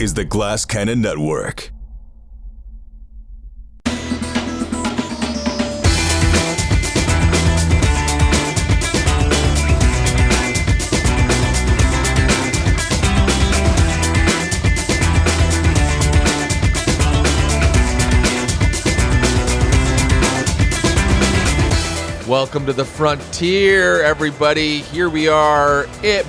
is the Glass Cannon Network. Welcome to the frontier, everybody. Here we are,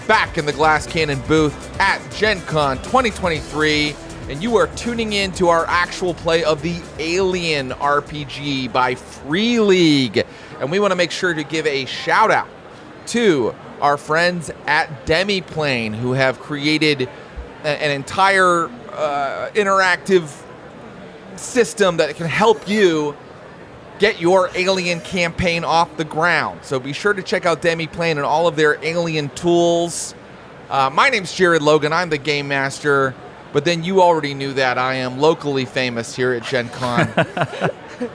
back in the Glass Cannon booth at Gen Con 2023, and you are tuning in to our actual play of the Alien RPG by Free League. And we want to make sure to give a shout out to our friends at Demiplane, who have created an entire interactive system that can help you get your Alien campaign off the ground. So be sure to check out Demiplane and all of their Alien tools. My name's Jared Logan. I'm the Game Master. But then you already knew that I am locally famous here at Gen Con.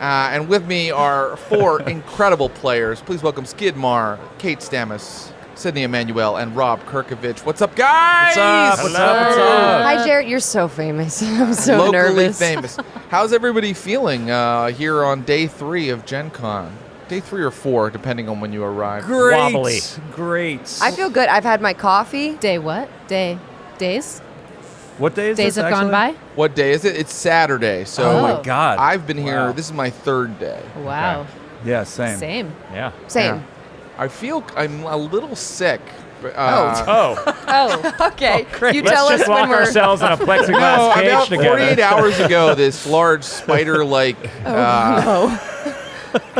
And with me are four incredible players. Please welcome Maher, Kate Stamas, Sydney Amanuel, and Rob Kerkovich. What's up, guys? What's up? Hi, Jared. You're so famous. I'm so locally nervous. famous. How's everybody feeling here on day 3 of Gen Con? Day 3 or 4, depending on when you arrive. Great. Wobbly. Great. I feel good. I've had my coffee. Day what? Days? What day is Days this, have gone actually? by? What day is it? It's Saturday. So Oh, my God. I've been here. Wow. This is my 3rd day. Wow. Yeah, same. Same. Yeah. Same. Yeah. I feel I'm a little sick. But, Oh, Oh, Okay. great. You let's tell us just when lock we're. ourselves in a plexiglass no, cage about together. 48 hours ago, this large spider-like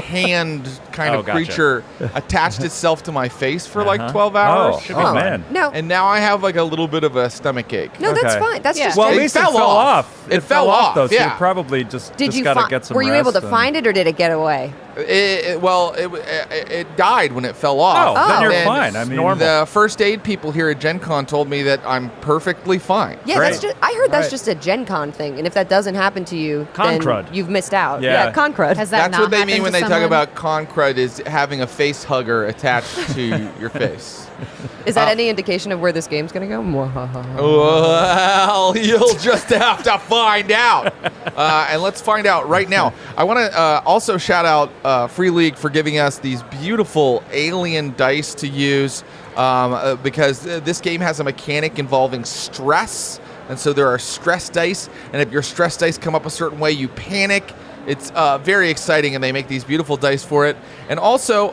hand kind Oh, of gotcha. creature attached itself to my face for like 12 hours. Oh, Should be oh fine. man. No. And now I have like a little bit of a stomach ache. No, that's Okay. fine. That's Yeah. just. Well, at It least fell it fell off. off. It fell off, though, so yeah. you probably just Did you gotta fi- get some Were you able rest to and- find it, or did it get away? It died when it fell off. Oh, then you're And fine. I mean, normal. The first aid people here at Gen Con told me that I'm perfectly fine. Yeah, Great. that's just. I heard that's Right. just a Gen Con thing, and if that doesn't happen to you, then Con-crud. you've missed out. Yeah. con crud. Has that That's not what they happened mean when to they talk someone? about con crud is having a face hugger attached to your face. Is that any indication of where this game's gonna go? Well, you'll just have to find out. And let's find out right now. I want to also shout out Free League for giving us these beautiful alien dice to use because this game has a mechanic involving stress. And so there are stress dice. And if your stress dice come up a certain way, you panic. It's very exciting, and they make these beautiful dice for it. And also,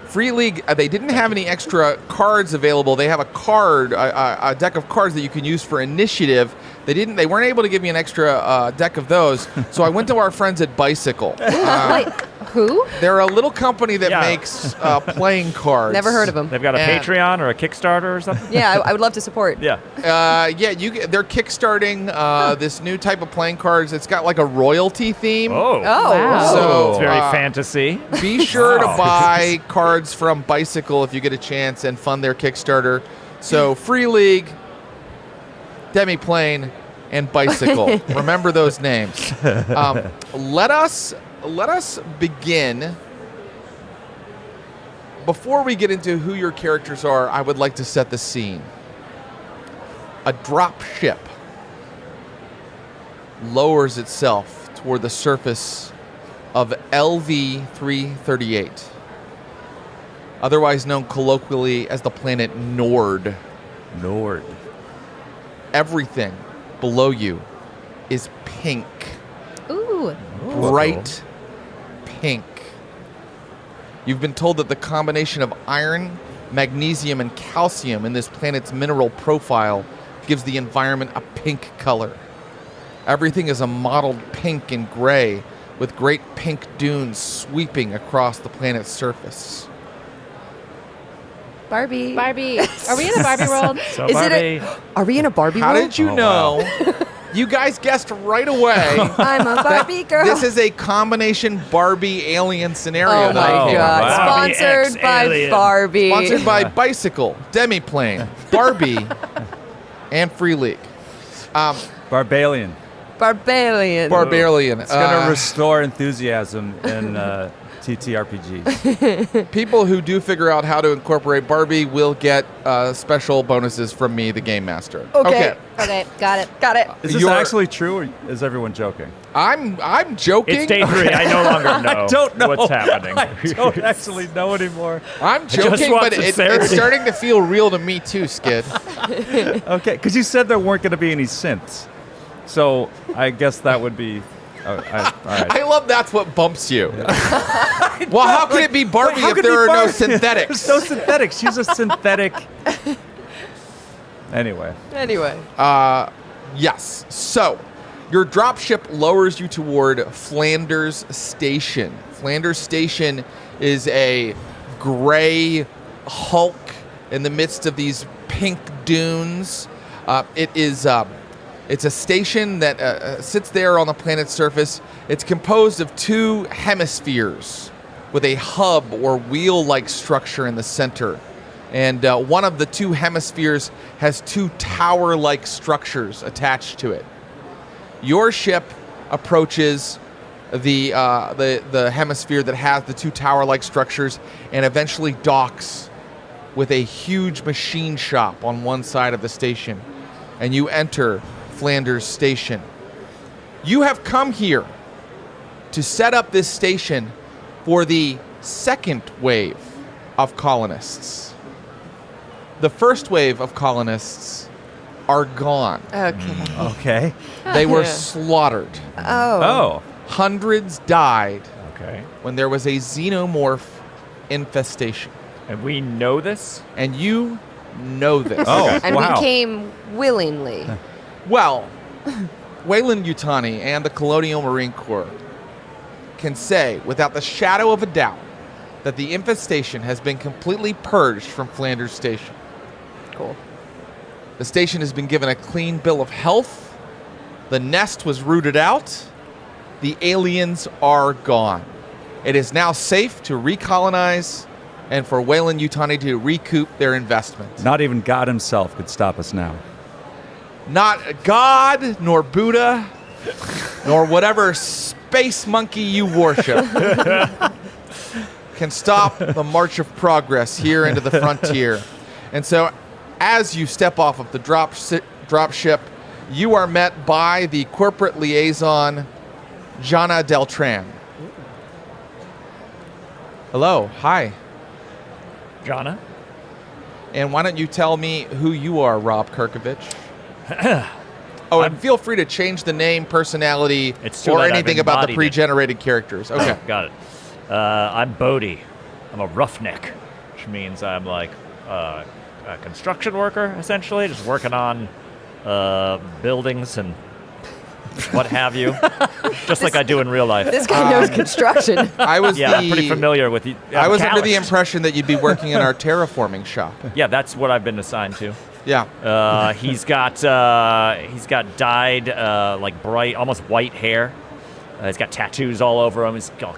Free League, they didn't have any extra cards available. They have a deck of cards that you can use for initiative. They weren't able to give me an extra deck of those. So I went to our friends at Bicycle. Wait, who? They're a little company that Yeah. makes playing cards. Never heard of them. They've got a And- Patreon or a Kickstarter or something? Yeah, I would love to support. Yeah. They're kickstarting this new type of playing cards. It's got like a royalty theme. Oh. Oh, Wow. So It's very fantasy. be sure to Wow. buy cards from Bicycle if you get a chance and fund their Kickstarter. So Free League, Demiplane, and Bicycle. Remember those names. Let us begin. Before we get into who your characters are, I would like to set the scene. A drop ship lowers itself toward the surface of LV-338, otherwise known colloquially as the planet Nord. Nord. Everything below you is pink, Ooh. bright pink. You've been told that the combination of iron, magnesium, and calcium in this planet's mineral profile gives the environment a pink color. Everything is a mottled pink and gray, with great pink dunes sweeping across the planet's surface. Barbie. Barbie. Are we in a Barbie world? So Is Barbie, it Are we in a Barbie How world? did you Oh, know? You guys guessed right away. I'm a Barbie girl. This is a combination Barbie alien scenario. Oh that my I came god. up with. Wow. Sponsored by Alien. Barbie. Sponsored by Bicycle, Demiplane, Barbie, and Free League. Barbalian. Barbarian. Barbarian. It's going to restore enthusiasm in TTRPGs. People who do figure out how to incorporate Barbie will get special bonuses from me, the game master. Okay. Okay, got it. Got it. Is this You're- actually true, or is everyone joking? I'm joking. It's day 3. I no longer know, I don't know what's happening. I don't actually know anymore. I'm just joking, want but it's sincerity. starting to feel real to me too, Skid. Okay, because you said there weren't going to be any synths. So I guess that would be... all right. I love that's what bumps you. Well, how can it be Barbie How if could it there be are no Barbie? synthetics? There's no synthetics. She's a synthetic... Anyway. Anyway. Yes. So, your dropship lowers you toward Flanders Station. Flanders Station is a gray hulk in the midst of these pink dunes. It's a station that sits there on the planet's surface. It's composed of 2 hemispheres with a hub or wheel-like structure in the center. And one of the 2 hemispheres has 2 tower-like structures attached to it. Your ship approaches the hemisphere that has the 2 tower-like structures and eventually docks with a huge machine shop on one side of the station. And you enter Flanders Station. You have come here to set up this station for the second wave of colonists. The first wave of colonists are gone. Okay. Okay. They were Yeah. slaughtered. Oh. Hundreds died Okay. when there was a xenomorph infestation. And we know this? And you know this. Oh, And wow. we came willingly. Well, Wayland Yutani and the Colonial Marine Corps can say without the shadow of a doubt that the infestation has been completely purged from Flanders Station. Cool. The station has been given a clean bill of health. The nest was rooted out. The aliens are gone. It is now safe to recolonize and for Wayland Yutani to recoup their investment. Not even God himself could stop us now. Not God, nor Buddha, nor whatever space monkey you worship can stop the march of progress here into the frontier. And so, as you step off of the drop ship, you are met by the corporate liaison, Jana Deltran. Hello, hi. Jana? And why don't you tell me who you are, Rob Kerkovich? Oh, and feel free to change the name, personality, It's too or late, I've anything about the embodied it. pre-generated characters. Okay. Got it. I'm Bodhi. I'm a roughneck, which means I'm like a construction worker, essentially, just working on buildings and what have you, just like I do in real life. This guy knows construction. I was Yeah, I'm pretty familiar with the. I was under the calloused. impression that you'd be working in our terraforming shop. Yeah, that's what I've been assigned to. Yeah. He's got dyed like bright, almost white hair. He's got tattoos all over him. He's got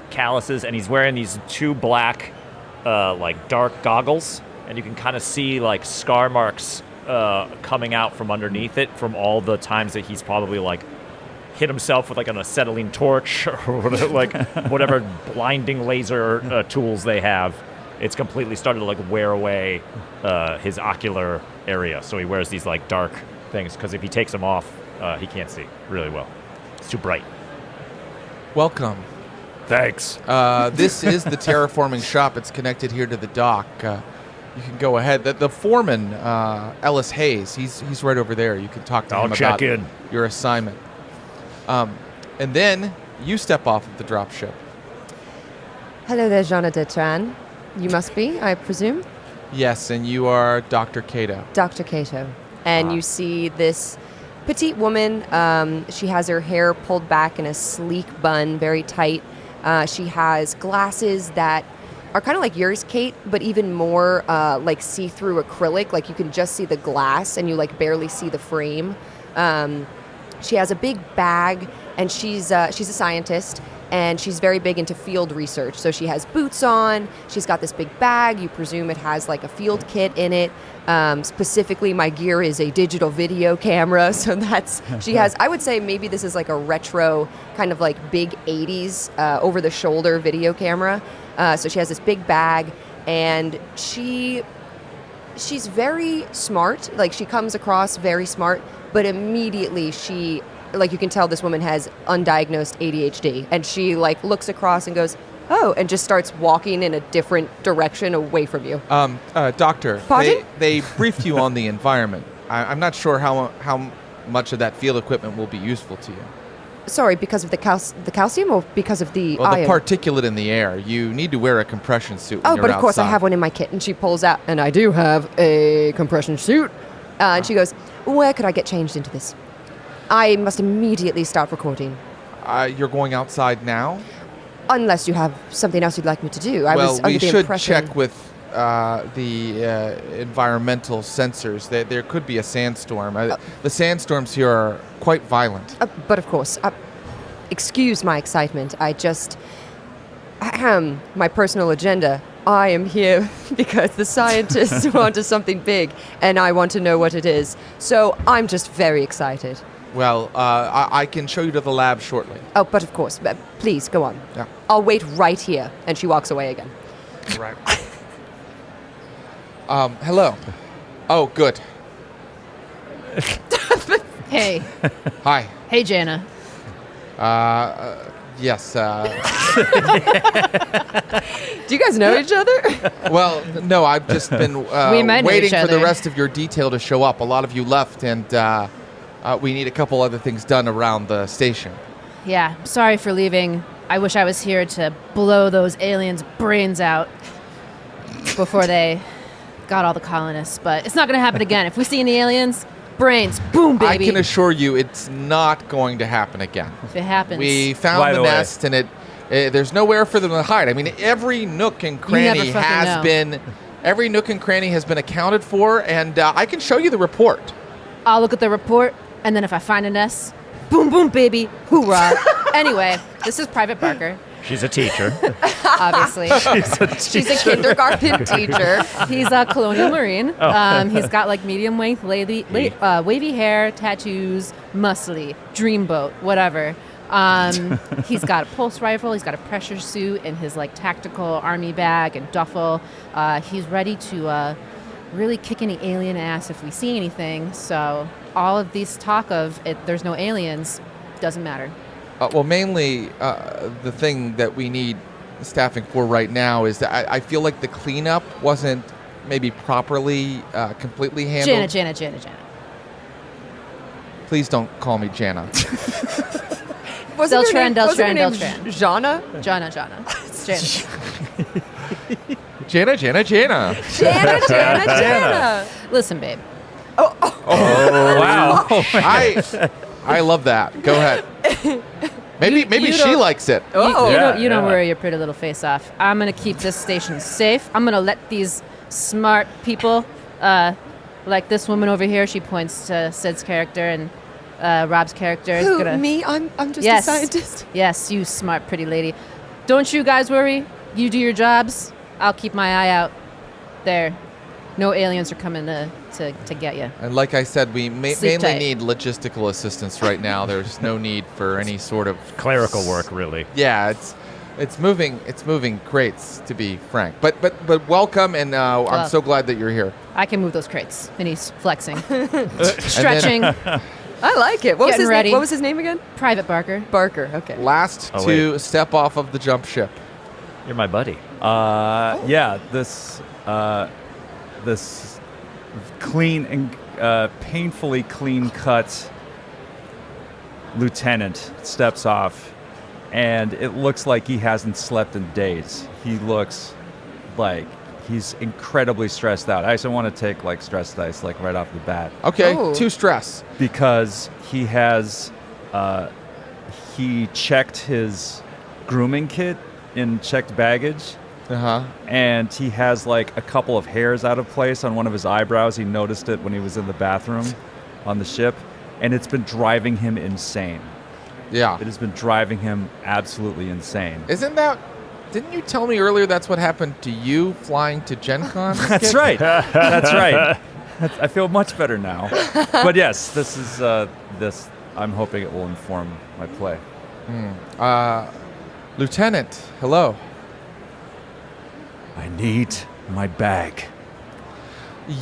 calluses, and he's wearing these 2 black, like dark goggles, and you can kind of see like scar marks coming out from underneath it from all the times that he's probably like hit himself with like an acetylene torch or like whatever blinding laser tools they have. It's completely started to like wear away his ocular area. So he wears these like dark things because if he takes them off, he can't see really well. It's too bright. Welcome. Thanks. This is the terraforming shop. It's connected here to the dock. You can go ahead. The foreman, Ellis Hayes, he's right over there. You can talk to I'll him check about in. your assignment. And then you step off of the dropship. Hello there, Jana Detran. You must be, I presume, Yes, and you are Dr. Cato. Dr. Cato. And you see this petite woman. She has her hair pulled back in a sleek bun, very tight. She has glasses that are kind of like yours, Kate, but even more like see-through acrylic. Like you can just see the glass and you like barely see the frame. She has a big bag, and she's a scientist. and she's very big into field research. So she has boots on. She's got this big bag. You presume it has like a field kit in it. Specifically, my gear is a digital video camera. So she has, I would say maybe this is like a retro kind of like big 80s over-the-shoulder video camera. So she has this big bag, and she's very smart. Like, she comes across very smart, but immediately you can tell this woman has undiagnosed ADHD, and she like looks across and goes, "Oh," and just starts walking in a different direction away from you. Doctor, Pardon? they briefed you on the environment. I'm not sure how much of that field equipment will be useful to you. Sorry, because of the calcium, or because of the Well, the iron? particulate in the air. You need to wear a compression suit when Oh, you're but of course I outside. have one in my kit. And she pulls out, and I do have a compression suit. And she goes, "Where could I get changed into this? I must immediately start recording. You're going outside now? Unless you have something else you'd like me to do." I Well, was under we the should impression... check with the environmental sensors. There could be a sandstorm. The sandstorms here are quite violent. But of course, excuse my excitement. My personal agenda. I am here because the scientists want something big, and I want to know what it is. So I'm just very excited. Well, I can show you to the lab shortly. Oh, but of course, please go on. Yeah. I'll wait right here. And she walks away again. Right. Hello. Oh, good. Hey. Hi. Hey, Jana. Yes. Do you guys know each other? Well, no, I've just been We might know waiting each for the other. rest of your detail to show up. A lot of you left, and we need a couple other things done around the station. Yeah, sorry for leaving. I wish I was here to blow those aliens' brains out before they got all the colonists. But it's not going to happen again. If we see any aliens, brains, boom, baby. I can assure you it's not going to happen again. If it happens. We found By the the way. nest, and there's nowhere for them to hide. I mean, every nook and cranny never fucking know. every nook and cranny has been accounted for, and I can show you the report. I'll look at the report, and then if I find a nest, boom, boom, baby, hoorah. Anyway, this is Private Barker, She's a teacher. obviously. She's a kindergarten teacher. He's a colonial marine. He's got like medium length, wavy hair, tattoos, muscly, dreamboat, whatever. He's got a pulse rifle. He's got a pressure suit and his like tactical army bag and duffel. He's ready to really kick any alien ass if we see anything. So all of these talk of there's no aliens doesn't matter. Well, mainly the thing that we need staffing for right now is that I feel like the cleanup wasn't maybe properly, completely handled. Jana. Please don't call me Jana. Wasn't her name Deltran. Jana? Jana. Jana. Jana. Listen, babe. Wow. I love that. Go ahead. Maybe you she don't- likes it. Oh. You don't worry your pretty little face off. I'm going to keep this station safe. I'm going to let these smart people, like this woman over here, she points to Sid's character and Rob's character. is Who, gonna, me? I'm just yes, a scientist. Yes, you smart pretty lady. Don't you guys worry. You do your jobs. I'll keep my eye out there. No aliens are coming to get you. And like I said, we Sleep mainly tight. need logistical assistance right now. There's no need for any sort of Clerical work, really. Yeah, it's moving crates, to be frank. But welcome, and I'm Well. so glad that you're here. I can move those crates. And he's flexing. Stretching. I like it. What was Getting his ready. name? What was his name again? Private Barker. Barker. Okay. Last Oh, to step off of the jump ship. You're my buddy. Yeah, this clean and painfully clean-cut lieutenant steps off, and it looks like he hasn't slept in days. He looks like he's incredibly stressed out. I actually want to take like stress dice like right off the bat Okay, Oh. 2 stress. because he has he checked his grooming kit in checked baggage. Uh-huh. And he has like a couple of hairs out of place on one of his eyebrows. He noticed it when he was in the bathroom on the ship, and it's been driving him insane. Yeah. It has been driving him absolutely insane. Didn't you tell me earlier that's what happened to you flying to Gen Con? That's right. That's right. I feel much better now. But yes, this is this. I'm hoping it will inform my play. Lieutenant, hello. I need my bag.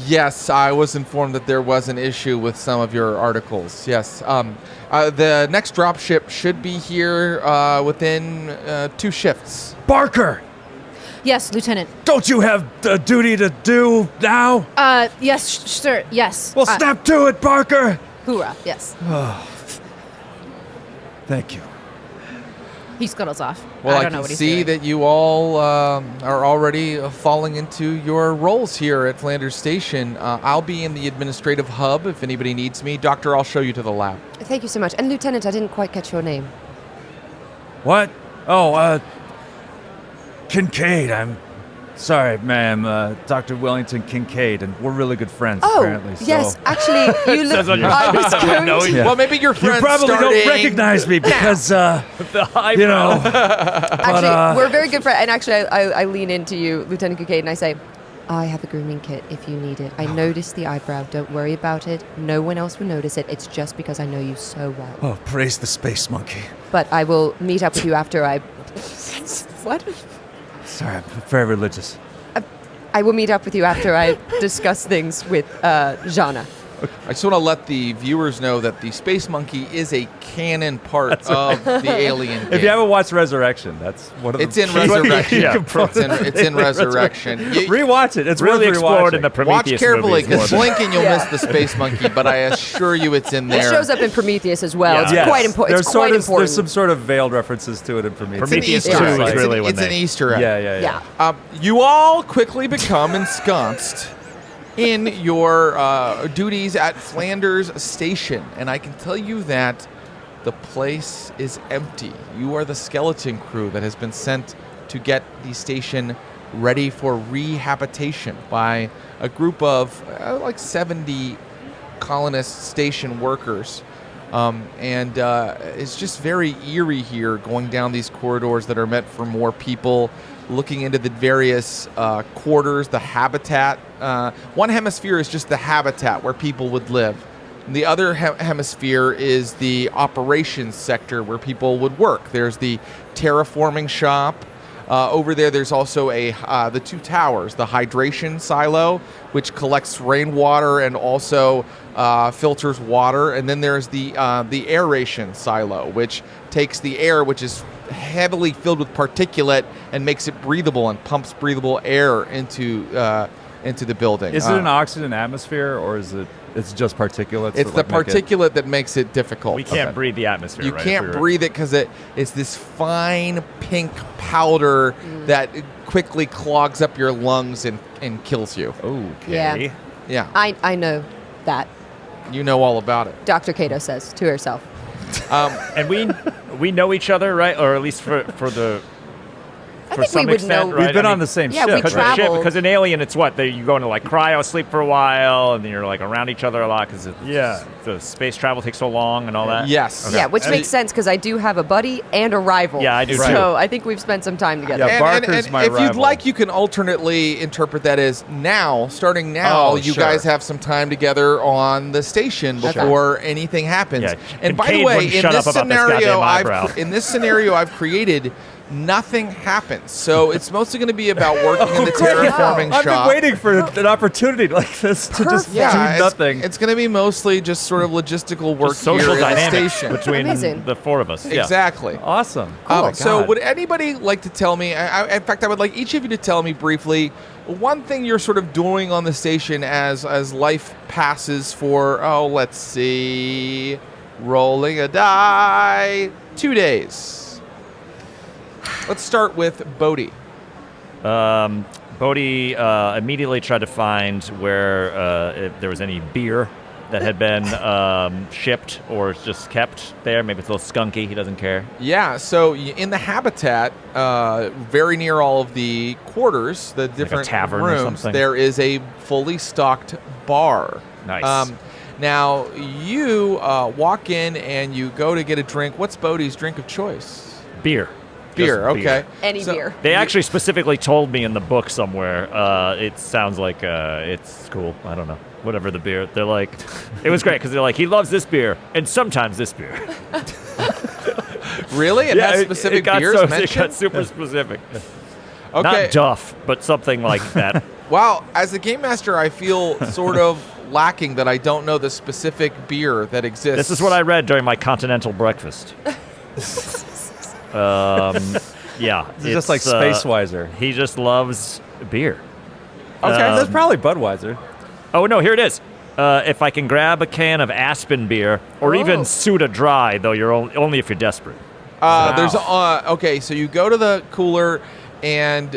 Yes, I was informed that there was an issue with some of your articles. Yes. The next dropship should be here within 2 shifts. Barker, Yes, Lieutenant. don't you have a duty to do now? Yes, sir. Yes. Well, snap to it, Barker. Hoorah. Yes. Thank you. He scuttles off. Well, I don't know can what he's see doing. that you all are already falling into your roles here at Flanders Station. I'll be in the administrative hub if anybody needs me. Doctor, I'll show you to the lab. Thank you so much. And Lieutenant, I didn't quite catch your name. What? Oh, Kincaid. I'm sorry, ma'am. Dr. Wellington Kincaid, and we're really good friends, apparently. So. Yes, actually, you look. Says on your I was going know to- you. Yeah. Well, maybe your You friends probably starting don't recognize me because, The you know, Actually, we're very good friends. And actually, I lean into you, Lieutenant Kincaid, and I say, I have a grooming kit if you need it. I noticed the eyebrow. Don't worry about it. No one else will notice it. It's just because I know you so well. oh, praise the space monkey. But I will meet up with you after I... What? Sorry, I'm very religious. I will meet up with you after I discuss things with Jana. I just want to let the viewers know that the Space Monkey is a canon part of the Alien game. If you haven't watched Resurrection, that's one of the It's in key Resurrection. Yeah. It's in Resurrection. Rewatch it. It's really worth explored rewatching. in the Prometheus Watch carefully, movies because more than- blinking you'll Yeah. miss the Space Monkey, but I assure you it's in It there. shows up in Prometheus as well. Yeah. It's Yes. quite important. There's It's quite important. There's some sort of veiled references to it in Prometheus. It's an Prometheus Easter 2 egg. is It's really an, when it's an they- Easter egg. Yeah. You all quickly become ensconced in your duties at Flanders Station, and I can tell you that the place is empty. You are the skeleton crew that has been sent to get the station ready for rehabilitation by a group of like 70 colonist station workers. And it's just very eerie here going down these corridors that are meant for more people, looking into the various quarters, the habitat. One hemisphere is just the habitat where people would live. And the other hemisphere is the operations sector where people would work. There's the terraforming shop. Over there's also the 2 towers, the hydration silo, which collects rainwater and also filters water, and then there's the aeration silo, which takes the air, which is heavily filled with particulate, and makes it breathable and pumps breathable air into the building. Is it an oxygen atmosphere, or is it's just particulates? It's the particulate that makes it difficult. We can't breathe the atmosphere. You right? can't If we were- breathe it because it's this fine pink powder that quickly clogs up your lungs and kills you. Okay. Yeah. Yeah, I know that, you know all about it. Dr. Cato says to herself. And we know each other, right? Or at least for the. I For think we some would extent, know. right? We've been I on mean, the same yeah, ship. we Because right? traveled. because in Alien, it's what you go into like cryo sleep for a while, and then you're like around each other a lot because the space travel takes so long and all that. Yes. Yeah, which makes sense because I do have a buddy and a rival. Yeah, I do So too. I think we've spent some time together. Yeah, Barker's my if you'd rival. like, you can alternately interpret that as starting now, Oh, you sure. guys have some time together on the station before anything happens. Yeah, And by the Kincaid way, wouldn't in shut this up about this scenario, goddamn eyebrow. I've created, nothing happens. So it's mostly going to be about working in the terraforming I've shop. been waiting for an opportunity like this to just do nothing. It's going to be mostly just sort of logistical work Just social here in the dynamics station. between Amazing. the 4 of us. Yeah. Exactly. Awesome. So God. would anybody like to tell me, in fact, I would like each of you to tell me briefly one thing you're sort of doing on the station as life passes for, let's see, rolling a die, 2 days. Let's start with Bodhi. Bodhi immediately tried to find where if there was any beer that had been shipped or just kept there. Maybe it's a little skunky. He doesn't care. Yeah, so in the habitat, very near all of the quarters, the different tavern or rooms, something. there is a fully stocked bar. Nice. Now, you walk in and you go to get a drink. What's Bodhi's drink of choice? Beer. Beer, Just okay. Any beer. They actually specifically told me in the book somewhere, it sounds like it's cool. I don't know. Whatever the beer. They're like, it was great because they're like, he loves this beer and sometimes this beer. Really? It has specific beers mentioned? It got super specific. Okay. Not Duff, but something like that. Well, as a game master, I feel sort of lacking that I don't know the specific beer that exists. This is what I read during my continental breakfast. Yeah. It's just like Space Wiser. He just loves beer. Okay, that's probably Budweiser. Oh, no, here it is. If I can grab a can of Aspen beer, or even Suda Dry, though you're only if you're desperate. There's okay, so you go to the cooler, and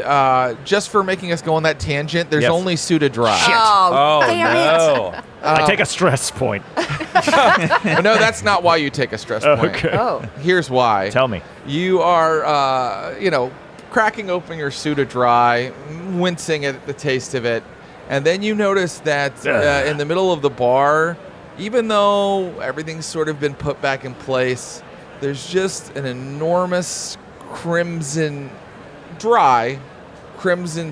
just for making us go on that tangent, there's only Suda Dry. Oh, damn no. it. I take a stress point. No, that's not why you take a stress point. Okay. Oh. Here's why. Tell me. You are, cracking open your Suda Dry, wincing at the taste of it, and then you notice that in the middle of the bar, even though everything's sort of been put back in place, there's just an enormous crimson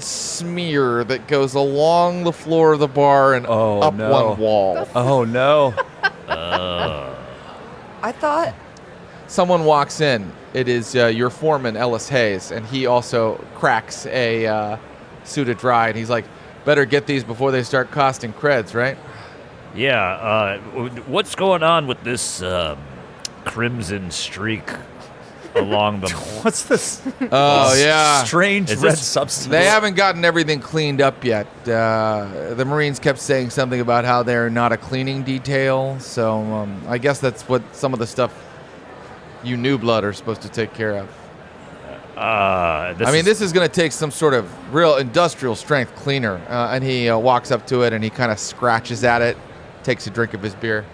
smear that goes along the floor of the bar and up one wall. Oh, no. I thought. Someone walks in. It is your foreman, Ellis Hayes, and he also cracks a Suda Dry, and he's like, better get these before they start costing creds, right? Yeah, what's going on with this crimson streak along the... What's this Oh, yeah. strange Is red this- substance? They haven't gotten everything cleaned up yet. The Marines kept saying something about how they're not a cleaning detail, so I guess that's what some of the stuff you New Blood are supposed to take care of. This is going to take some sort of real industrial strength cleaner. And he walks up to it and he kind of scratches at it, takes a drink of his beer.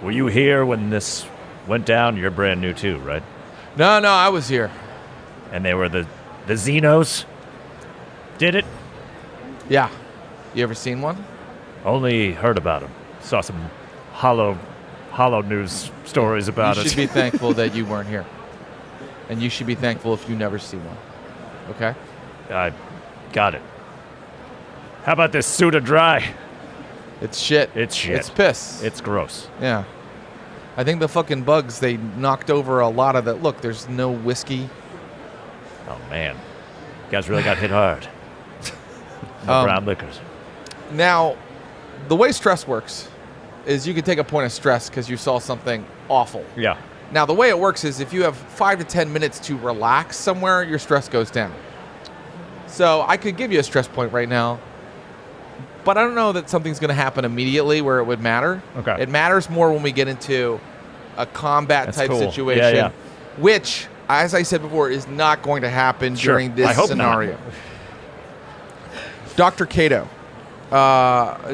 Were you here when this went down? You're brand new too, right? No, I was here. And they were the Xenos? Did it? Yeah. You ever seen one? Only heard about them. Saw some hollow news stories about You it. should be thankful that you weren't here. And you should be thankful if you never see one. Okay? I got it. How about this Suda Dry? It's shit. It's shit. It's piss. It's gross. Yeah. I think the fucking bugs, they knocked over a lot of that. Look, there's no whiskey. Oh, man. You guys really got hit hard. No brown liquors. Now, the way stress works is you can take a point of stress because you saw something awful. Yeah. Now, the way it works is if you have 5 to 10 minutes to relax somewhere, your stress goes down. So I could give you a stress point right now, but I don't know that something's going to happen immediately where it would matter. Okay. It matters more when we get into a combat That's type cool. situation, Yeah. which, as I said before, is not going to happen Sure. during this I hope scenario. not. Dr. Cato,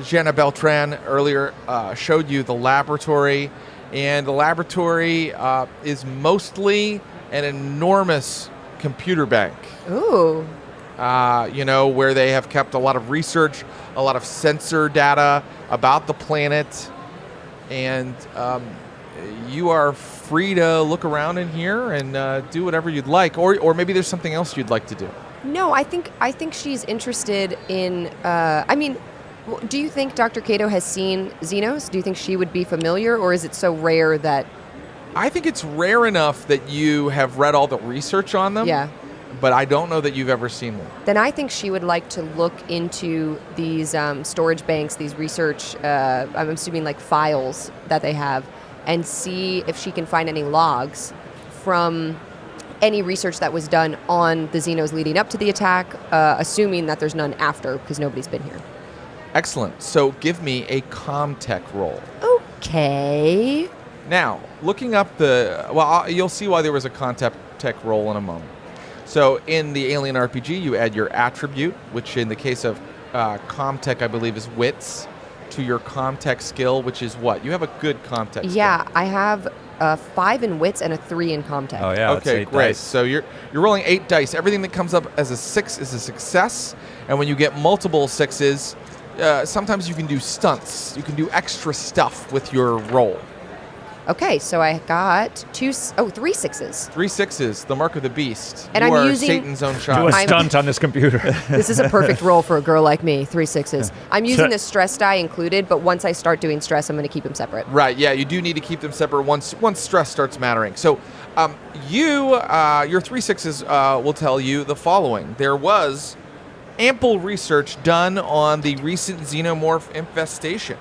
Jenna Beltran earlier showed you the laboratory, and the laboratory is mostly an enormous computer bank. Ooh. Where they have kept a lot of research, a lot of sensor data about the planet, and you are free to look around in here and do whatever you'd like, or maybe there's something else you'd like to do. No, I think she's interested in. Do you think Dr. Cato has seen Xenos? Do you think she would be familiar, or is it so rare that? I think it's rare enough that you have read all the research on them. Yeah. But I don't know that you've ever seen one. Then I think she would like to look into these storage banks, these research, I'm assuming like files that they have, and see if she can find any logs from any research that was done on the Xenos leading up to the attack, assuming that there's none after, because nobody's been here. Excellent. So give me a Comtech roll. Okay. Now, looking up you'll see why there was a Comtech roll in a moment. So in the Alien RPG, you add your attribute, which in the case of Comtech, I believe, is wits, to your Comtech skill, which is what? You have a good Comtech skill. Yeah, I have 5 in wits and a 3 in Comtech. Oh, yeah. that's Okay, 8 great. dice. So you're rolling 8 dice. Everything that comes up as a 6 is a success, and when you get multiple 6s, sometimes you can do stunts. You can do extra stuff with your roll. Okay, so I got 3 6s. 3 6s, the mark of the beast. And you I'm are using- Satan's own Do a child. stunt on this computer. This is a perfect roll for a girl like me, 3 6s. I'm using the stress die included, but once I start doing stress, I'm going to keep them separate. Right, yeah, you do need to keep them separate once stress starts mattering. So your 3 6s will tell you the following. There was ample research done on the recent xenomorph infestation.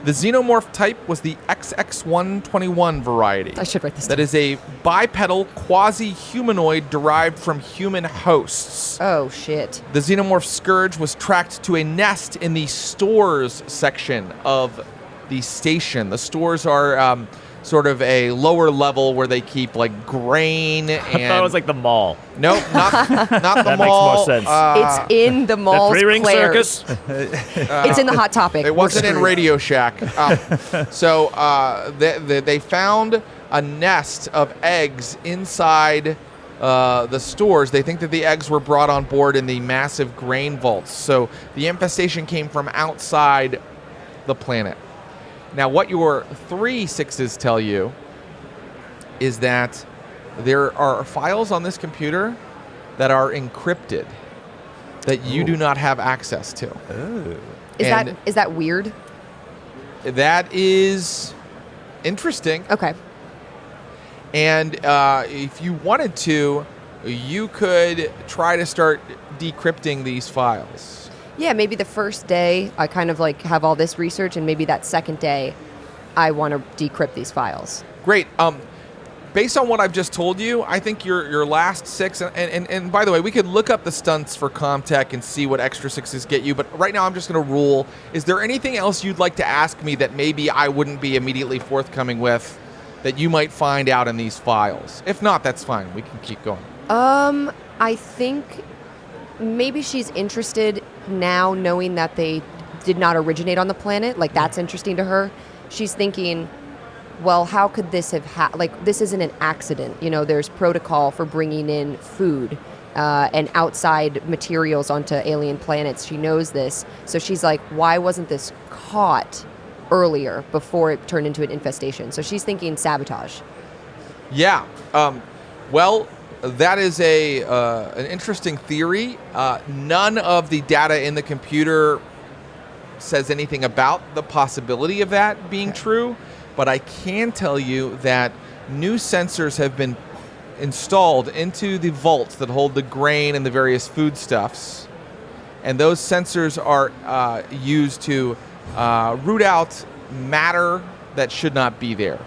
The xenomorph type was the XX121 variety. I should write this That down. is a bipedal quasi-humanoid derived from human hosts. Oh, shit. The xenomorph scourge was tracked to a nest in the stores section of the station. The stores are sort of a lower level where they keep like grain and. I thought it was like the mall. Nope, not the That makes mall. more sense. It's in the The mall's three-ring Claire's. circus. It's in the Hot Topic. It wasn't in We're screwed. Radio Shack. They found a nest of eggs inside the stores. They think that the eggs were brought on board in the massive grain vaults. So the infestation came from outside the planet. Now, what your 3 6s tell you is that there are files on this computer that are encrypted that you do not have access to. And Is that weird? that is interesting. Okay. And if you wanted to, you could try to start decrypting these files. Yeah, maybe the first day I kind of like have all this research, and maybe that second day I want to decrypt these files. Great. Based on what I've just told you, I think your last 6, and by the way, we could look up the stunts for Comtech and see what extra 6s get you, but right now I'm just going to rule. Is there anything else you'd like to ask me that maybe I wouldn't be immediately forthcoming with that you might find out in these files? If not, that's fine. We can keep going. I think maybe she's interested now knowing that they did not originate on the planet. Like, that's interesting to her. She's thinking, well, how could this have this isn't an accident. You know, there's protocol for bringing in food and outside materials onto alien planets. She knows this. So she's like, why wasn't this caught earlier before it turned into an infestation? So she's thinking sabotage. Yeah. Well, that is an interesting theory. None of the data in the computer says anything about the possibility of that being true, but I can tell you that new sensors have been installed into the vaults that hold the grain and the various foodstuffs, and those sensors are used to root out matter that should not be there.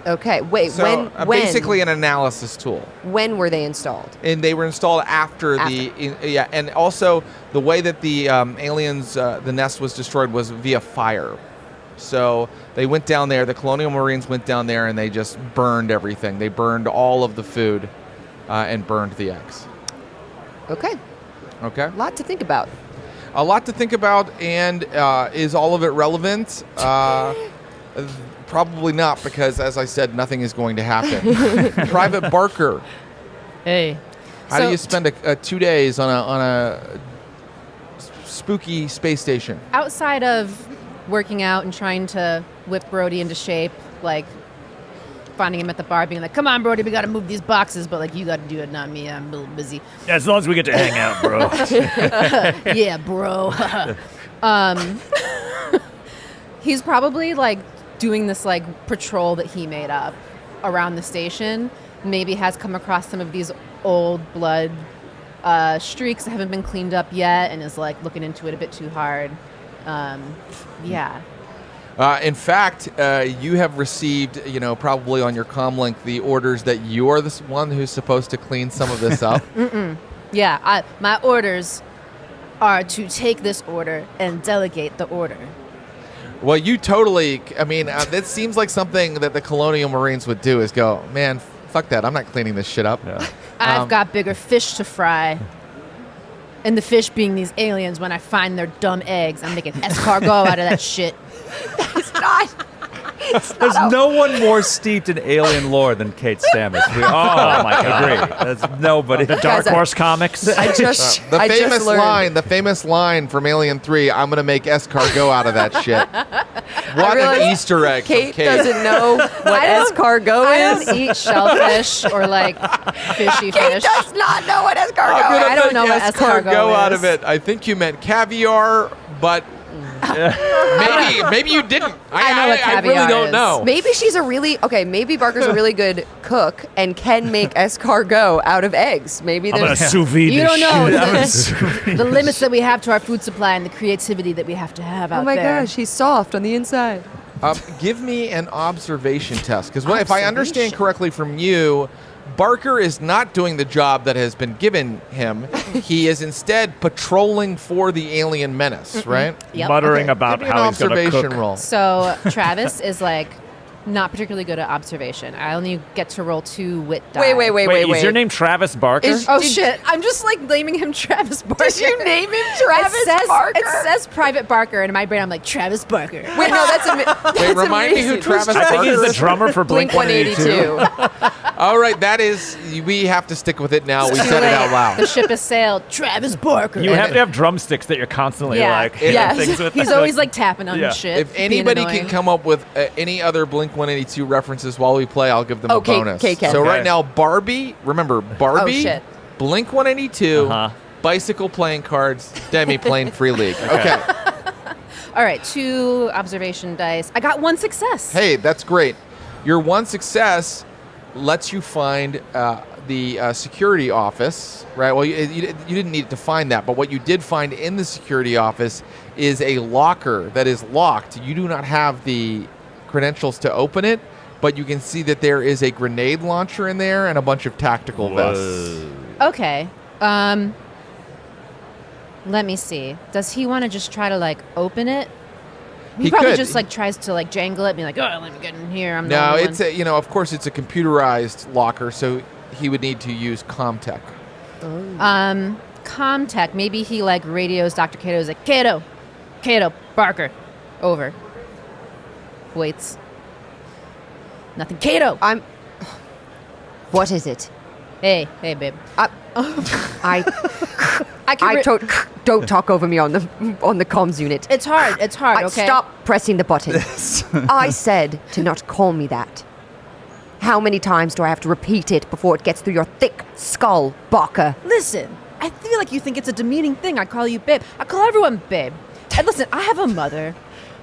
Okay, wait, So when? basically an analysis tool. When were they installed? And they were installed after. And also the way that the aliens, the nest was destroyed was via fire. So they went down there, the Colonial Marines went down there and they just burned everything. They burned all of the food and burned the eggs. Okay, Okay? a lot to think about. A lot to think about, and is all of it relevant? Probably not, because as I said, nothing is going to happen. Private Barker, Hey. how do you spend 2 days on a spooky space station? Outside of working out and trying to whip Brody into shape, like finding him at the bar, being like, "Come on, Brody, we got to move these boxes," but like, you got to do it, not me. I'm a little busy. As long as we get to hang out, bro. Yeah, bro. He's probably like doing this like patrol that he made up around the station. Maybe has come across some of these old blood streaks that haven't been cleaned up yet, and is like looking into it a bit too hard. Yeah. In fact, you have received, probably on your comlink, the orders that you're the one who's supposed to clean some of this up. Yeah, my orders are to take this order and delegate the order. Well, you totally, that seems like something that the Colonial Marines would do, is go, man, fuck that, I'm not cleaning this shit up. Yeah. I've got bigger fish to fry. And the fish being these aliens, when I find their dumb eggs, I'm making escargot out of that shit. It's not. There's no one more steeped in alien lore than Kate Stamas. We all my God. agree. That's nobody. The Dark Horse comics. I just The I famous just learned. line, the famous line from Alien 3, I'm going to make escargot out of that shit. What realized an Easter egg from Kate Kate. doesn't know what escargot I is. don't eat shellfish or like fishy Kate fish. does not know what I'm escargot gonna is. I don't know make what escargot out is. of it. I think you meant caviar, but maybe you didn't. I know what I really caviar don't is. know. Maybe she's a really maybe Barker's a really good cook and can make escargot out of eggs. Maybe I'm gonna there's sous vide You this don't know shit. the limits that we have to our food supply and the creativity that we have to have out Oh my there. gosh, he's soft on the inside. Give me an observation test, because if I understand correctly from you, Barker is not doing the job that has been given him. He is instead patrolling for the alien menace, right? Yep. Muttering Okay, about give me an how he's gonna observation cook. roll. So Travis is like not particularly good at observation. I only get to roll 2 wit die. Wait. Is your name Travis Barker? Oh shit! I'm just like naming him Travis Barker. Did you name him Travis Barker? It says Private Barker, and in my brain I'm like Travis Barker. Wait, no, that's a Wait, remind me who amazing. Travis I think he's Barker the is. drummer for Blink 182. All right, that is, we have to stick with it now. We said it out The loud. ship has sailed. Travis Barker. You have to have drumsticks that you're constantly like hitting yes. things with. He's always like tapping on Yeah. shit. If being anybody can annoying. come up with any other Blink 182 references while we play, I'll give them a Okay, bonus. okay, Ken. So Okay. right now, Barbie, remember, Barbie, Oh, shit. Blink 182, Uh-huh. bicycle playing cards, Demiplane free league. Okay. All right, 2 observation dice. I got 1 success. Hey, that's great. Your one success lets you find the security office, right? Well, you didn't need to find that, but what you did find in the security office is a locker that is locked. You do not have the credentials to open it, but you can see that there is a grenade launcher in there and a bunch of tactical vests. Okay. Let me see. Does he want to just try to like open it? He probably could. just like tries to like jangle it, and be like, "Oh, let me get in here." I'm the No, only it's one. of course it's a computerized locker, so he would need to use Comtech. Comtech. Maybe he like radios Dr. Cato. Is like, Cato, Barker, over. Waits. Nothing. Cato. What is it? Hey, babe. I I can. don't talk over me on the comms unit. It's hard. Okay. Stop pressing the button. I said to not call me that. How many times do I have to repeat it before it gets through your thick skull, Barker? Listen, I feel like you think it's a demeaning thing. I call you babe. I call everyone babe. And listen, I have a mother.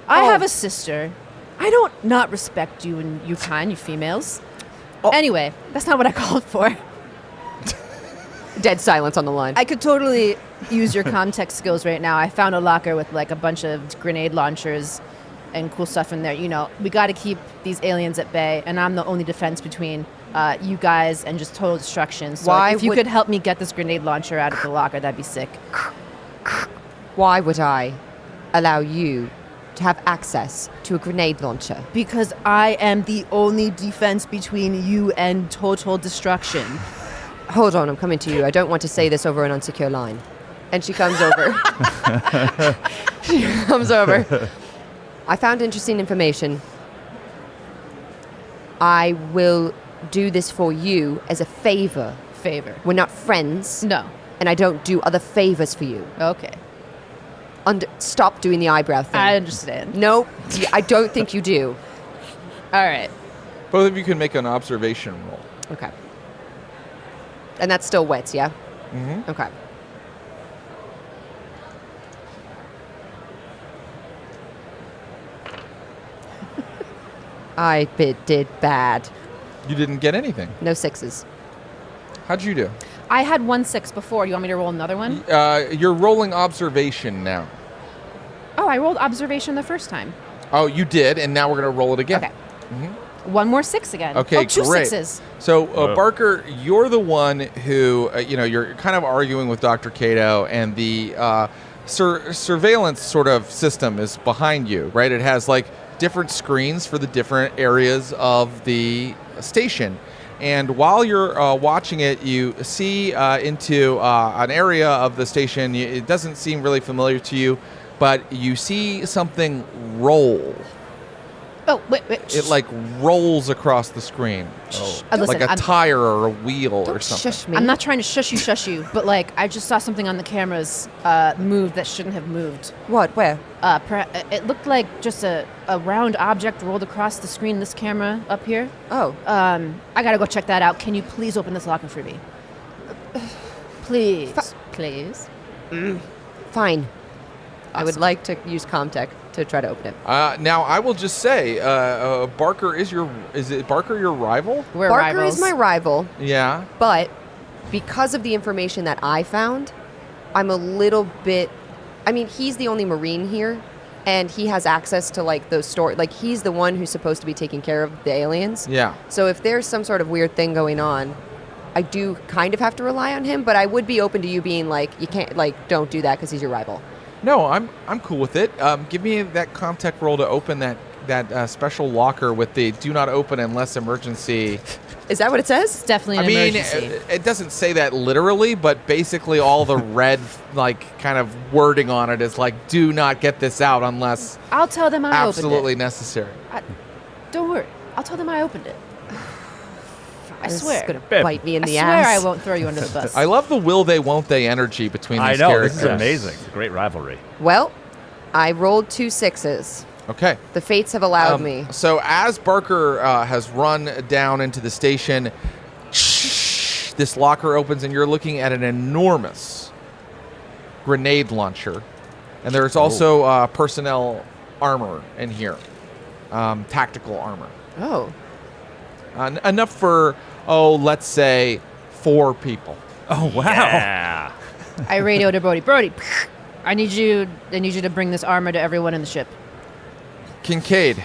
I have a sister. I don't not respect you and you kind, you females. Anyway, that's not what I called for. Dead silence on the line. I could totally use your context skills right now. I found a locker with like a bunch of grenade launchers and cool stuff in there. You know, we got to keep these aliens at bay, and I'm the only defense between you guys and just total destruction. So Why if you would- could help me get this grenade launcher out of the locker, that'd be sick. Why would I allow you to have access to a grenade launcher? Because I am the only defense between you and total destruction. Hold on, I'm coming to you. I don't want to say this over an unsecure line. And she comes over. She comes over. I found interesting information. I will do this for you as a favor. Favor. We're not friends. No. And I don't do other favors for you. Okay. Stop doing the eyebrow thing. I understand. No, I don't think you do. All right. Both of you can make an observation roll. Okay. And that's still wets, yeah? Mm-hmm. Okay. I did bad. You didn't get anything. No 6s. How'd you do? I had 1 6 before. Do you want me to roll another one? You're rolling observation now. Oh, I rolled observation the first time. Oh, you did, and now we're going to roll it again. Okay. 1 more 6 again. Okay, oh, 2 great. 6s. So, Barker, you're the one who, you're kind of arguing with Dr. Cato, and the surveillance sort of system is behind you, right? It has like different screens for the different areas of the station. And while you're watching it, you see into an area of the station. It doesn't seem really familiar to you, but you see something roll. Oh, wait. It like rolls across the screen. Listen, like a tire or a wheel or Don't something. shush me. I'm not trying to shush you, but like I just saw something on the cameras move that shouldn't have moved. What? Where? It looked like just a round object rolled across the screen. This camera up here. Oh. I gotta go check that out. Can you please open this locker for me? Please. Please. Fine. I would Awesome. like to use Comtech to try to open it. Now I will just say, Barker is it Barker your rival? We're Barker rivals. is my rival, Yeah. but because of the information that I found, I'm a little bit. I mean, he's the only Marine here, and he has access to like those Like he's the one who's supposed to be taking care of the aliens. Yeah. So if there's some sort of weird thing going on, I do kind of have to rely on him. But I would be open to you being like, you can't don't do that because he's your rival. No, I'm cool with it. Give me that Comtech roll to open that special locker with the do not open unless emergency. Is that what it says? It's definitely an I mean, emergency. it doesn't say that literally, but basically all the red like kind of wording on it is like do not get this out unless I'll tell them I absolutely opened necessary. it. Don't worry. I'll tell them I opened it. I This swear. is gonna Babe. bite me in I the swear ass. I won't throw you under the bus. I love the will they won't they energy between I these know, characters. this is amazing. It's a great rivalry. Well, I rolled 2 6s. Okay. The fates have allowed me. So as Barker has run down into the station, this locker opens and you're looking at an enormous grenade launcher. And there's also personnel armor in here, tactical armor. Oh. Enough for, let's say 4 people. Oh, wow. Yeah. I radioed to Brody. Brody, I need you to bring this armor to everyone in the ship. Kincaid,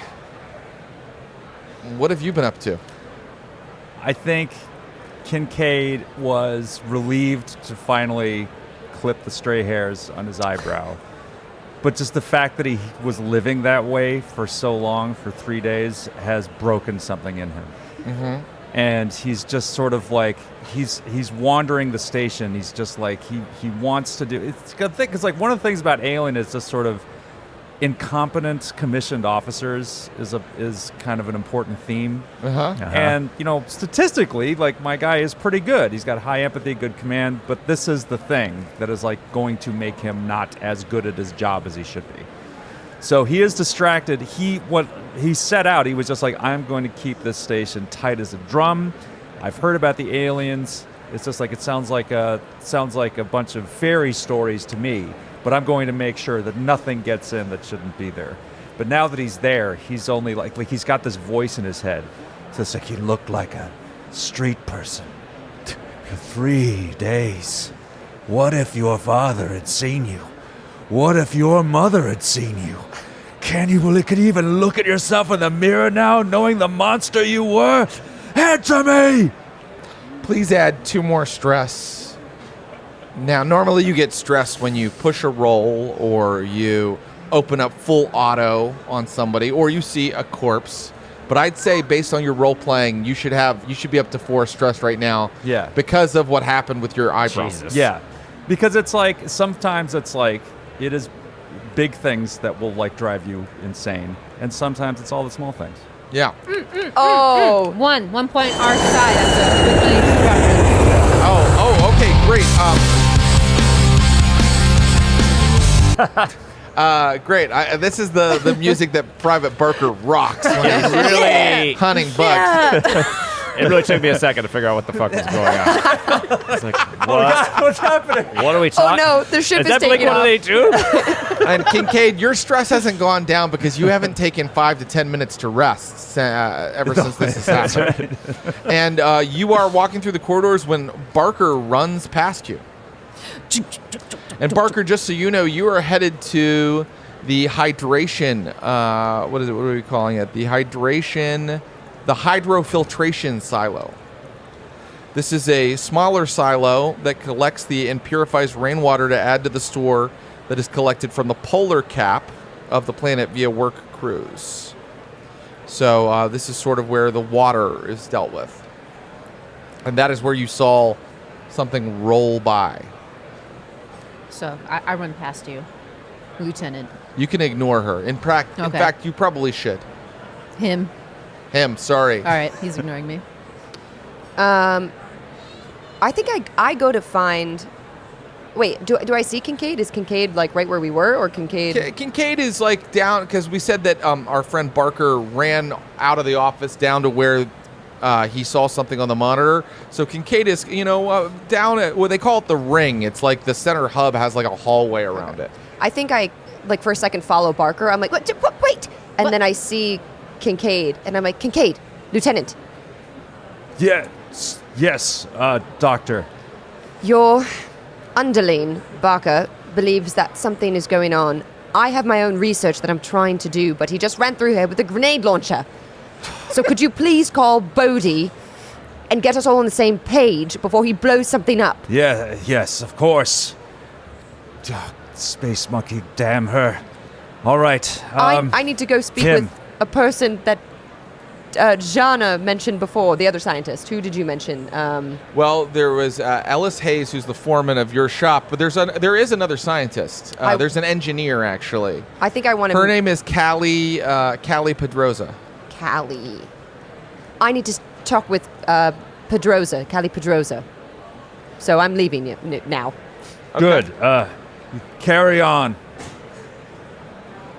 what have you been up to? I think Kincaid was relieved to finally clip the stray hairs on his eyebrow. But just the fact that he was living that way for so long, for 3 days, has broken something in him. Mm-hmm. And he's just sort of like, he's wandering the station. He's just like, he wants to do, it's a good thing, because like one of the things about Alien is just sort of incompetent commissioned officers is kind of an important theme. Uh-huh. And, statistically, like, my guy is pretty good. He's got high empathy, good command, but this is the thing that is, like, going to make him not as good at his job as he should be. So he is distracted. What he set out, he was just like, I'm going to keep this station tight as a drum. I've heard about the aliens. It's just like, it sounds like a bunch of fairy stories to me, but I'm going to make sure that nothing gets in that shouldn't be there. But now that he's there, he's only like he's got this voice in his head. So it's like, you look like a street person for 3 days. What if your father had seen you? What if your mother had seen you? Can you even look at yourself in the mirror now, knowing the monster you were? Answer me! Please add 2 more stress. Now, normally you get stressed when you push a roll or you open up full auto on somebody or you see a corpse. But I'd say based on your role playing, you should be up to 4 stress right now. Yeah. Because of what happened with your eyebrow. Jesus. Yeah. Because it's like, sometimes it's like, it is big things that will like drive you insane. And sometimes it's all the small things. Yeah. Oh. 1 point our side. That's a quickly reference. Okay, great. Great. This is the music that Private Barker rocks when he's Really? hunting bugs. It really took me a second to figure out what the fuck was going on. It's like, what? What's happening? What are we Oh talking? no, the ship Is is that taking off. Blink-182? And Kincaid, your stress hasn't gone down because you haven't taken 5 to 10 minutes to rest ever since this has happened. And you are walking through the corridors when Barker runs past you. And Barker, just so you know, you are headed to the hydration. What is it? What are we calling it? The hydrofiltration silo. This is a smaller silo that collects and purifies rainwater to add to the store that is collected from the polar cap of the planet via work crews. So this is sort of where the water is dealt with. And that is where you saw something roll by. So I run past you, Lieutenant. You can ignore her. In fact, Okay. you probably should. Him. Him, sorry. All right, he's ignoring me. I think I go to find. Wait, do I see Kincaid? Is Kincaid like right where we were, or Kincaid? Kincaid is like down because we said that our friend Barker ran out of the office down to where he saw something on the monitor. So Kincaid is, down at what they call it the ring. It's like the center hub has like a hallway around it. I think I like for a second follow Barker. I'm like, what? Wait! And then I see Kincaid, and I'm like, Kincaid, Lieutenant. Yes, Doctor. Your underling, Barker, believes that something is going on. I have my own research that I'm trying to do, but he just ran through here with a grenade launcher. So could you please call Bodhi and get us all on the same page before he blows something up? Yes, of course. Space monkey, damn her. All right. I need to go speak Kim. with a person that Jana mentioned before, the other scientist. Who did you mention? Well, there was Ellis Hayes, who's the foreman of your shop, but there is another scientist. There's an engineer, actually. I think I want to... Her name is Callie Pedroza. Callie. I need to talk with Pedroza, Callie Pedroza. So I'm leaving you now. Good. Carry on.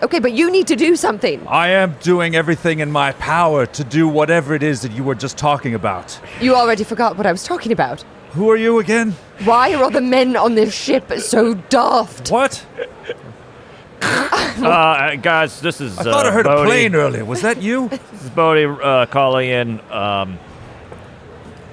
Okay, but you need to do something. I am doing everything in my power to do whatever it is that you were just talking about. You already forgot what I was talking about. Who are you again? Why are all the men on this ship so daft? What? Guys, this is I thought I heard Bodhi. a plane earlier. Was that you? This is Bodhi calling in.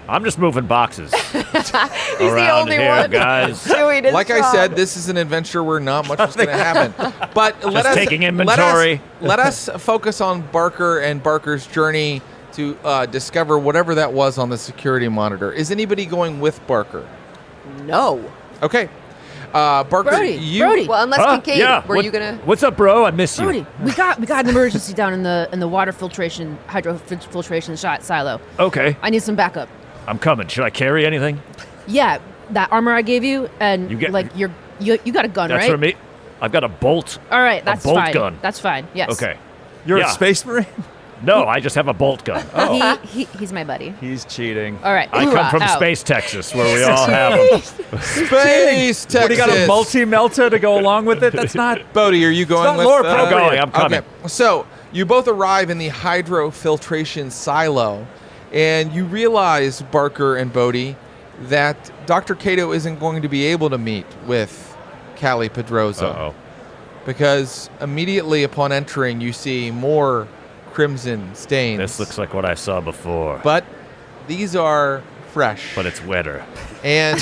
I'm just moving boxes. He's the around only here, one guys. doing his Like I job. said, this is an adventure where not much is going to happen. But let us taking inventory. Let us focus on Barker and Barker's journey to discover whatever that was on the security monitor. Is anybody going with Barker? No. Okay. Barker, Brody. Well, unless Kincaid, yeah. were you gonna? What's up, bro? I miss you. Brody, we got an emergency down in the water filtration, hydrofiltration silo. Okay, I need some backup. I'm coming. Should I carry anything? Yeah, that armor I gave you, and You get- you got a gun, That's right? for me. I've got a bolt. All right, that's bolt fine. gun. That's fine. Yes. Okay. You're Yeah. a space marine? No, I just have a bolt gun. He's my buddy. He's cheating. All right. I come from out. Space Texas, where we all have them. Space Texas. What, do you got a multi-melter to go along with it? That's not... Bodhi, are you going not with? lore I'm going. I'm coming. Okay. So you both arrive in the hydrofiltration silo, and you realize, Barker and Bodhi, that Dr. Cato isn't going to be able to meet with Callie Pedroza. Uh-oh. Because immediately upon entering, you see more crimson stains. This looks like what I saw before, But these are fresh. but it's wetter. And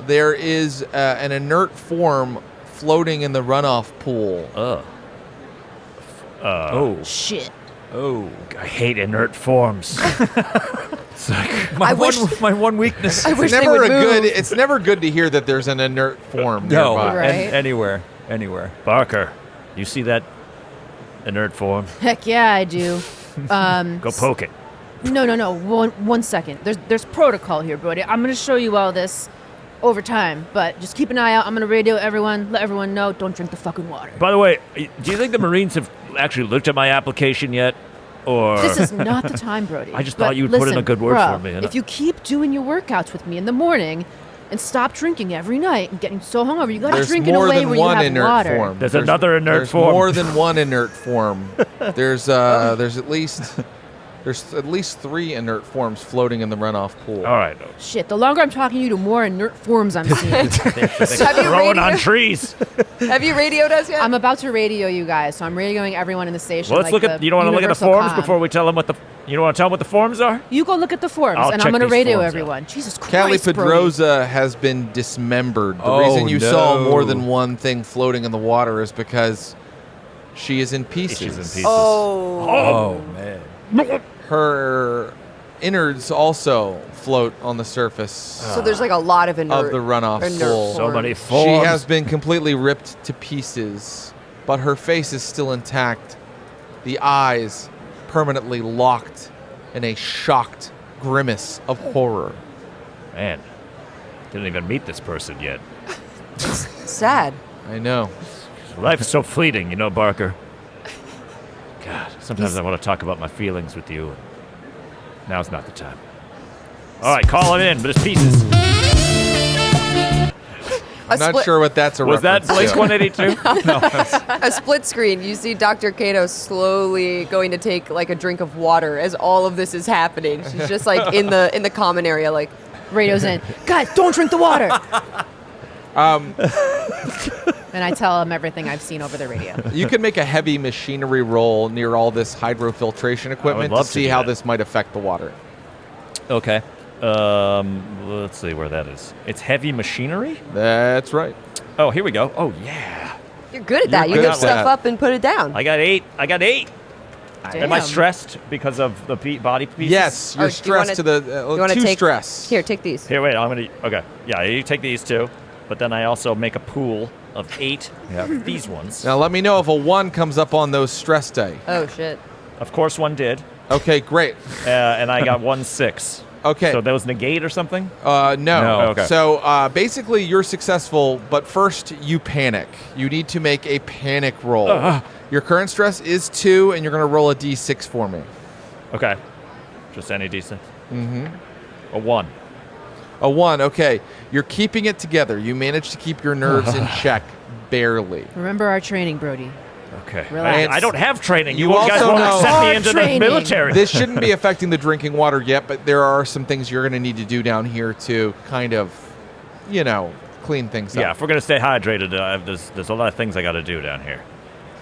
there is an inert form floating in the runoff pool. Oh. Shit. Oh. I hate inert forms. It's like, My wish- one weakness. I wish It's they never would move. it's never good to hear that there's an inert form No, nearby. Right. anywhere. Barker, you see that inert form? Heck yeah, I do. Go poke it. No. One second. There's protocol here, Brody. I'm gonna show you all this over time, but just keep an eye out. I'm gonna radio everyone, let everyone know. Don't drink the fucking water. By the way, do you think the Marines have actually looked at my application yet? Or This is not the time, Brody. I just But thought you'd put in a listen, good word bro, for me, you know? If you keep doing your workouts with me in the morning and stop drinking every night and getting so hungover, you gotta There's drink in a more way than where you one have inert water. form. There's another inert form. More than one inert form. There's at least 3 inert forms floating in the runoff pool. all right. Shit, the longer I'm talking to you, the more inert forms I'm seeing. Have you Growing on radioed- trees. Have you radioed us yet? I'm about to radio you guys, so I'm radioing everyone in the station. Well, let's like look at. the You don't want to look at the universal forms comm. before we tell them what the. You don't want to tell them what the forms are? You go look at the forms, I'll and check I'm going to these radio forms everyone. Jesus Callie Christ, Brody. Pedroza has been dismembered. The Oh, reason you saw no. more than one thing floating in the water is because she is in pieces. She's in pieces. Oh, man. Her innards also float on the surface So there's like a lot of inert of the runoff inert pool. So many forms. forms. She has been completely ripped to pieces, but her face is still intact. The eyes permanently locked in a shocked grimace of horror. Man, didn't even meet this person yet. Sad. I know. Life's so fleeting, you know, Barker. God, sometimes I want to talk about my feelings with you. Now's not the time. All right, call it in, but it's pieces. I'm not sure what that's a Was that reference Blink to. 182? A split screen. You see Dr. Kato slowly going to take like a drink of water as all of this is happening. She's just like in the common area, like Radio's in. Guys, don't drink the water. And I tell him everything I've seen over the radio. You can make a heavy machinery roll near all this hydrofiltration equipment to love to see do how that. this might affect the water. Okay. Let's see where that is. It's heavy machinery? That's right. Oh, here we go. Oh, yeah. you're good at that. You good lift at stuff that. up and put it down. I got 8. Am I Damn. stressed because of the body pieces? Yes, you're Oh, do you wanna- stressed to the you wanna too take- stress. Here, take these. Here, wait. Okay. Yeah, you take these 2. But then I also make a pool of 8 of these ones. Now let me know if a 1 comes up on those stress day. Oh shit. Of course, 1 did. Okay, great. And I got 1 6. Okay. So those negate or something? No. No. Okay. So basically, you're successful, but first you panic. You need to make a panic roll. Your current stress is 2, and you're going to roll a d6 for me. Okay. Just any D6? Mm-hmm. A 1. A 1, okay. You're keeping it together. You manage to keep your nerves in check, barely. Remember our training, Brody. Okay. Relax. I don't have training. You You guys also won't know- accept me Hard into training. the military. This shouldn't be affecting the drinking water yet, but there are some things you're going to need to do down here to kind of, clean things Yeah, up. if we're going to stay hydrated, there's a lot of things I got to do down here.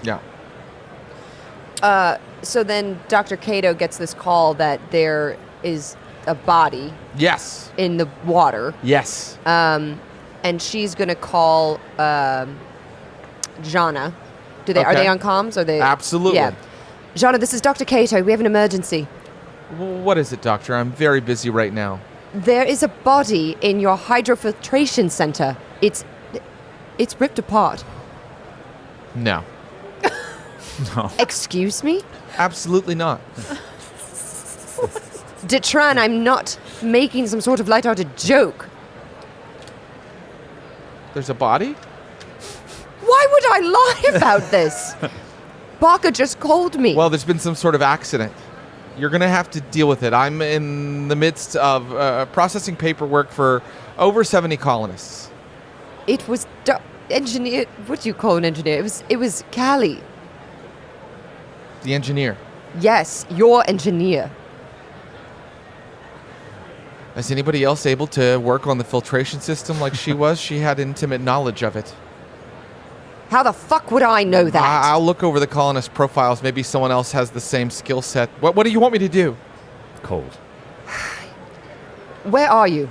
Yeah. So then Dr. Kato gets this call that there is a body Yes. in the water, Yes. and she's gonna call Jana. Are Okay. they on comms? Are they? Absolutely. Yeah. Jana, this is Dr. Kato. We have an emergency. What is it, Doctor? I'm very busy right now. There is a body in your hydrofiltration center. It's ripped apart. No. Excuse me? Absolutely not. Detran, I'm not making some sort of light-hearted joke. There's a body? Why would I lie about this? Barker just called me. Well, there's been some sort of accident. You're going to have to deal with it. I'm in the midst of processing paperwork for over 70 colonists. It was engineer. What do you call an engineer? It was Callie. The engineer. Yes, your engineer. Is anybody else able to work on the filtration system like she was? She had intimate knowledge of it. How the fuck would I know that? I'll look over the colonist profiles. Maybe someone else has the same skill set. What do you want me to do? Cold. Where are you?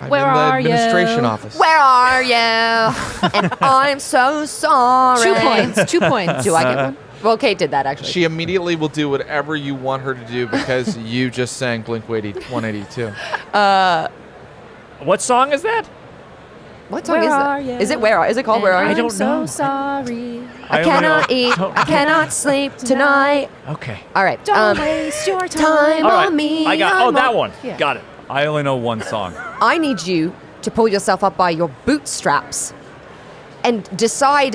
I'm Where in the are you? administration office. Where are you? And I'm so sorry. 2 points. 2 points. Do I get one? Well, Kate did that actually. She immediately will do whatever you want her to do because you just sang Blink 182. What song is that? What song Where is are it? you? Is it called Where Are You? I don't so know. sorry. I cannot eat. I cannot sleep tonight. Okay. All right. Don't waste your time time. All right. on me. I got. I'm Oh, that on- one. Yeah. Got it. I only know one song. I need you to pull yourself up by your bootstraps and decide,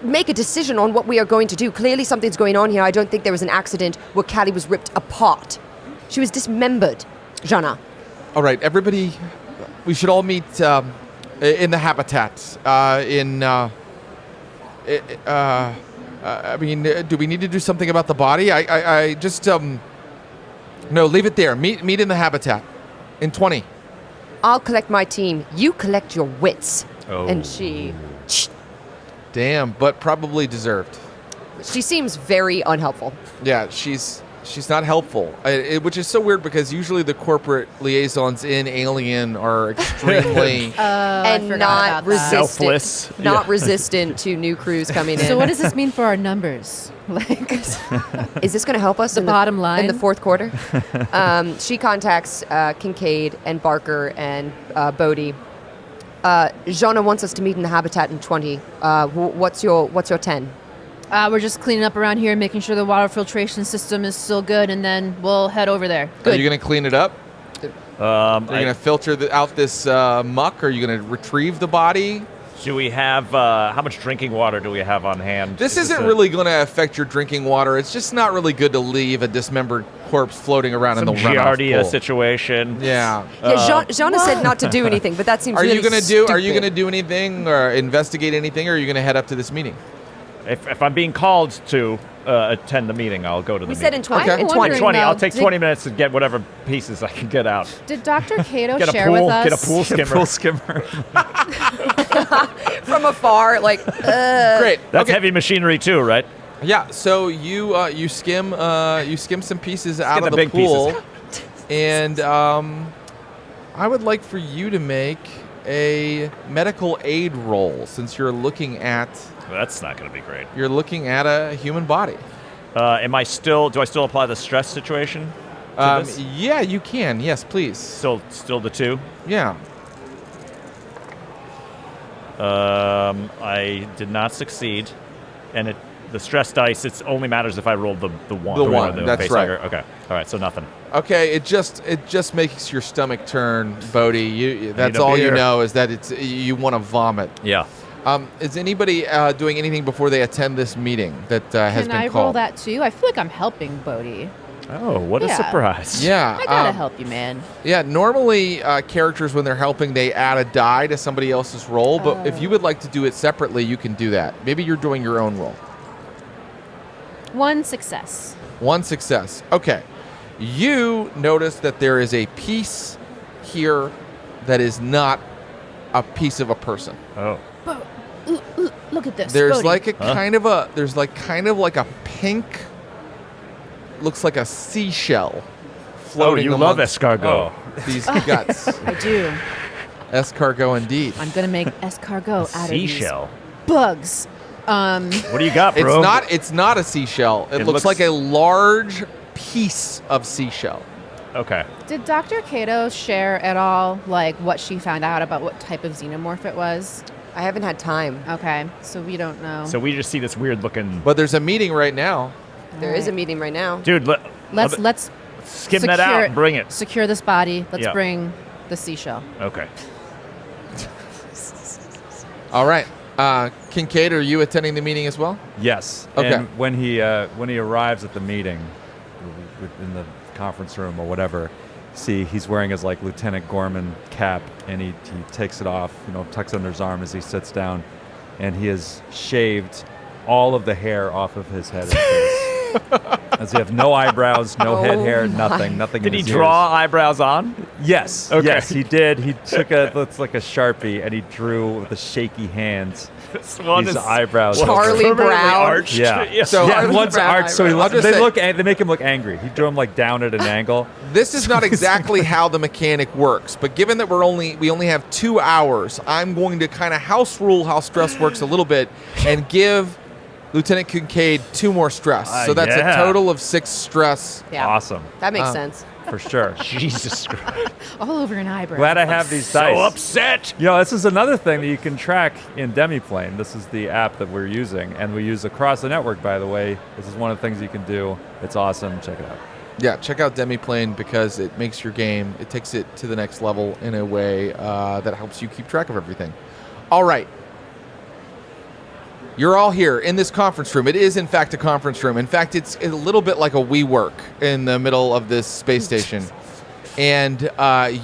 make a decision on what we are going to do. Clearly something's going on here. I don't think there was an accident where Callie was ripped apart. She was dismembered. Jana. All right, everybody, we should all meet in the habitat. I mean, do we need to do something about the body? I just no, leave it there. Meet in the habitat in 20. I'll collect my team. You collect your wits. Oh. And she Damn, but probably deserved. seems very unhelpful. Yeah, she's not helpful, which is so weird because usually the corporate liaisons in Alien are extremely. And forgot not about that. resistant. Selfless. Not Yeah. resistant to new crews coming in. So what does this mean for our numbers? Like, Is this going to help us The in bottom line? in the fourth quarter? She contacts Kincaid and Barker and Bodie. Jana wants us to meet in the habitat in 20. What's your 10? we're just cleaning up around here, making sure the water filtration system is still good, and then we'll head over there. Are you going to clean it up? Are you I- going to filter out this muck? Are you going to retrieve the body? Do we have how much drinking water do we have on hand? This isn't really going to affect your drinking water. It's just not really good to leave a dismembered corpse floating around in the runoff Giardia pool. situation. Yeah. Jean has said not to do anything, but that seems Are really you gonna stupid. Are you going to do anything or investigate anything, or are you going to head up to this meeting? If I'm being called to attend the meeting, I'll go to the We meeting. said in 20. Okay. In I'm 20. wondering, 20. I'll though, take 20 minutes to get whatever pieces I can get out. Did Dr. Cato Get a share pool. with us? Get a pool skimmer. Full skimmer. From afar, like, Great. That's Okay. heavy machinery too, right? Yeah. So you skim some pieces out get of the the big pool, pieces. and I would like for you to make a medical aid roll since you're looking at That's not going to be great. a human body. Do I still apply the stress situation? to this? Yeah, you can. Yes, please. Still the 2. Yeah. I did not succeed, and the stress dice. It only matters if I rolled the 1. The 1, that's base right. hugger. Okay. All right. So nothing. Okay, it just makes your stomach turn, Bodhi. That's a all you beer. know is that you want to vomit. Yeah. Is anybody doing anything before they attend this meeting that has Can been I called? roll that too? I feel like I'm helping Bodhi. Oh, what a Yeah. surprise! Yeah. I gotta help you, man. Yeah, normally characters, when they're helping, they add a die to somebody else's roll, but if you would like to do it separately, you can do that. Maybe you're doing your own roll. 1 success. 1 success. Okay. You notice that there is a piece here that is not a piece of a person. Oh. Look at this. There's Bodhi. like a kind of a pink, looks like a seashell floating you love amongst escargot. these guts. I do. Escargot indeed. I'm gonna make escargot out of these Seashell. bugs. What do you got, bro? It's not a seashell. It looks like a large piece of seashell. Okay. Did Dr. Cato share at all, like, what she found out about what type of xenomorph it was? I haven't had time. Okay, so we don't know. So we just see this weird looking. But there's a meeting right now. There is a meeting right now. Dude, let's skim that out and bring it. Secure this body. Let's Yeah. bring the seashell. Okay. All right. Kincaid, are you attending the meeting as well? Yes. Okay. And when he arrives at the meeting, in the conference room or whatever, see he's wearing his like Lieutenant Gorman cap, and he takes it off, tucks under his arm as he sits down, and he has shaved all of the hair off of his head and face. As he have no eyebrows, no head hair, nothing. Did in he his draw ears. eyebrows on? Yes. Okay. Yes, he did. He took it's like a Sharpie, and he drew with the shaky hands This one these is eyebrows. Charlie permanently Brown. arched. Yeah. So- yeah, Charlie one's Brown arched, so he eyebrows. I'll just they make him look angry. He drew him like down at an angle. This is not exactly how the mechanic works, but given that we only have 2 hours, I'm going to kind of house rule how stress works a little bit and give Lieutenant Kincaid 2 more stress. So that's yeah. a total of 6 stress. Yeah. Awesome, That makes sense. for sure. Jesus Christ. All over an eyebrow. Glad I have these So dice. upset. This is another thing that you can track in Demiplane. This is the app that we're using, and we use across the network, by the way. This is one of the things you can do. It's awesome. Check it out. Yeah, check out Demiplane because it makes your game, it takes it to the next level in a way that helps you keep track of everything. All right. You're all here in this conference room. It is, in fact, a conference room. In fact, it's a little bit like a WeWork in the middle of this space station. And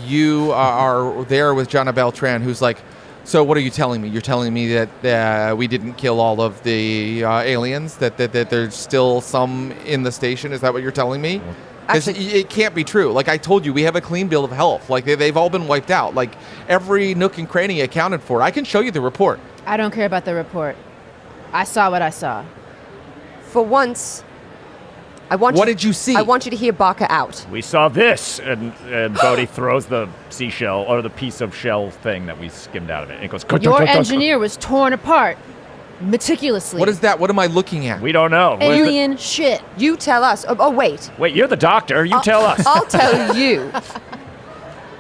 you are there with Jana Beltran, who's like, so what are you telling me? You're telling me that we didn't kill all of the aliens, that there's still some in the station? Is that what you're telling me? Because it can't be true. Like I told you, we have a clean bill of health. Like they've all been wiped out. Like every nook and cranny accounted for. I can show you the report. I don't care about the report. I saw what I saw. For once, I want What you, did you see? I want you to hear Baka out. We saw this, and Bodhi throws the seashell or the piece of shell thing that we skimmed out of it. And it goes. Your engineer was torn apart meticulously. What is that? What am I looking at? We don't know. What is the- Alien shit. You tell us. Oh, wait. Wait, you're the doctor. You tell us. I'll tell you.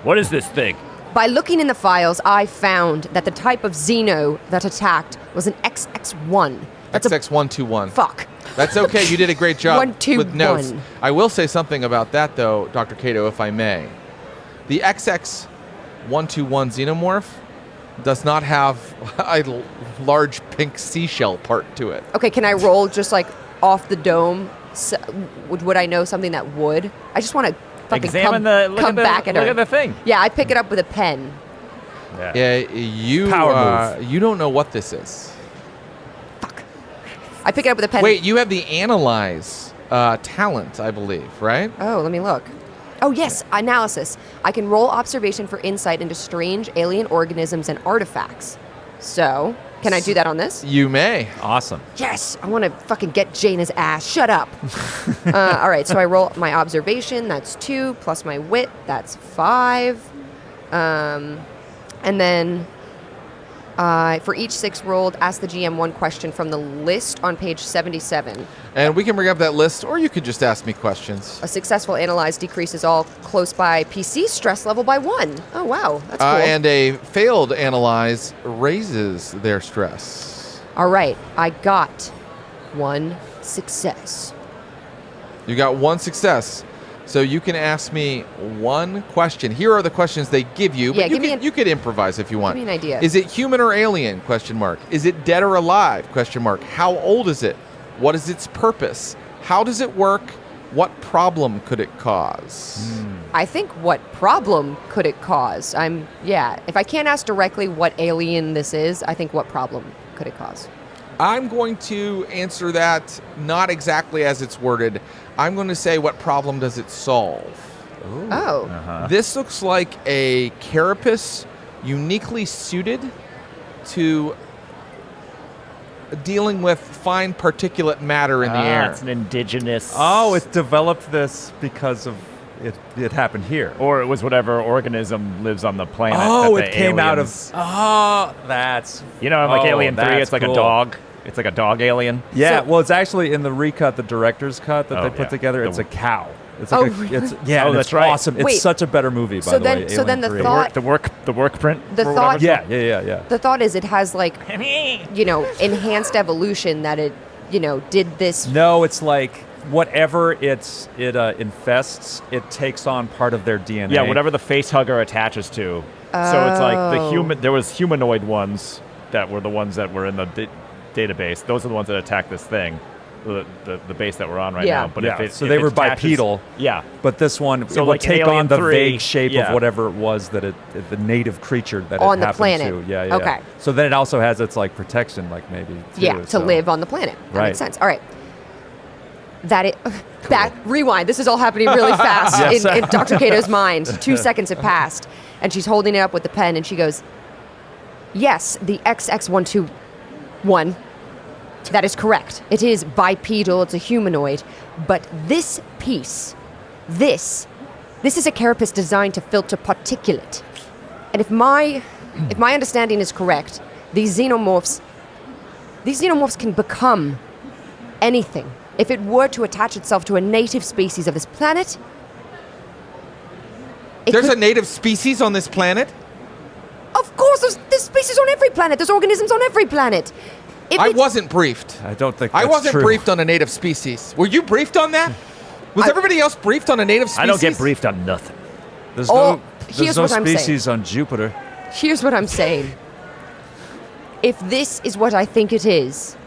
What is this thing? By looking in the files, I found that the type of Xeno that attacked was an XX1. That's a XX121. fuck. That's okay. You did a great job 121. with notes. I will say something about that, though, Dr. Cato, if I may. The XX121 xenomorph does not have a large pink seashell part to it. Okay, can I roll just like off the dome? So, would I know something that would? I just want to fucking come back at her. Look at the thing. Yeah, I pick it up with a pen. Yeah, you Power move. You don't know what this is. I pick it up with a pen. Wait, you have the analyze talent, I believe, right? Oh, let me look. Oh, yes, analysis. I can roll observation for insight into strange alien organisms and artifacts. So, can I do that on this? You may. Awesome. Yes, I want to fucking get Jaina's ass. Shut up. All right, so I roll my observation. That's 2 plus my wit. That's 5. And then for each 6 rolled, ask the GM one question from the list on page 77. And we can bring up that list, or you could just ask me questions. A successful analyze decreases all close by PC stress level by 1. Oh, wow. That's cool. And a failed analyze raises their stress. All right, I got 1 success. You got 1 success. So you can ask me 1 question. Here are the questions they give you. Yeah, But you could improvise if you want. Give me an idea. Is it human or alien? Question mark. Is it dead or alive? Question mark. How old is it? What is its purpose? How does it work? What problem could it cause? I think what problem could it cause? If I can't ask directly what alien this is, I think what problem could it cause? I'm going to answer that not exactly as it's worded. I'm going to say, what problem does it solve? Ooh. Oh. Uh-huh. This looks like a carapace uniquely suited to dealing with fine particulate matter in the air. It's an indigenous. Oh, it developed this because of it happened here. Or it was whatever organism lives on the planet. Oh, that it the came out of. aliens- Oh, that's. You know, like Alien 3, that's it's like a cool. dog. It's like a dog alien. Yeah, So- well, it's actually in the recut, the director's cut that Oh, they put yeah. together. The- It's a cow. It's Oh, like really? and Oh, it's that's right. awesome. It's Wait. such a better movie, by So the then- way. so then the Alien 3. thought- The work print. The or thought- whatever. Yeah. The thought is it has like, enhanced evolution that it, did this. No, it's like whatever it infests, it takes on part of their DNA. Yeah, whatever the face hugger attaches to. So it's like the human. There was humanoid ones that were the ones that were in the database. Those are the ones that attack this thing, the base that we're on right Yeah. now. But Yeah, if they it were attaches- bipedal. Yeah. But this one, So it like would take Alien on the 3, vague shape yeah. of whatever it was that the native creature that On it the happened planet. to. Yeah. Okay. So then it also has its like protection, like maybe. Too, Yeah, to so- live on the planet. That Right. makes sense. All right. Rewind. This is all happening really fast Yes. in Dr. Cato's mind. 2 seconds have passed, and she's holding it up with the pen, and she goes, "Yes, the XX121. That is correct. It is bipedal. It's a humanoid, but this piece, this is a carapace designed to filter particulate. And if my understanding is correct, these xenomorphs can become anything. If it were to attach itself to a native species of this planet, There's a native species on this planet? Of course, there's species on every planet. There's organisms on every planet. I wasn't briefed. I don't think I that's wasn't true. briefed on a native species. Were you briefed on that? Was everybody else briefed on a native species? I don't get briefed on nothing. There's Oh, no, here's there's no what I'm saying. species on Jupiter. Here's what I'm saying. If this is what I think it is,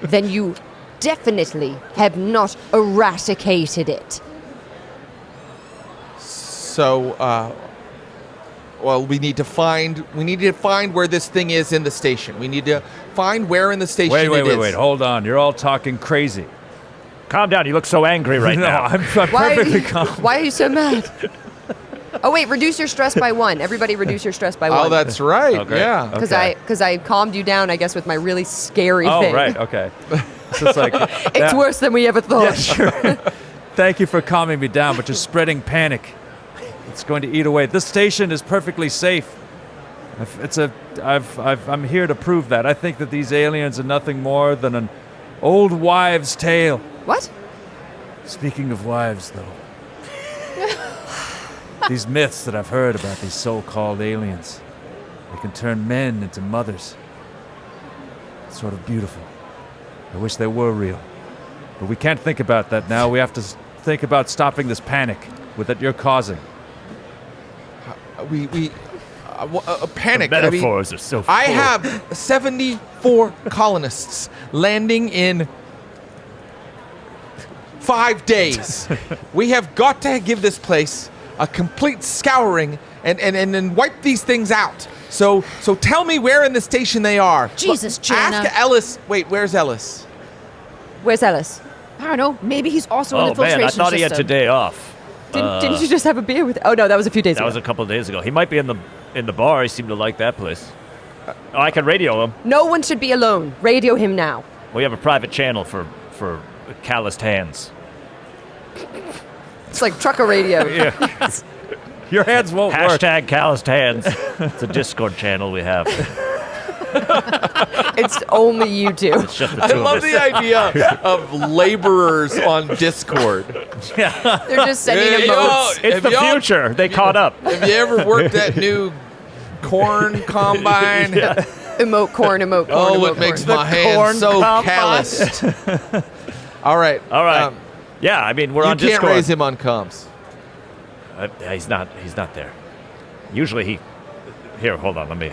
then you definitely have not eradicated it. So, well, we need to find where this thing is in the station. We need to find where in the station it is. Wait. Hold on. You're all talking crazy. Calm down. You look so angry right No, now. I'm Why perfectly calm. Why are you so mad? Oh wait, reduce your stress by 1. Everybody reduce your stress by 1. Oh, that's right. Okay. Yeah. Because Okay. I calmed you down, I guess, with my really scary Oh, thing. right. Okay. It's just like It's worse than we ever thought. Yeah, sure. Thank you for calming me down, but you're spreading panic. It's going to eat away. This station is perfectly safe. I'm here to prove that. I think that these aliens are nothing more than an old wives' tale. What? Speaking of wives, though, these myths that I've heard about these so-called aliens, they can turn men into mothers. It's sort of beautiful. I wish they were real. But we can't think about that now. We have to think about stopping this panic that you're causing. panic. The metaphors are so full. I have 74 colonists landing in 5 days. We have got to give this place a complete scouring and wipe these things out. So tell me where in the station they are. Jesus, Jana. Ask Ellis. Wait, where's Ellis? Where's Ellis? I don't know. Maybe he's also in the Oh filtration man, I thought he had system. today off. Didn't you just have a beer with? Oh no, that was a few days That ago. was a couple of days ago. He might be in the bar. He seemed to like that place. I can radio him. No one should be alone. Radio him now. We have a private channel for calloused hands. It's like trucker radio. Your hands won't work. Hashtag calloused hands. It's a Discord channel we have. It's only you two. It's just the I two love of us. the idea of laborers on Discord. They're just sending Hey, emotes. It's Have the y'all- future. They caught up. Have you ever worked that new corn combine? Emote corn, emote corn. Oh, emote it makes corn. my hands corn so combine. calloused. All right. All right. Yeah, I mean, we're you on can't Discord. raise him on comms. He's not there. Usually he... Here, hold on, let me...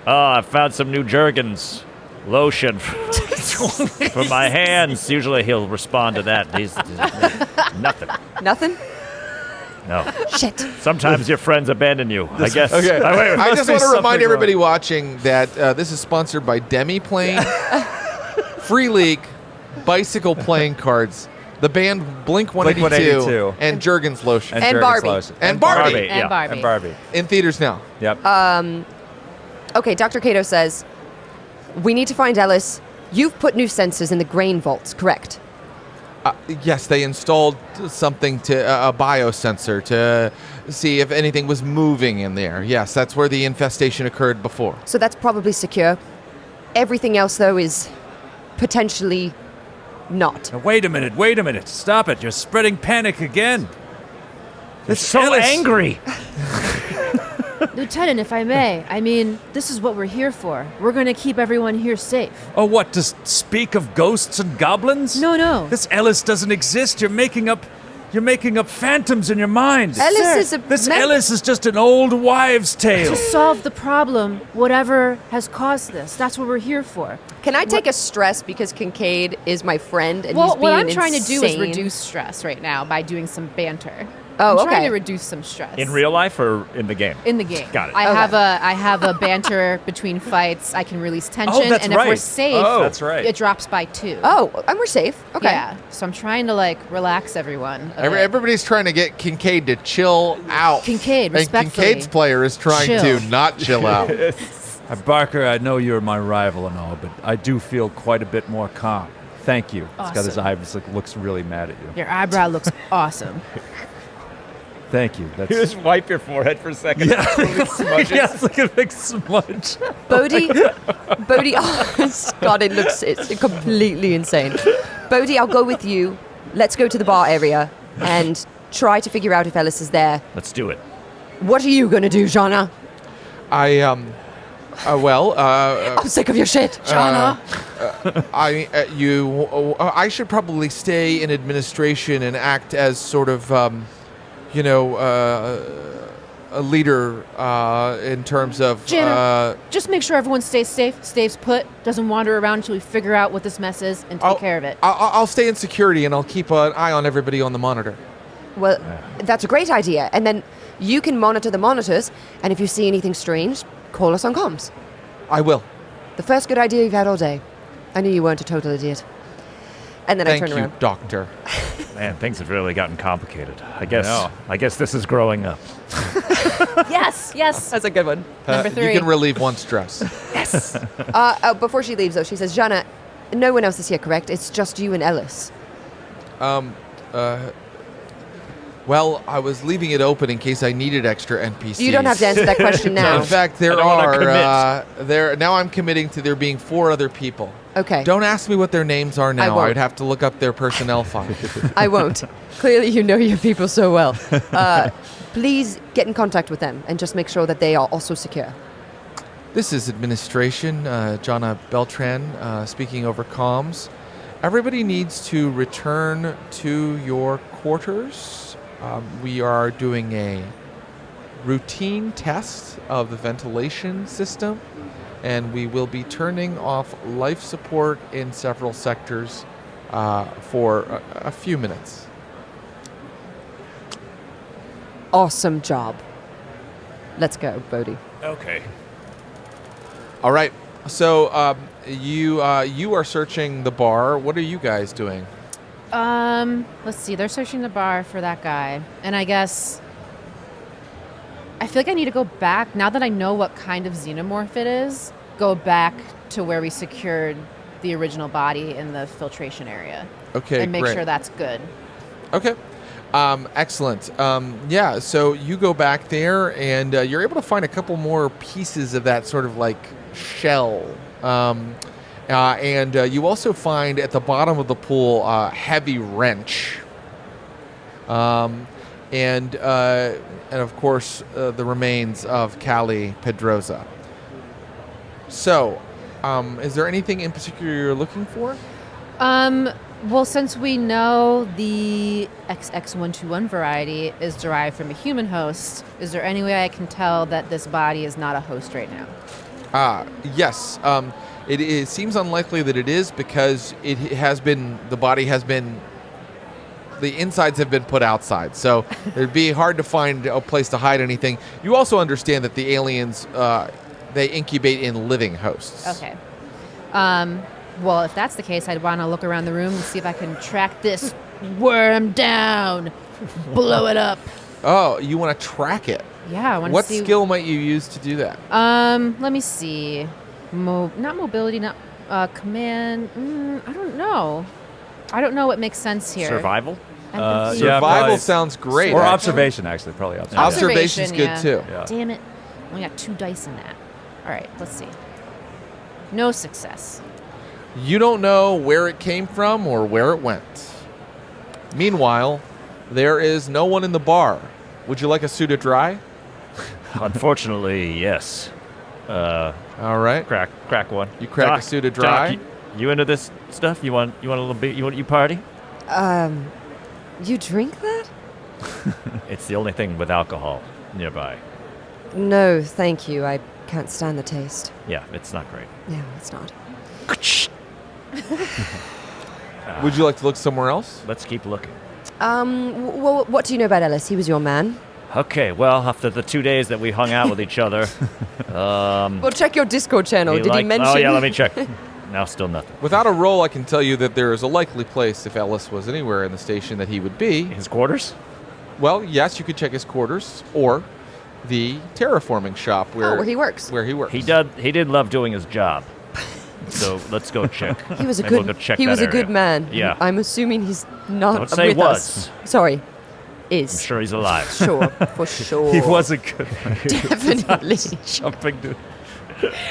Oh, I found some new Jergens lotion for my hands. Usually he'll respond to that. He's nothing. Nothing? No. Shit. Sometimes your friends abandon you, I guess. Okay. Wait, I must just be want to remind something everybody watching that this is sponsored by Demiplane, Free League, Bicycle Playing Cards, the band Blink-182, Blink-182. and Jergens Lotion. And Jergens Barbie. lotion. And Barbie. Barbie. And Yeah. Barbie. And Barbie. In theaters now. Yep. Okay, Dr. Cato says, we need to find Ellis. You've put new sensors in the grain vaults, correct? Yes, they installed something to a biosensor to see if anything was moving in there. Yes, that's where the infestation occurred before. So that's probably secure. Everything else, though, is potentially not. Now, wait a minute. Stop it. You're spreading panic again. It's so Ellis. angry. Lieutenant, if I may, I mean, this is what we're here for. We're going to keep everyone here safe. Oh, what? To speak of ghosts and goblins? No. This Ellis doesn't exist. You're making up phantoms in your mind. Ellis Sir, is a This mem- Ellis is just an old wives' tale. To solve the problem, whatever has caused this. That's what we're here for. Can I take a stress because Kincaid is my friend and he's Well, being what I'm trying to do is insane? reduce stress right now by doing some banter. Oh, I'm trying okay. to reduce some stress. In real life or in the game? In the game. Got it. I Okay. have a banter between fights. I can release tension, Oh, that's and if we're right. safe, Oh, that's right. it drops by 2. Oh, and we're safe. Okay. Yeah. So I'm trying to like relax everyone. a bit. Everybody's trying to get Kincaid to chill out. Kincaid, and respectfully. Kincaid's player is trying Chill. to not chill out. Barker, I know you're my rival and all, but I do feel quite a bit more calm. Thank you. He's got his Awesome. eyes looks really mad at you. Your eyebrow looks awesome. Thank you. That's Just wipe your forehead for a second. yeah, it's like a big smudge. Bodhi, oh, God, it's completely insane. Bodhi, I'll go with you. Let's go to the bar area and try to figure out if Ellis is there. Let's do it. What are you going to do, Jana? I'm I'm sick of your shit. Jana. I should probably stay in administration and act as sort of, a leader in terms of. Jana, just make sure everyone stays safe, stays put, doesn't wander around until we figure out what this mess is and take care of it. I'll stay in security and I'll keep an eye on everybody on the monitor. Well, that's a great idea. And then you can monitor the monitors, and if you see anything strange, call us on comms. I will. The first good idea you've had all day. I knew you weren't a total idiot. And then I Thank turned you, around. Doctor. Man, things have really gotten complicated. I know. guess this is growing up. Yes. That's a good one. Number 3. You can relieve one stress. Before she leaves, though, she says, Jana, no one else is here, correct? It's just you and Ellis. Well, I was leaving it open in case I needed extra NPCs. You don't have to answer that question now. In fact, there I don't wanna are. Now I'm committing to there being 4 other people. Okay. Don't ask me what their names are now. won't. I'd have to look up their personnel file. I won't. Clearly, you know your people so well. Please get in contact with them and just make sure that they are also secure. This is administration, Jana Beltran, speaking over comms. Everybody needs to return to your quarters. We are doing a routine test of the ventilation system, and we will be turning off life support in several sectors for a few minutes. Awesome job. Let's go, Bodhi. Okay. All right. So you are searching the bar. What are you guys doing? Let's see. They're searching the bar for that guy, and I guess I feel like I need to go back now that I know what kind of xenomorph it is. Go back to where we secured the original body in the filtration area. Okay, and make great. sure that's good. Okay. Excellent. Yeah, so you go back there, and you're able to find a couple more pieces of that sort of like shell. And you also find at the bottom of the pool a heavy wrench. And of course, the remains of Callie Pedroza. So, is there anything in particular you're looking for? Well, since we know the XX121 variety is derived from a human host, is there any way I can tell that this body is not a host right now? Yes. It seems unlikely that it is because it has been, the body has been, the insides have been put outside. So it'd be hard to find a place to hide anything. You also understand that the aliens, they incubate in living hosts. Okay. Well, if that's the case, I'd want to look around the room and see if I can track this worm down, blow it up. Oh, you want to track it? Yeah, I want to What see. skill might you use to do that? Let me see. Not mobility, not command. I don't know. I don't know what makes sense here. Survival? I think- Yeah, Survival probably. sounds great. Or actually. observation, actually, probably observation. Observation's good yeah. too. Yeah. Damn it. Only got 2 dice in that. All right, let's see. No success. You don't know where it came from or where it went. Meanwhile, there is no one in the bar. Would you like a suit of dry? Unfortunately, yes. All right. Crack one. You crack Doc, a suit of dry? Doc, you into this stuff? You want a little bit? You party? You drink that? It's the only thing with alcohol nearby. No, thank you. I can't stand the taste. Yeah, it's not great. No, it's not. Would you like to look somewhere else? Let's keep looking. Well, what do you know about Ellis? He was your man. Okay, well, after the 2 days that we hung out with each other, Well, check your Discord channel. Did he mention? Oh yeah, let me check. Now still nothing. Without a roll, I can tell you that there is a likely place, if Ellis was anywhere in the station, that he would be. His quarters? Well, yes, you could check his quarters or the terraforming shop where where he works. Where he works. He did love doing his job. So let's go check. He was a Maybe good. we'll go check He that was a area. good man. Yeah. I'm assuming he's not Don't say with was. us. Sorry, I'm is. sure he's alive. Sure, for sure. He wasn't good. Definitely. Jumping to.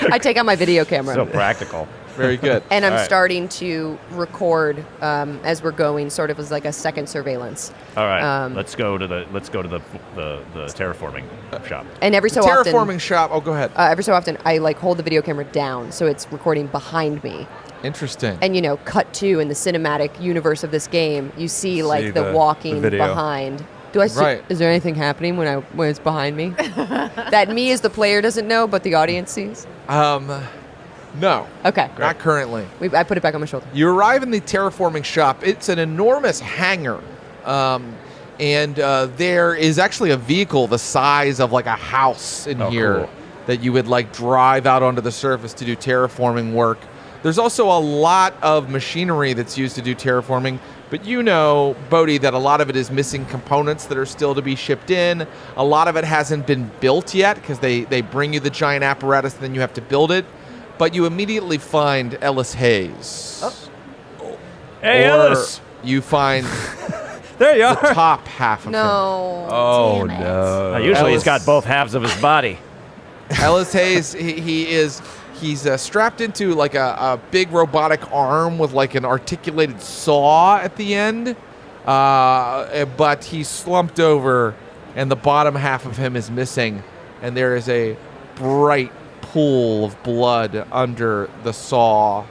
I take out my video camera. So practical. Very good. And I'm All right. starting to record as we're going, sort of as like a second surveillance. All right, let's go to the terraforming shop. And every so Terraforming often, shop. Oh, go ahead. every so often, I like hold the video camera down so it's recording behind me. Interesting. And cut to in the cinematic universe of this game, you see like the walking video. behind. Do I see? Right. Is there anything happening when it's behind me that me as the player doesn't know, but the audience sees? No, Okay, not currently. I put it back on my shoulder. You arrive in the terraforming shop. It's an enormous hangar. And there is actually a vehicle the size of like a house in here cool. that you would like drive out onto the surface to do terraforming work. There's also a lot of machinery that's used to do terraforming, but you know, Bodhi, that a lot of it is missing components that are still to be shipped in. A lot of it hasn't been built yet because they bring you the giant apparatus and then you have to build it. But you immediately find Ellis Hayes. Hey, or Ellis! you find There you the are. top half of No. Oh damn it. no. Usually he's Ellis- got both halves of his body. him. Ellis Hayes, he's strapped into like a big robotic arm with like an articulated saw at the end. But he's slumped over and the bottom half of him is missing. And there is a bright pool of blood under the saw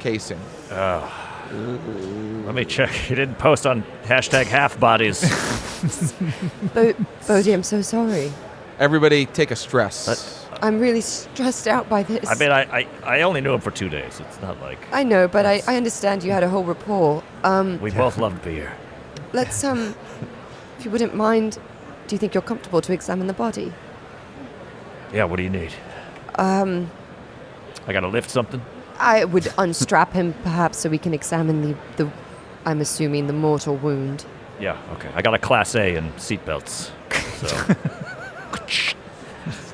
casing. Let me check. He didn't post on #half bodies. Bodhi, I'm so sorry. Everybody take a stress. I'm really stressed out by this. I mean, I only knew him for 2 days. It's not like I know, but I understand you had a whole rapport. we both love beer. Let's, if you wouldn't mind, do you think you're comfortable to examine the body? Yeah, what do you need? I gotta lift something? I would unstrap him, perhaps, so we can examine the I'm assuming, the mortal wound. Yeah, okay. I got a Class A and seatbelts. So just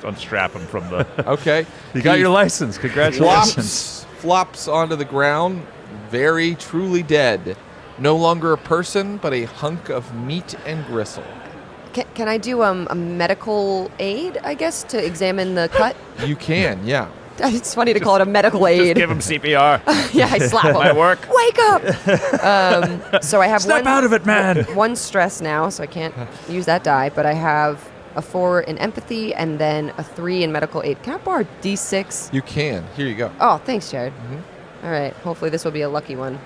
unstrap him from the... Okay. You got your license. Congratulations. Flops onto the ground, very truly dead. No longer a person, but a hunk of meat and gristle. Can I do a medical aid, I guess, to examine the cut? You can, yeah. It's funny to call it a medical aid. Just give him CPR. Yeah, I slap him. Might work. Wake up! So I have Snap out of it, man. one stress now, so I can't use that die, but I have a 4 in empathy and then a 3 in medical aid. Can I borrow a D6? You can. Here you go. Oh, thanks, Jared. All right, hopefully this will be a lucky one.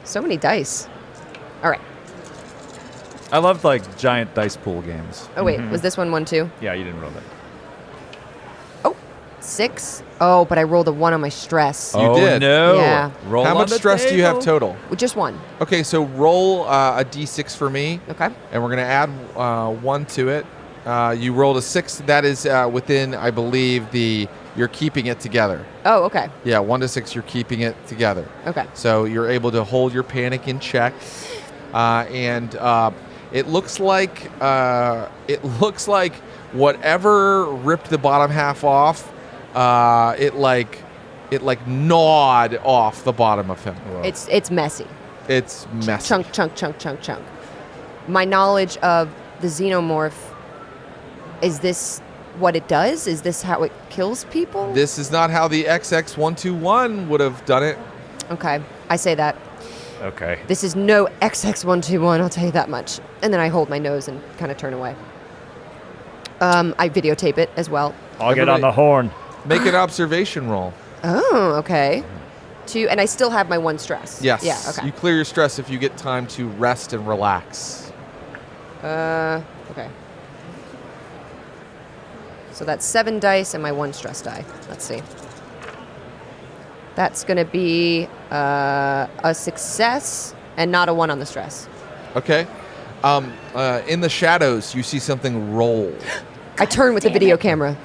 So many dice. All right. I love like giant dice pool games. Oh, wait, was this one too? Yeah, you didn't roll that. Oh, 6. Oh, but I rolled a 1 on my stress. You did. No. Yeah. Roll How on much the stress do you have table. total? With just 1. Okay, so roll a d6 for me, Okay. and we're going to add 1 to it. You rolled a 6. That is within, I believe, you're keeping it together. Oh, okay. Yeah, 1 to 6, you're keeping it together. Okay. So you're able to hold your panic in check, and it looks like whatever ripped the bottom half off, it gnawed off the bottom of him. It's messy. It's messy. Chunk. My knowledge of the xenomorph, is this what it does? Is this how it kills people? This is not how the XX121 would have done it. Okay, I say that. Okay. This is no XX121, I'll tell you that much. And then I hold my nose and kind of turn away. I videotape it as well. I'll get on the horn. Make an observation roll. Oh, okay. 2, and I still have my 1 stress. Yes. Yeah, okay. You clear your stress if you get time to rest and relax. Okay. So that's 7 dice and my 1 stress die. Let's see. That's going to be a success and not a 1 on the stress. Okay. In the shadows, you see something roll. I turn with the video camera.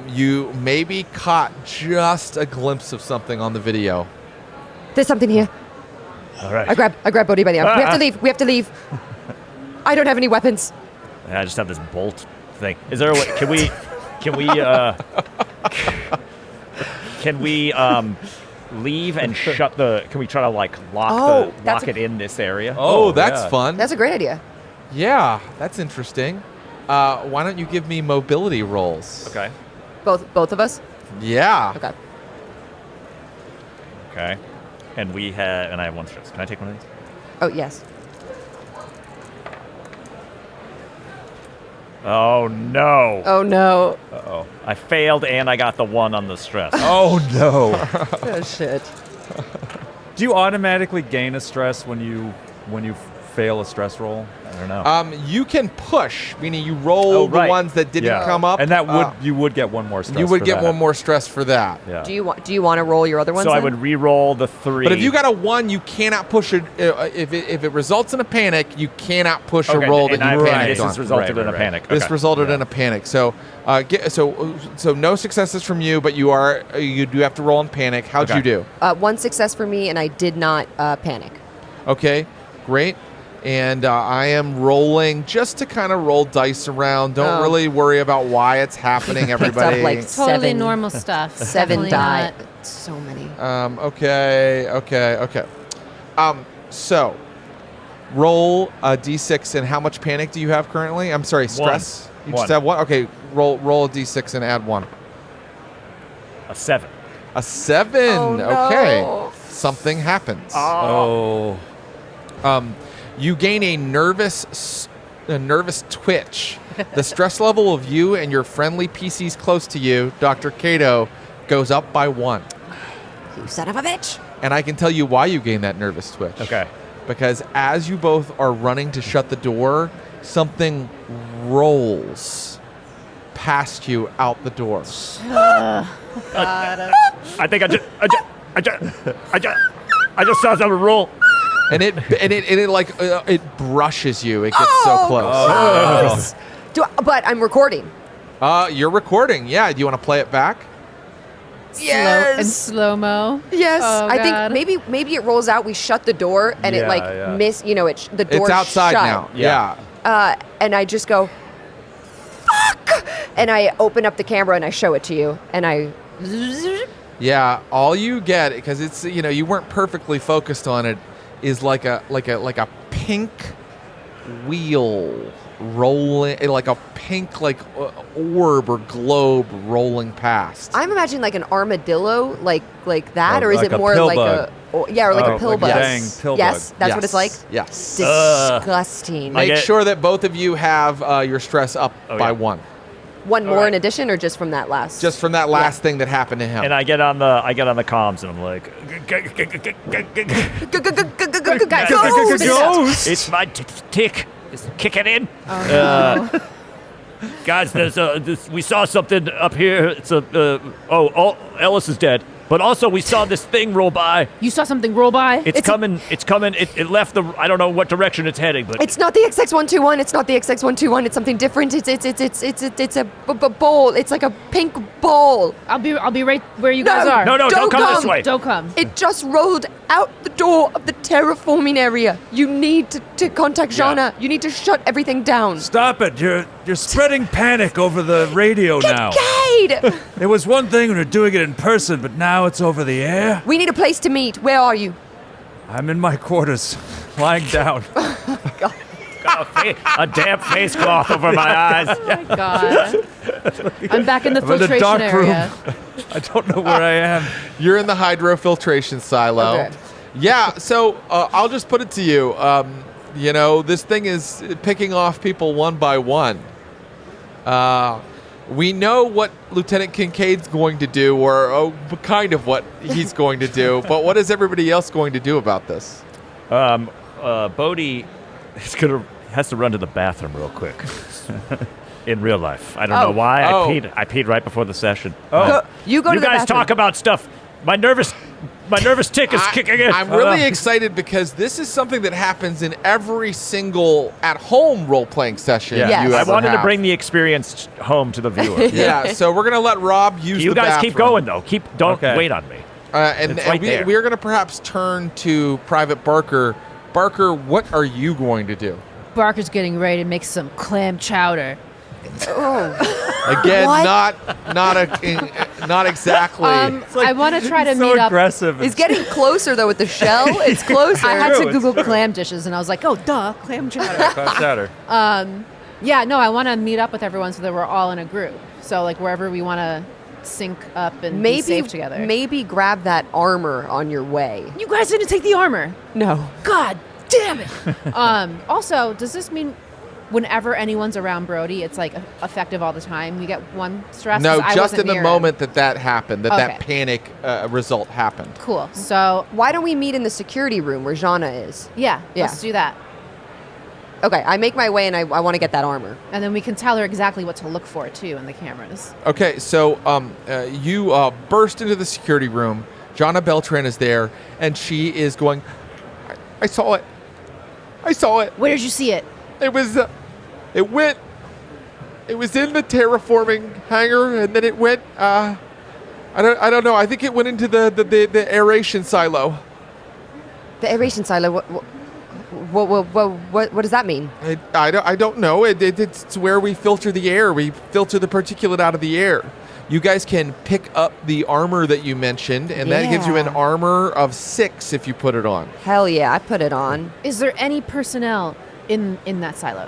You maybe caught just a glimpse of something on the video. There's something here. All right. I grab Bodhi by the arm. We have to leave. I don't have any weapons. I just have this bolt thing. Is there a way? Can we leave and shut the? Can we try to like lock it in this area? Oh, that's yeah. fun. That's a great idea. Yeah, that's interesting. Why don't you give me mobility rolls? Okay. Both of us? Yeah. Okay. Okay. And I have 1 stress. Can I take one of these? Oh, yes. Oh no. Oh, no. Uh-oh. I failed and I got the 1 on the stress. Oh no. Oh, shit. Do you automatically gain a stress when you fail a stress roll? I don't know. You can push, meaning you roll the ones that didn't come up, and that you would get 1 more stress. You would for get that. 1 more stress for that. Yeah. Do you want to roll your other ones? So I then? would re-roll the 3. But if you got a 1, you cannot push it. If it results in a panic, you cannot push a roll that you panicked This on. has resulted in a panic. This Okay. resulted in a panic. So, so no successes from you, but you do have to roll in panic. How'd you do? 1 success for me, and I did not panic. Okay, great. And I am rolling just to kind of roll dice around. Don't really worry about why it's happening, everybody. Up like Totally 7 normal stuff. 7 Definitely die. not. So many. Okay. So, roll a d6, and how much panic do you have currently? I'm sorry, stress? You just have 1? Okay, roll a d6 and add 1. A 7. A 7. Oh, no. Okay. Something happens. Oh. You gain a nervous twitch. The stress level of you and your friendly PCs close to you, Dr. Cato, goes up by 1. You son of a bitch. And I can tell you why you gain that nervous twitch. Okay. Because as you both are running to shut the door, something rolls past you out the door. I think I just saw something roll. And it like it brushes you. It gets so close. But I'm recording. You're recording. Yeah. Do you want to play it back? Yes. In slow-mo. Yes. Oh, I God. think maybe it rolls out. We shut the door and it like the door. It's outside shut. now. Yeah. And I just go, fuck! And I open up the camera and I show it to you. And I... Yeah, all you get, because it's, you weren't perfectly focused on it, is like a pink wheel rolling, like a pink orb or globe rolling past. I'm imagining like an armadillo, like that, or is like it a more pill like bug. or like a pill bug? Dang pill Yes, bug. that's what it's like. Yes. Disgusting. Make sure that both of you have your stress up by one. One more in addition, or just from that last? Just from that last thing that happened to him. And I get on the comms and I'm like, Ghost! it's my tick. It's kicking in. Oh, no. Guys, we saw something up here. It's Ellis is dead. But also we saw this thing roll by. You saw something roll by? It's coming. It left I don't know what direction it's heading, but It's not the XX121. It's not the XX121. It's something different. It's a bowl. It's like a pink bowl. I'll be right where you guys are. No, don't come this way. Don't come. It just rolled out the door of the terraforming area. You need to contact Jana. You need to shut everything down. Stop it! You're spreading panic over the radio now. Cade! It was one thing when we were doing it in person, but now it's over the air. We need a place to meet. Where are you? I'm in my quarters, lying down. got a damp face cloth over my eyes. Oh my God. I'm back in the I'm in the filtration dark area. room. I don't know where I am. You're in the hydrofiltration silo. Okay. Yeah, so I'll just put it to you. This thing is picking off people one by one. We know what Lieutenant Kincaid's going to do, or kind of what he's going to do, but what is everybody else going to do about this? Bodhi has to run to the bathroom real quick. In real life. I don't know why. I peed right before the session. You go to the guys bathroom. talk about stuff. My nervous tick is kicking in. I'm really excited because this is something that happens in every single at-home role-playing session Yes. you I ever wanted to have. bring the experience home to the viewer. Yeah, so we're going to let Rob use You the guys keep bathroom. going, though. Don't wait on me. And It's right there. we're going to perhaps turn to Private Barker. Barker, what are you going to do? Barker's getting ready to make some clam chowder. Again, What? not exactly. I want to try to so meet up. aggressive. It's getting closer though with the shell. It's closer. I had to True, Google clam dishes, and I was like, oh, duh, clam chowder. Clam chowder. Yeah, no, I want to meet up with everyone so that we're all in a group. So, like, wherever we want to sync up and be safe together. Maybe grab that armor on your way. You guys didn't take the armor. No. God damn it. Also, does this mean whenever anyone's around Brody, it's like effective all the time? We get one stress? No, 'Cause I just wasn't in the near moment that happened, that Okay. panic result happened. Cool. So, Why don't we meet in the security room where Jana is? yeah, Yeah. let's do that. Okay, I make my way and I want to get that armor. And then we can tell her exactly what to look for, too, in the cameras. Okay, so you burst into the security room. Jana Beltran is there, and she is going, I saw it. I saw it. Where did you see it? It was in the terraforming hangar, and then it went, I don't know. I think it went into the aeration silo. The aeration silo. What does that mean? I don't know. It's where we filter the air. We filter the particulate out of the air. You guys can pick up the armor that you mentioned, and that gives you an Yeah. armor of 6 if you put it on. Hell yeah, I put it on. Is there any personnel in that silo?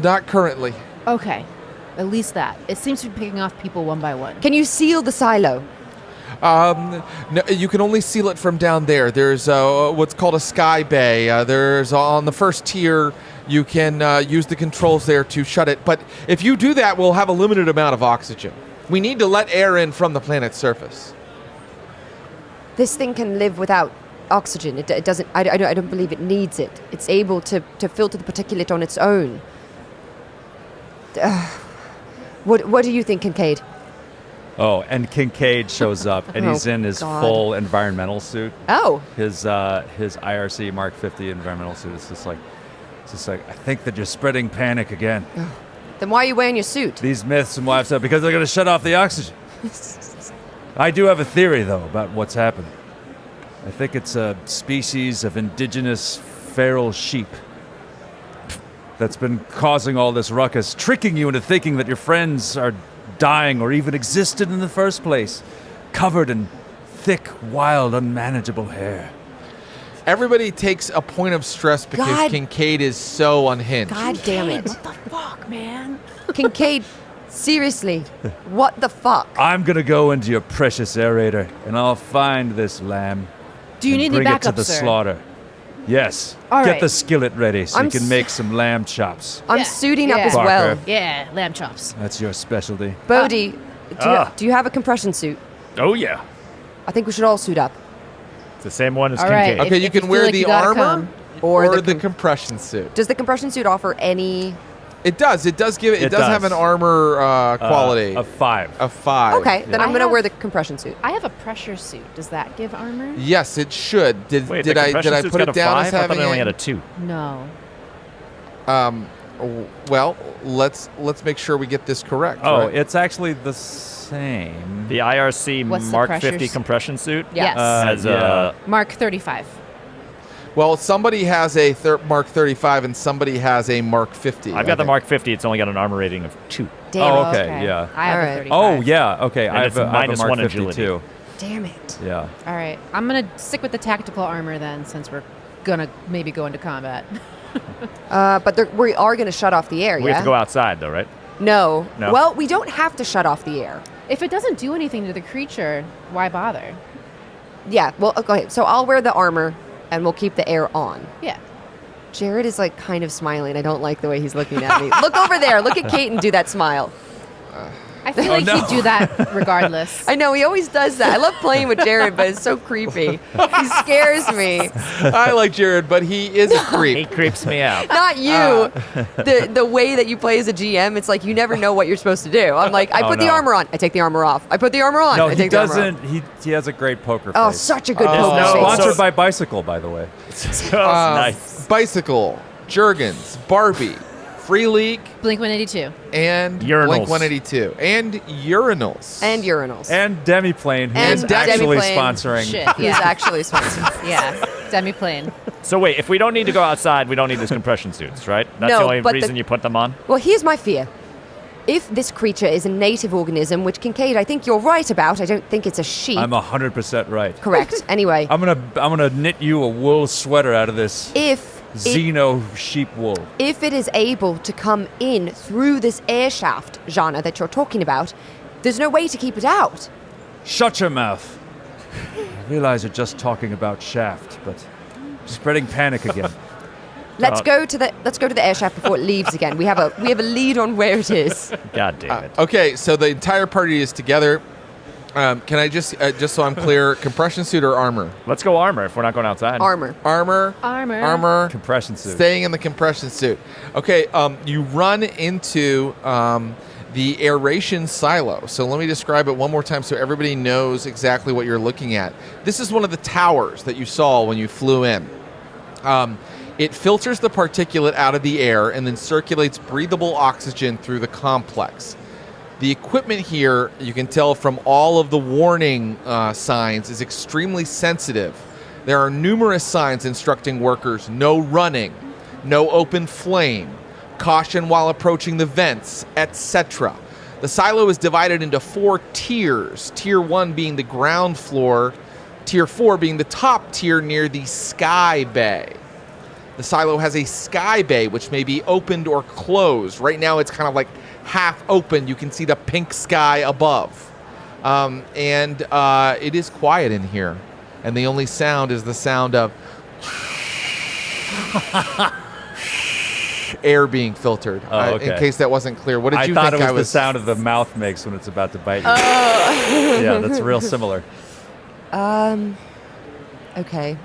Not currently. Okay. At least that. It seems to be picking off people one by one. Can you seal the silo? No, you can only seal it from down there. There's what's called a sky bay. There's on the first tier. You can use the controls there to shut it. But if you do that, we'll have a limited amount of oxygen. We need to let air in from the planet's surface. This thing can live without oxygen. It doesn't. I don't believe it needs it. It's able to filter the particulate on its own. What do you think, Kincaid? Oh, and Kincaid shows up, and Oh, he's in his God. full environmental suit. Oh, His IRC Mark 50 environmental suit. It's just like, I think that you're spreading panic again. then why are you wearing your suit? These myths and wives up because they're going to shut off the oxygen. I do have a theory, though, about what's happened. I think it's a species of indigenous feral sheep that's been causing all this ruckus, tricking you into thinking that your friends are dying or even existed in the first place, covered in thick, wild, unmanageable hair. Everybody takes a point of stress because God. Kincaid is so unhinged. God damn it. What the fuck, man? Kincaid, seriously, what the fuck? I'm going to go into your precious aerator, and I'll find this lamb. Do you and need any bring it to backup, the sir? slaughter. Yes. All Get right. the skillet ready so I'm you can s- make some lamb chops. I'm Yeah. suiting up Yeah. as well. Barker. Yeah, lamb chops. That's your specialty. Bodhi, Ah. do you have a compression suit? Oh, yeah. I think we should all suit up. It's the same one as All right. Kincaid. Okay, If- you if you can feel wear like the you gotta armor come. or the the compression suit. Does the compression suit offer any? It does. It does give. It, It does have does. an armor quality Of 5. of 5. Okay, then I I'm going to have- wear the compression suit. I have a pressure suit. Does that give armor? Yes, it should. Did Wait, did the I compression suit's put got it a down 5? as I thought having it only had a it? 2. No. Well, let's make sure we get this correct. Oh, right? it's actually the same. The IRC What's the Mark pressure 50 s- compression suit Yes. has yeah. Mark 35. Well, somebody has a Mark 35 and somebody has a Mark 50. I've got the Mark 50. It's only got an armor rating of 2. Damn Oh, it. okay, yeah. I have All a right. 35. Oh, yeah. Okay. And I it's have a minus Mark 1 50 agility. too. Damn it. Yeah. All right. I'm going to stick with the tactical armor then, since we're going to maybe go into combat. But we are going to shut off the air, We yeah? have to go outside, though, right? No. No. Well, we don't have to shut off the air. If it doesn't do anything to the creature, why bother? Yeah, well, okay. So I'll wear the armor and we'll keep the air on. Yeah. Jared is like kind of smiling. I don't like the way he's looking at me. Look over there. Look at Kate and do that smile. I feel like he'd do that regardless. I know, he always does that. I love playing with Jared, but it's so creepy. He scares me. I like Jared, but he is a He creep. creeps me out. Not you. The way that you play as a GM, it's like you never know what you're supposed to do. I'm like, I Oh, put the no. armor on. I take the armor off. I put the armor on. No, I he take the armor off. doesn't. He has a great poker Oh, face. such a good Oh. poker no, face. Sponsored So- by Bicycle, by the way. Nice. Bicycle, Jergens, Barbie, Free League, Blink 182. and Urinals. Blink 182, and urinals. And urinals. And Demiplane, who And is actually Demiplane. sponsoring. Shit. He's Yeah. actually sponsored. Yeah. Demiplane. So wait, if we don't need to go outside, we don't need these compression suits, right? That's No, the only but reason you put them on? Well, here's my fear. If this creature is a native organism, which Kincaid, I think you're right about. I don't think it's a sheep. I'm 100% right. Correct. Anyway, I'm gonna knit you a wool sweater out of this if Xeno sheep wool. if it is able to come in through this air shaft, Jana, that you're talking about, there's no way to keep it out. Shut your mouth. I realize you're just talking about shaft, but spreading panic again. Let's go to the air shaft before it leaves again. We have a lead on where it is. God damn it. Okay, so the entire party is together. Can I just so I'm clear, compression suit or armor? Let's go armor if we're not going outside. Armor. Armor. Armor. Armor. Compression suit. Staying in the compression suit. Okay, you run into the aeration silo. So let me describe it one more time so everybody knows exactly what you're looking at. This is one of the towers that you saw when you flew in. It filters the particulate out of the air and then circulates breathable oxygen through the complex. The equipment here, you can tell from all of the warning signs, is extremely sensitive. There are numerous signs instructing workers no running, no open flame, caution while approaching the vents, etc. The silo is divided into 4 tiers, Tier 1 being the ground floor, Tier 4 being the top tier near the sky bay. The silo has a sky bay, which may be opened or closed. Right now, it's kind of like half open. You can see the pink sky above. And it is quiet in here. And the only sound is the sound of air being filtered. Oh, okay. In case that wasn't clear. What did I you thought think it was the sound of the mouth makes when it's about to bite you. Yeah, that's real similar. Okay.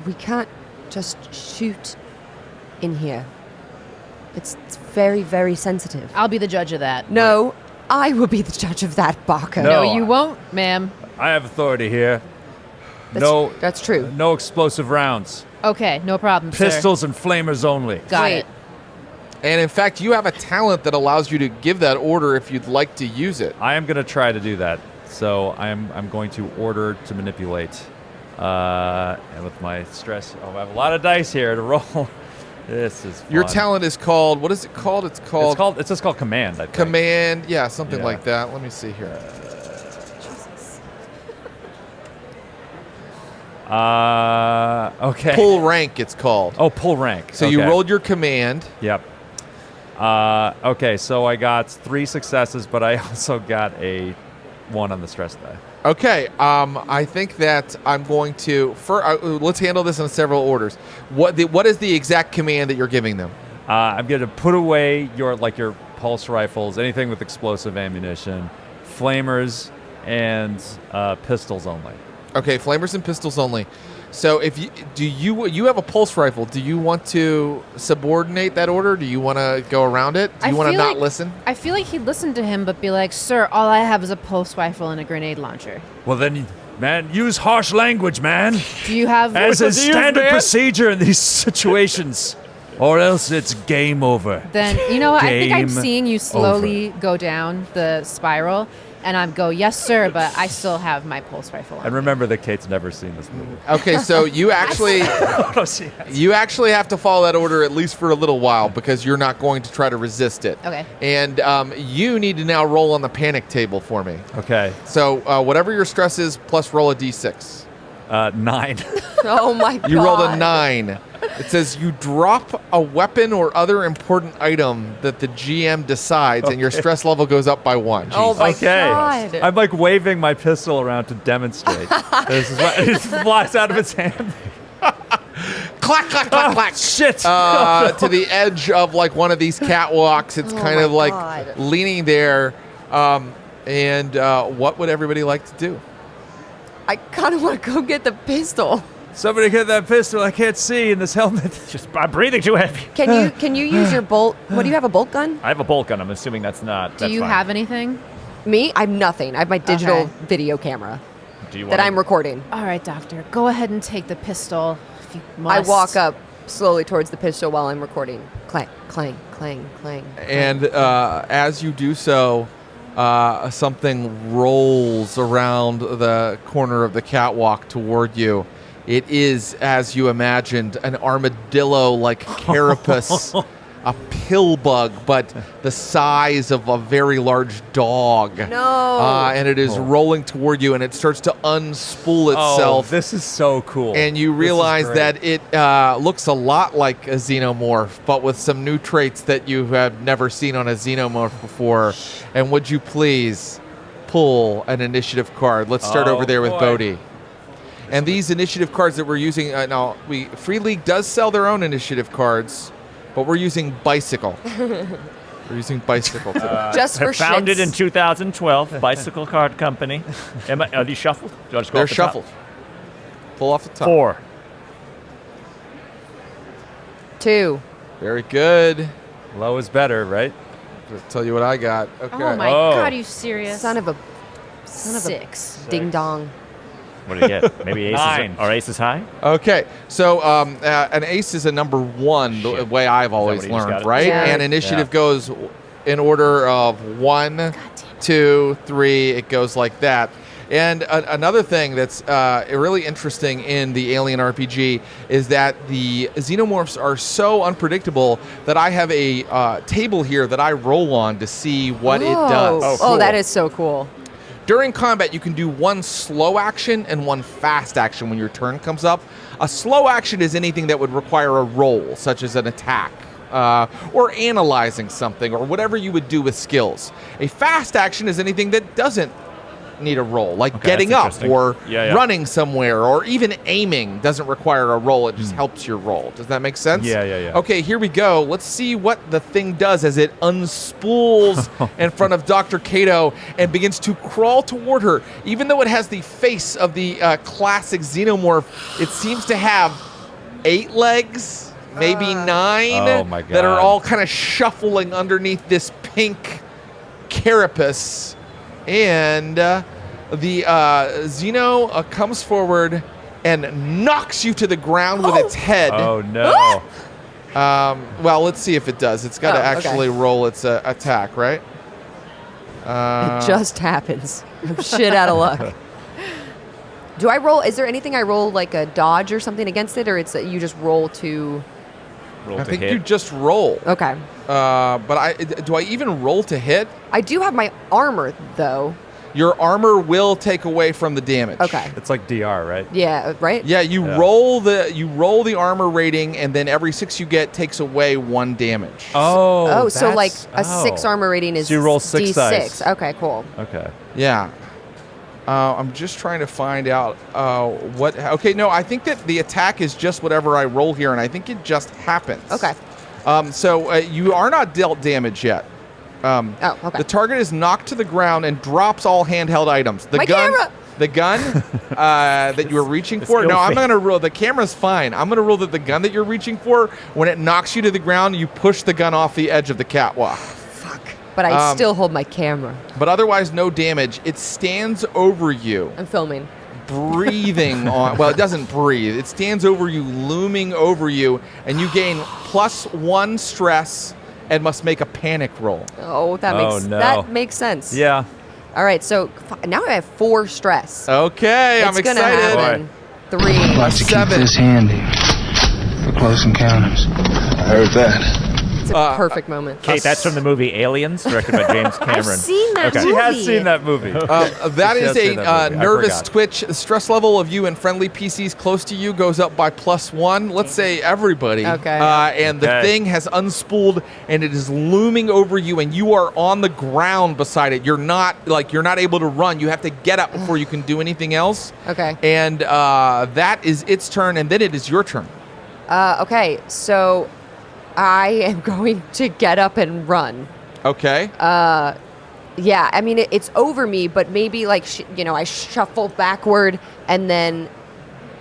We can't just shoot in here. It's very, very sensitive. I'll be the judge of that. No, I will be the judge of that, Baka. No. No, you won't, ma'am. I have authority here. That's true. No explosive rounds. Okay, no problem, sir. Pistols and flamers only. Got Wait. it. And in fact, you have a talent that allows you to give that order if you'd like to use it. I am going to try to do that. So I'm going to order to manipulate. And with my stress, I have a lot of dice here to roll. This is fun. Your talent is called, what is it called? It's It's just called command, I think. command. Yeah, something Yeah. like that. Let me see here. Okay. Pull rank, it's called. Oh, pull rank. So you Okay. rolled your command. Yep. Okay, so I got 3 successes, but I also got a 1 on the stress die. Okay, I think that I'm going to. Let's handle this in several orders. What is the exact command that you're giving them? I'm going to put away your pulse rifles, anything with explosive ammunition, flamers, and pistols only. Okay, flamers and pistols only. So if you have a pulse rifle, do you want to subordinate that order? Do you want to go around it? Do you want to not listen? I feel like he'd listen to him, but be like, "Sir, all I have is a pulse rifle and a grenade launcher. Well, then, man, use harsh language, man. Do you have?" As is standard man. procedure in these situations, or else it's game over. Then you know what? I think I'm Game seeing you slowly go down the spiral, and I'm go, "Yes, sir," but I still have my pulse rifle on. And remember that Kate's never seen this movie. Okay, so you actually have to follow that order at least for a little while because you're not going to try to resist it. Okay. And you need to now roll on the panic table for me. Okay, So whatever your stress is, plus roll a d6. 9. Oh my god. You rolled a 9. It says you drop a weapon or other important item that the GM decides, and your stress level goes up by 1. Oh my Okay. god. I'm like waving my pistol around to demonstrate. This is what it flies out of its hand. Clack, clack, clack, clack. Shit. To the edge of like one of these catwalks. It's kind my of like God. leaning there. And what would everybody like to do? I kind of want to go get the pistol. Somebody get that pistol. I can't see in this helmet. I'm breathing too heavy. Can you use your bolt? What do you have, a bolt gun? I have a bolt gun. I'm assuming that's not. Do you have anything? Me? I have nothing. I have my digital Okay. video camera Do you that I'm recording. All right, doctor. Go ahead and take the pistol. If you I must. walk up slowly towards the pistol while I'm recording. Clang, clang, clang, clang. And as you do so, something rolls around the corner of the catwalk toward you. It is, as you imagined, an armadillo-like carapace, a pill bug, but the size of a very large dog. No. And it is rolling toward you, and it starts to unspool Oh, itself. this is so cool. And you This is realize great. that it looks a lot like a xenomorph, but with some new traits that you have never seen on a xenomorph before. And would you please pull an initiative card? Let's start Oh, over there with boy. Bodhi. And these initiative cards that we're using, now, Free League does sell their own initiative cards, but we're using Bicycle. We're using Bicycle today. Just for Founded shits. in 2012, Bicycle Card Company. Are these shuffled? Do I just go They're off the top? shuffled. Pull off the top. 4. 2. Very good. Low is better, right? I'll tell you what I got. Okay. Oh my Oh. god, are you serious? Son of a 6. ding dong. What do you get? Maybe aces. 9. Are aces high? Okay, so an ace is a number 1, the way I've always what you just learned, got it? right? Yeah. And initiative Yeah. goes in order of 1, 2, 3. It goes like that. And another thing that's really interesting in the Alien RPG is that the xenomorphs are so unpredictable that I have a table here that I roll on to see what it does. Oh, Oh, cool. that is so cool. During combat, you can do one slow action and one fast action when your turn comes up. A slow action is anything that would require a roll, such as an attack, or analyzing something, or whatever you would do with skills. A fast action is anything that doesn't need a roll, like Okay, getting that's up interesting. or Yeah. running somewhere, or even aiming doesn't require a roll. It just helps your roll. Does that make sense? Yeah. Okay, here we go. Let's see what the thing does as it unspools in front of Dr. Kato and begins to crawl toward her. Even though it has the face of the classic xenomorph, it seems to have 8 legs, maybe 9, Oh my that are God. all kind of shuffling underneath this pink carapace, and the Xeno comes forward and knocks you to the ground with its head. Oh no! Well, let's see if it does. It's got to okay. actually roll its attack, right? It just happens. I'm shit out of luck. Do I roll? Is there anything I roll like a dodge or something against it, or it's you just roll to? Roll I to think hit. you just roll. Okay. But do I even roll to hit? I do have my armor though. Your armor will take away from the damage. Okay. It's like DR, right? Yeah. Right. Yeah, you roll the armor rating, and then every 6 you get takes away 1 damage. Oh. So like a that's- 6 armor rating is So you roll 6 D6. dice. Okay. Cool. Okay. Yeah. I'm just trying to find out what. Okay, no, I think that the attack is just whatever I roll here, and I think it just happens. Okay. So you are not dealt damage yet. Okay. The target is knocked to the ground and drops all handheld items. The My gun, camera! the gun that you were reaching for. ill No, I'm fate. not gonna roll. The camera's fine. I'm gonna roll that the gun that you're reaching for, when it knocks you to the ground, you push the gun off the edge of the catwalk. But I still hold my camera. But otherwise, no damage. It stands over you, I'm filming. breathing on. Well, it doesn't breathe. It stands over you, looming over you, and you gain +1 stress and must make a panic roll. Oh, that Oh, makes no. that makes sense. Yeah. All right. So now I have 4 stress. Okay, I'm it's gonna excited. happen. 3. Like to keep 7. this handy for close encounters. I heard that. It's a perfect moment. Kate, that's from the movie Aliens, directed by James Cameron. I've seen that Okay. movie. She has seen that movie. That She is has seen a that movie. I nervous forgot. twitch. The stress level of you and friendly PCs close to you goes up by +1. Let's say everybody. Okay. And the Okay. thing has unspooled and it is looming over you, and you are on the ground beside it. You're not able to run. You have to get up before you can do anything else. Okay. And that is its turn, and then it is your turn. Okay. So I am going to get up and run. Okay. Yeah, I mean it's over me, but maybe like I shuffle backward and then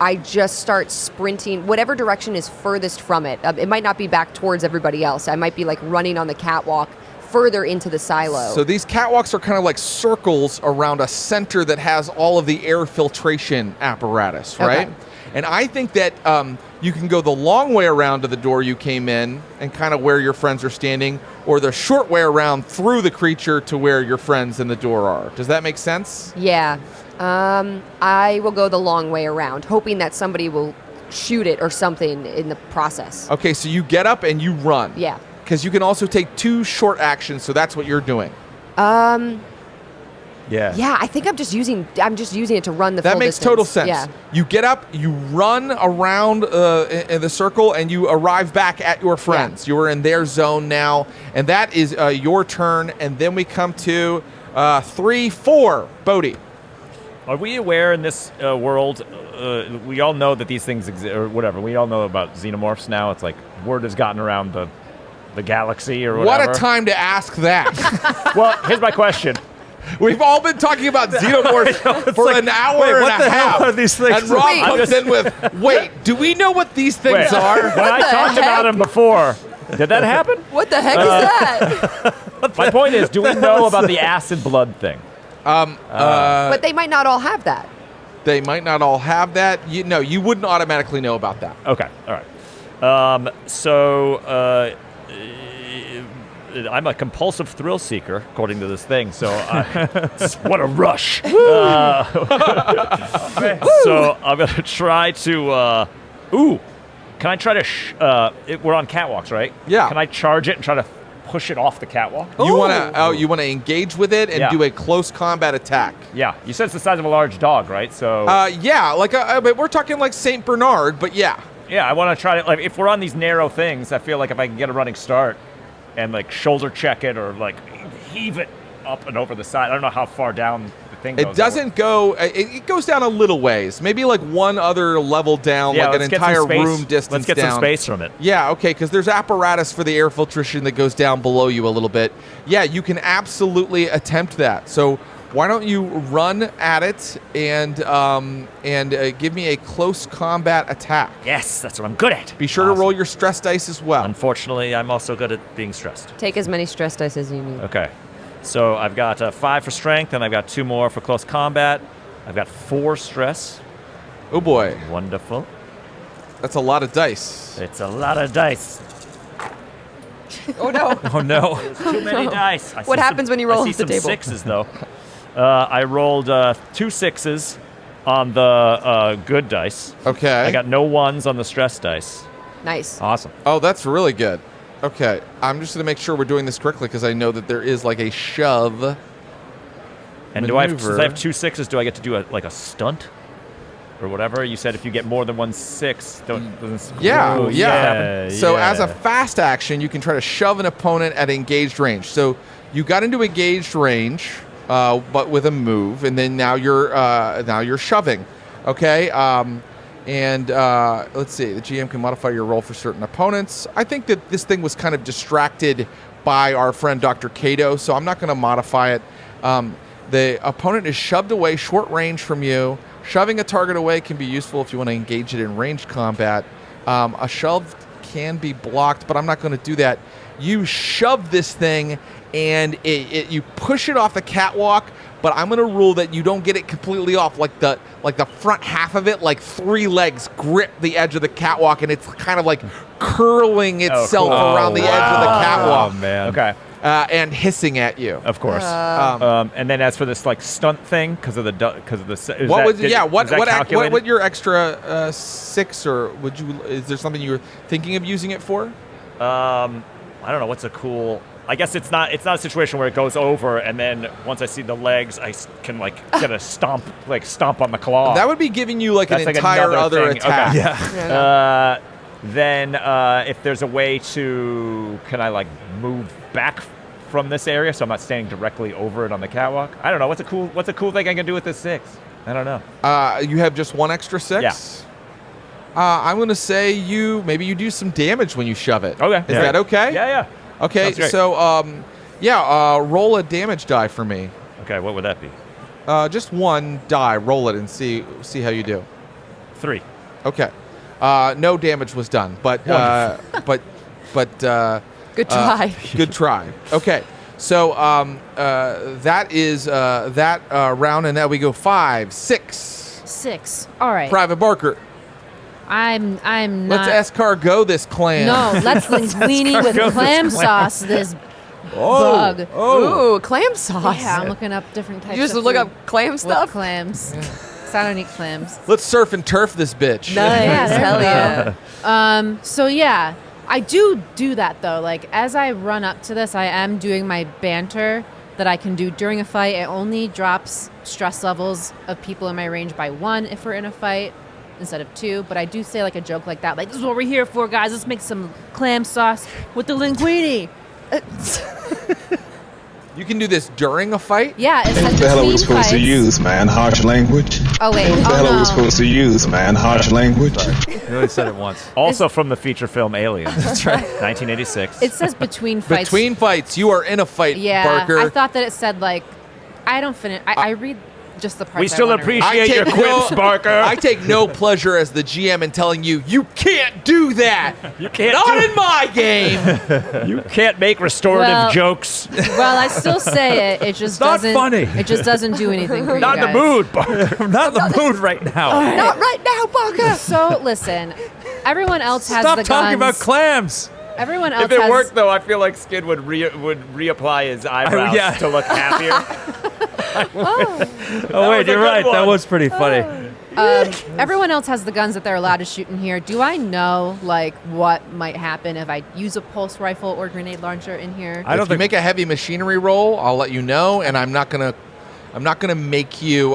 I just start sprinting whatever direction is furthest from it. It might not be back towards everybody else. I might be like running on the catwalk further into the silo. So these catwalks are kind of like circles around a center that has all of the air filtration apparatus, right? Okay. And I think that you can go the long way around to the door you came in and kind of where your friends are standing, or the short way around through the creature to where your friends in the door are. Does that make sense? Yeah, I will go the long way around, hoping that somebody will shoot it or something in the process. Okay, so you get up and you run. Yeah. Because you can also take 2 short actions, so that's what you're doing. Yeah. Yeah, I think I'm just using it to run the That full makes distance. total sense. Yeah. You get up, you run around in the circle, and you arrive back at your friends. You are in their zone now, and that is your turn. And then we come to 3, 4. Bodhi. Are we aware in this world, we all know that these things exist, or whatever, we all know about xenomorphs now. It's like word has gotten around the galaxy or whatever. What a time to ask that. Well, here's my question. We've all been talking about xenomorphs for an hour wait, and what a the hell half. are these things? And Rob Wait. comes in with, wait, do we know what these things Wait, are? when I talked about them before, did that happen? What the heck is that? My point is, do we know about the acid blood thing? But they might not all have that. They might not all have that. You wouldn't automatically know about that. Okay, all right. I'm a compulsive thrill seeker, according to this thing. So, what a rush! So I'm gonna try to. Can I try to? We're on catwalks, right? Yeah. Can I charge it and try to push it off the catwalk? You want to engage with it and Yeah. do a close combat attack. Yeah. You said it's the size of a large dog, right? So. Yeah, but we're talking like Saint Bernard, but yeah. Yeah, I want to try to, like, if we're on these narrow things, I feel like if I can get a running start and, like, shoulder check it or, like, heave it up and over the side. I don't know how far down the thing goes. It doesn't go. It goes down a little ways, maybe like one other level down, Yeah, like an let's get some entire space. room distance Let's get down. some space from it. Yeah, okay, because there's apparatus for the air filtration that goes down below you a little bit. Yeah, you can absolutely attempt that. So why don't you run at it and give me a close combat attack? Yes, that's what I'm good at. Be sure to roll your stress dice as well. Unfortunately, I'm also good at being stressed. Take as many stress dice as you need. Okay. So I've got 5 for strength, and I've got 2 more for close combat. I've got 4 stress. Oh boy, Wonderful. that's a lot of dice. It's a lot of dice. Oh no. Oh no. Too many dice. What happens when you roll I see off the some table? 6s, though. I rolled 2 6s on the good dice. Okay. I got no 1s on the stress dice. Nice. Awesome. Oh, that's really good. Okay, I'm just gonna make sure we're doing this correctly because I know that there is like a shove. And since I have 2 6s, do I get to do a stunt? Or whatever? You said if you get more than 1 6, doesn't Yeah, Ooh, yeah. So yeah. as a fast action, you can try to shove an opponent at engaged range. So you got into engaged range, but with a move, and then now you're shoving. Okay. Let's see. The GM can modify your roll for certain opponents. I think that this thing was kind of distracted by our friend Dr. Cato, so I'm not going to modify it. The opponent is shoved away short range from you. Shoving a target away can be useful if you want to engage it in ranged combat. A shove can be blocked, but I'm not going to do that. You shove this thing, and you push it off the catwalk, but I'm going to rule that you don't get it completely off. Like the front half of it, like 3 legs grip the edge of the catwalk, and it's kind of like curling itself around the edge of the catwalk. Oh man. Okay. And hissing at you. Of course. And then as for this stunt thing, because of the what your extra 6 or is there something you were thinking of using it for? I don't know what's a cool. I guess it's not a situation where it goes over and then once I see the legs, I can get a stomp on the claw. That would be giving you That's an entire another other thing. attack. Okay. Yeah. Then if there's a way can I move back from this area so I'm not standing directly over it on the catwalk? I don't know. What's a cool thing I can do with this 6? I don't know. You have just 1 extra 6? Yeah. I'm going to say maybe you do some damage when you shove it. Okay. Is that okay? Yeah. Okay, Sounds great. so roll a damage die for me. Okay, what would that be? Just 1 die. Roll it and see how you do. 3. Okay. No damage was done, but Good try. good try. Okay. So that is that round, and now we go 5, 6. 6. All right. Private Barker. I'm not. Let's escargot this clan. No, let's linguine with clam sauce this bug. Ooh, clam sauce. Yeah, I'm looking up different types You just of look food up clam with stuff? clams. So I don't eat clams. Let's surf and turf this bitch. Nice. Yeah, there Hell we yeah. So yeah, I do that though. As I run up to this, I am doing my banter that I can do during a fight. It only drops stress levels of people in my range by 1 if we're in a fight instead of 2. But I do say a joke like that. This is what we're here for, guys. Let's make some clam sauce with the linguine. You can do this during a fight? Yeah, it says What the hell are we between supposed to fights. use, man? Harsh language? Oh wait, What the hell are we no. supposed to use, man? Harsh language? You only said it once. Also from the feature film Aliens. That's right. 1986. It says between fights. Between fights, you are in a fight, Yeah, Barker. I thought that it said I don't finish. I read just the parts. We still I wanna read. appreciate your quips, Barker. I take no pleasure as the GM in telling you can't do that. You can't Not do in my game. You can't make restorative Well- jokes. Well, I still say it. It just not doesn't. funny. It just doesn't do anything for you Not in the guys. mood, Barker. I'm not in the mood right now. Not right now, Barker. So listen, everyone else has Stop the talking about guns. clams. Everyone else If it has. worked, though, I feel like Skid would reapply his eyebrows yeah. to look happier. Oh wait, was a you're good right. That one. was pretty funny. Everyone else has the guns that they're allowed to shoot in here. Do I know what might happen if I use a pulse rifle or grenade launcher in here? I don't If you think make a heavy machinery roll, I'll let you know, and I'm not gonna make you.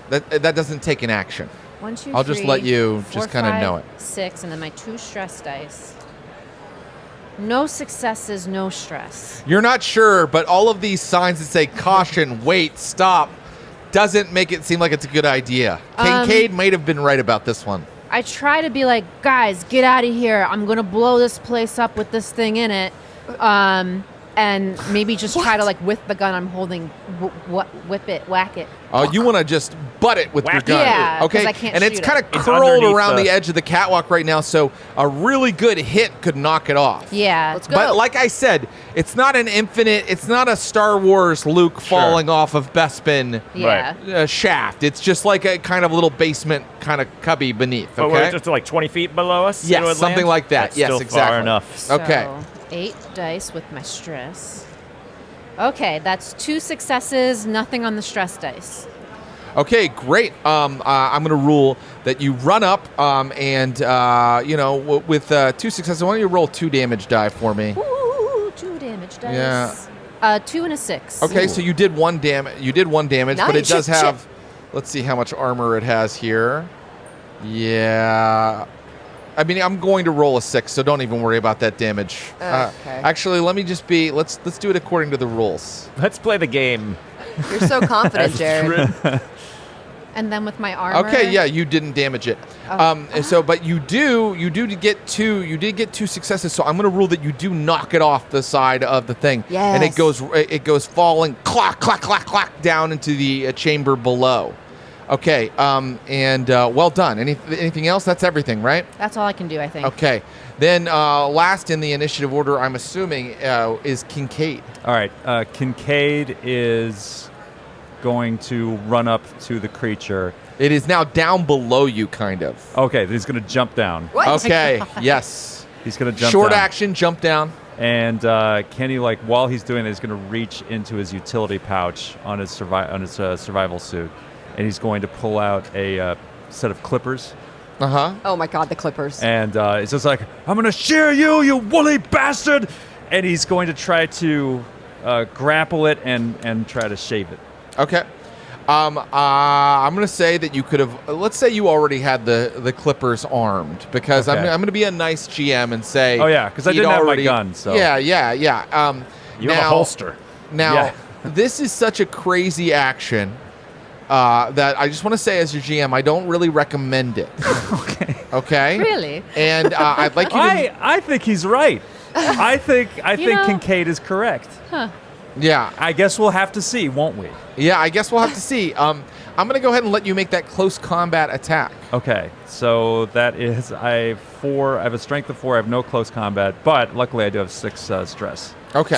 That doesn't take an action. 1, 2, I'll just 3, let you 4, just kinda 5, know it. 6, and then my 2 stress dice. No successes, no stress. You're not sure, but all of these signs that say caution, wait, stop, doesn't make it seem like it's a good idea. Kincaid might have been right about this one. I try to be like, guys, get out of here. I'm going to blow this place up with this thing in it. and maybe just try to like with the gun I'm holding, whip it, whack it. Oh, you want to just butt it with your gun. Yeah, 'cause okay. I can't and it's shoot kind it. of It's curled underneath around the- the edge of the catwalk right now, so a really good hit could knock it off. Yeah. Let's go. But like I said, it's not an infinite. It's not a Star Wars Luke falling off of Bespin Yeah. shaft. It's just like a kind of little basement kind of cubby beneath. But we're Okay. just like 20 feet below us? Yes, it would something land? like that. That's Yes, still exactly. far enough. So, Okay. 8 dice with my stress. Okay, that's 2 successes, nothing on the stress dice. Okay, great. I'm going to rule that you run up and, with 2 successes, why don't you roll 2 damage die for me? Ooh, 2 damage dice. Yeah. 2 and a 6. Okay, so you did 1 damage. You did 1 damage, but it Nice. does Shit. have. Let's see how much armor it has here. Yeah. I mean, I'm going to roll a 6, so don't even worry about that damage. Okay. Actually, let me just be. Let's do it according to the rules. Let's play the game. You're so confident, Jared. And then with my armor. Okay, yeah, you didn't damage it. Oh. And so, but you did get 2. You did get 2 successes. So I'm going to rule that you do knock it off the side of the thing, and it Yes. goes falling, clack, clack, clack, clack, down into the chamber below. Okay, and well done. Anything else? That's everything, right? That's all I can do, I think. Okay. Then last in the initiative order, I'm assuming, is Kincaid. All right. Kincaid is going to run up to the creature. It is now down below you, kind of. Okay, he's going to jump down. What? Okay. Yes. He's going to jump Short down. action, jump down. And Kenny, like while he's doing it, he's going to reach into his utility pouch on his survival suit, and he's going to pull out a set of clippers. Oh my God, the Clippers. And it's just like, I'm going to shear you, you woolly bastard! And he's going to try to grapple it and try to shave it. Okay. I'm going to say that you could have. Let's say you already had the clippers armed, because Okay. I'm going to be a nice GM and say. Oh, yeah, 'cause I he'd didn't have my already- gun, so. Yeah. You have a holster. Now, Yeah. this is such a crazy action that I just want to say, as your GM, I don't really recommend it. Okay. Really? And I'd like you to. I think he's right. I think know- Kincaid is correct. Yeah. I guess we'll have to see, won't we? Yeah. I guess we'll have to see. I'm going to go ahead and let you make that close combat attack. Okay, so that is I have 4. I have a strength of 4. I have no close combat, but luckily I do have 6 stress. Okay.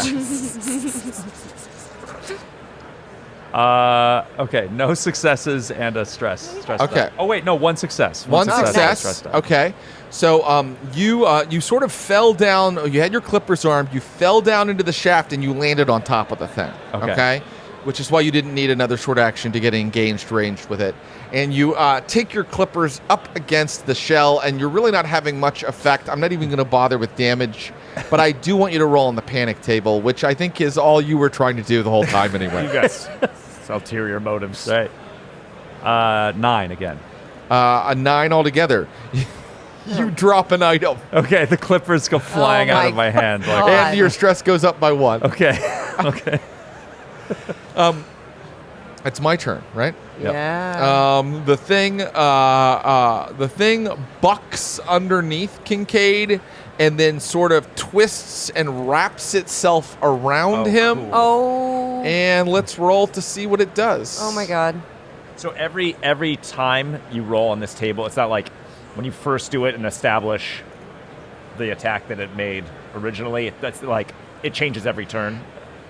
Okay, no successes and a stress. Okay. Die. Oh wait, no, 1 success. One and a success. stress die. Okay. So you sort of fell down. You had your clippers armed. You fell down into the shaft and you landed on top of the thing. Okay. Which is why you didn't need another short action to get engaged ranged with it. And you take your clippers up against the shell, and you're really not having much effect. I'm not even going to bother with damage, but I do want you to roll on the panic table, which I think is all you were trying to do the whole time anyway. You guys. It's ulterior motives. Right. 9 again. A 9 altogether. You drop an item, Okay, the clippers go flying out my of my hand. Like, God. and your stress goes up by 1. okay, okay. It's my turn, right? Yep. Yeah. The thing bucks underneath Kincaid and then sort of twists and wraps itself around Oh, him. cool. Oh. And let's roll to see what it does. Oh my God. So every time you roll on this table, it's not like when you first do it and establish the attack that it made originally. That's like it changes every turn.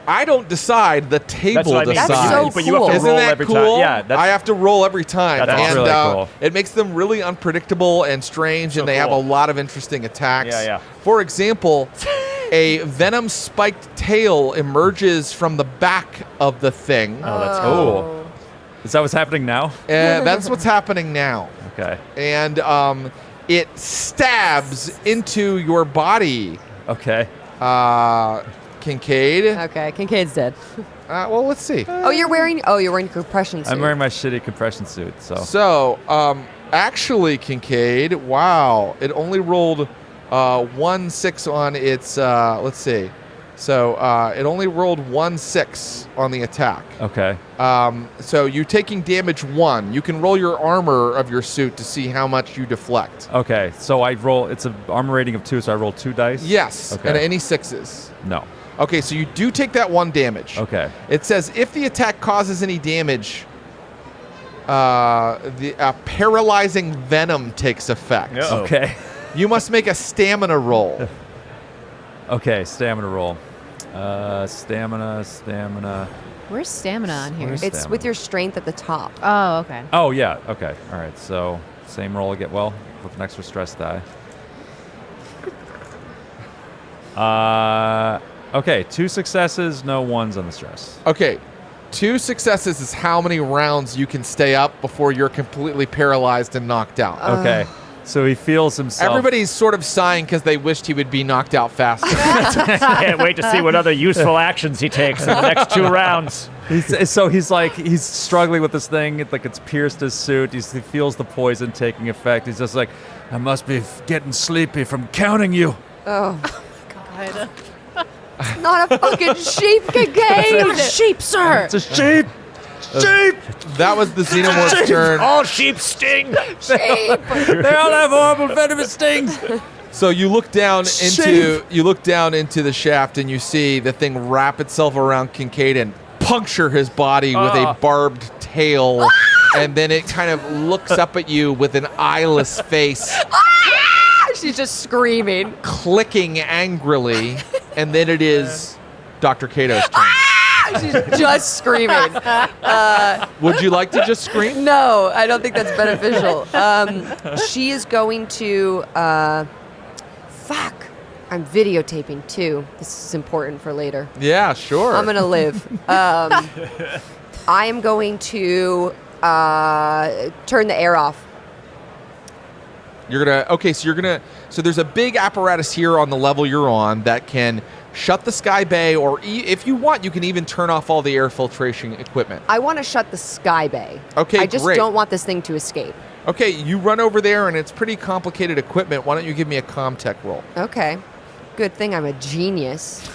I don't decide. The table That's what I mean. decides. That's so But you have to cool. Isn't roll that every cool? time. Yeah, that's, I have to roll every time. That's and really cool. It makes them really unpredictable and strange, So and they have a cool. lot of interesting attacks. Yeah. For example, a venom-spiked tail emerges from the back of the thing. Oh, that's Cool. Is that what's happening now? That's what's happening now. Okay. And it stabs into your body, Okay, Okay. Kincaid. Kincaid's dead. Well, let's see. You're wearing compression suit. I'm wearing my shitty compression suit, so. So, actually, Kincaid, wow, it only rolled 1-6 on its, let's see. So, it only rolled 1-6 on the attack. Okay. So, you're taking damage 1. You can roll your armor of your suit to see how much you deflect. Okay, so I roll, it's an armor rating of 2, so I roll 2 dice? Yes, Okay. and any 6s. No. Okay, so you do take that 1 damage. Okay. It says if the attack causes any damage, the paralyzing venom takes effect. Uh-oh. Okay. You must make a stamina roll. Okay, stamina roll. Stamina. Where's stamina on here? Where's- It's Stamina. with your strength at the top. Oh, okay. Oh, yeah. Okay. All right. So same roll again. Well, with an extra stress die. Okay. 2 successes, no 1s on the stress. Okay, 2 successes is how many rounds you can stay up before you're completely paralyzed and knocked out. Okay. So he feels himself. Everybody's sort of sighing because they wished he would be knocked out faster. Can't wait to see what other useful actions he takes in the next 2 rounds. He's struggling with this thing. It's like it's pierced his suit. He feels the poison taking effect. He's just like, I must be getting sleepy from counting you. Oh, God. it's not a fucking sheep, Kincaid. Sheep, sir. It's a sheep. Sheep. That was the Xenomorph's turn. All sheep sting. Sheep. They all have horrible venomous stings. So you look down into the shaft and you see the thing wrap itself around Kincaid and puncture his body with a barbed tail, and then it kind of looks up at you with an eyeless face, She's just screaming. clicking angrily, and then it is Dr. Cato's turn. She's just screaming. Would you like to just scream? No, I don't think that's beneficial. She is going to. Fuck. I'm videotaping too. This is important for later. Yeah, sure. I'm gonna live. I am going to turn the air off. You're gonna so there's a big apparatus here on the level you're on that can shut the sky bay, or if you want, you can even turn off all the air filtration equipment. I want to shut the sky bay. Okay, I just great. don't want this thing to escape. Okay, you run over there, and it's pretty complicated equipment. Why don't you give me a comm-tech roll? Okay. Good thing I'm a genius.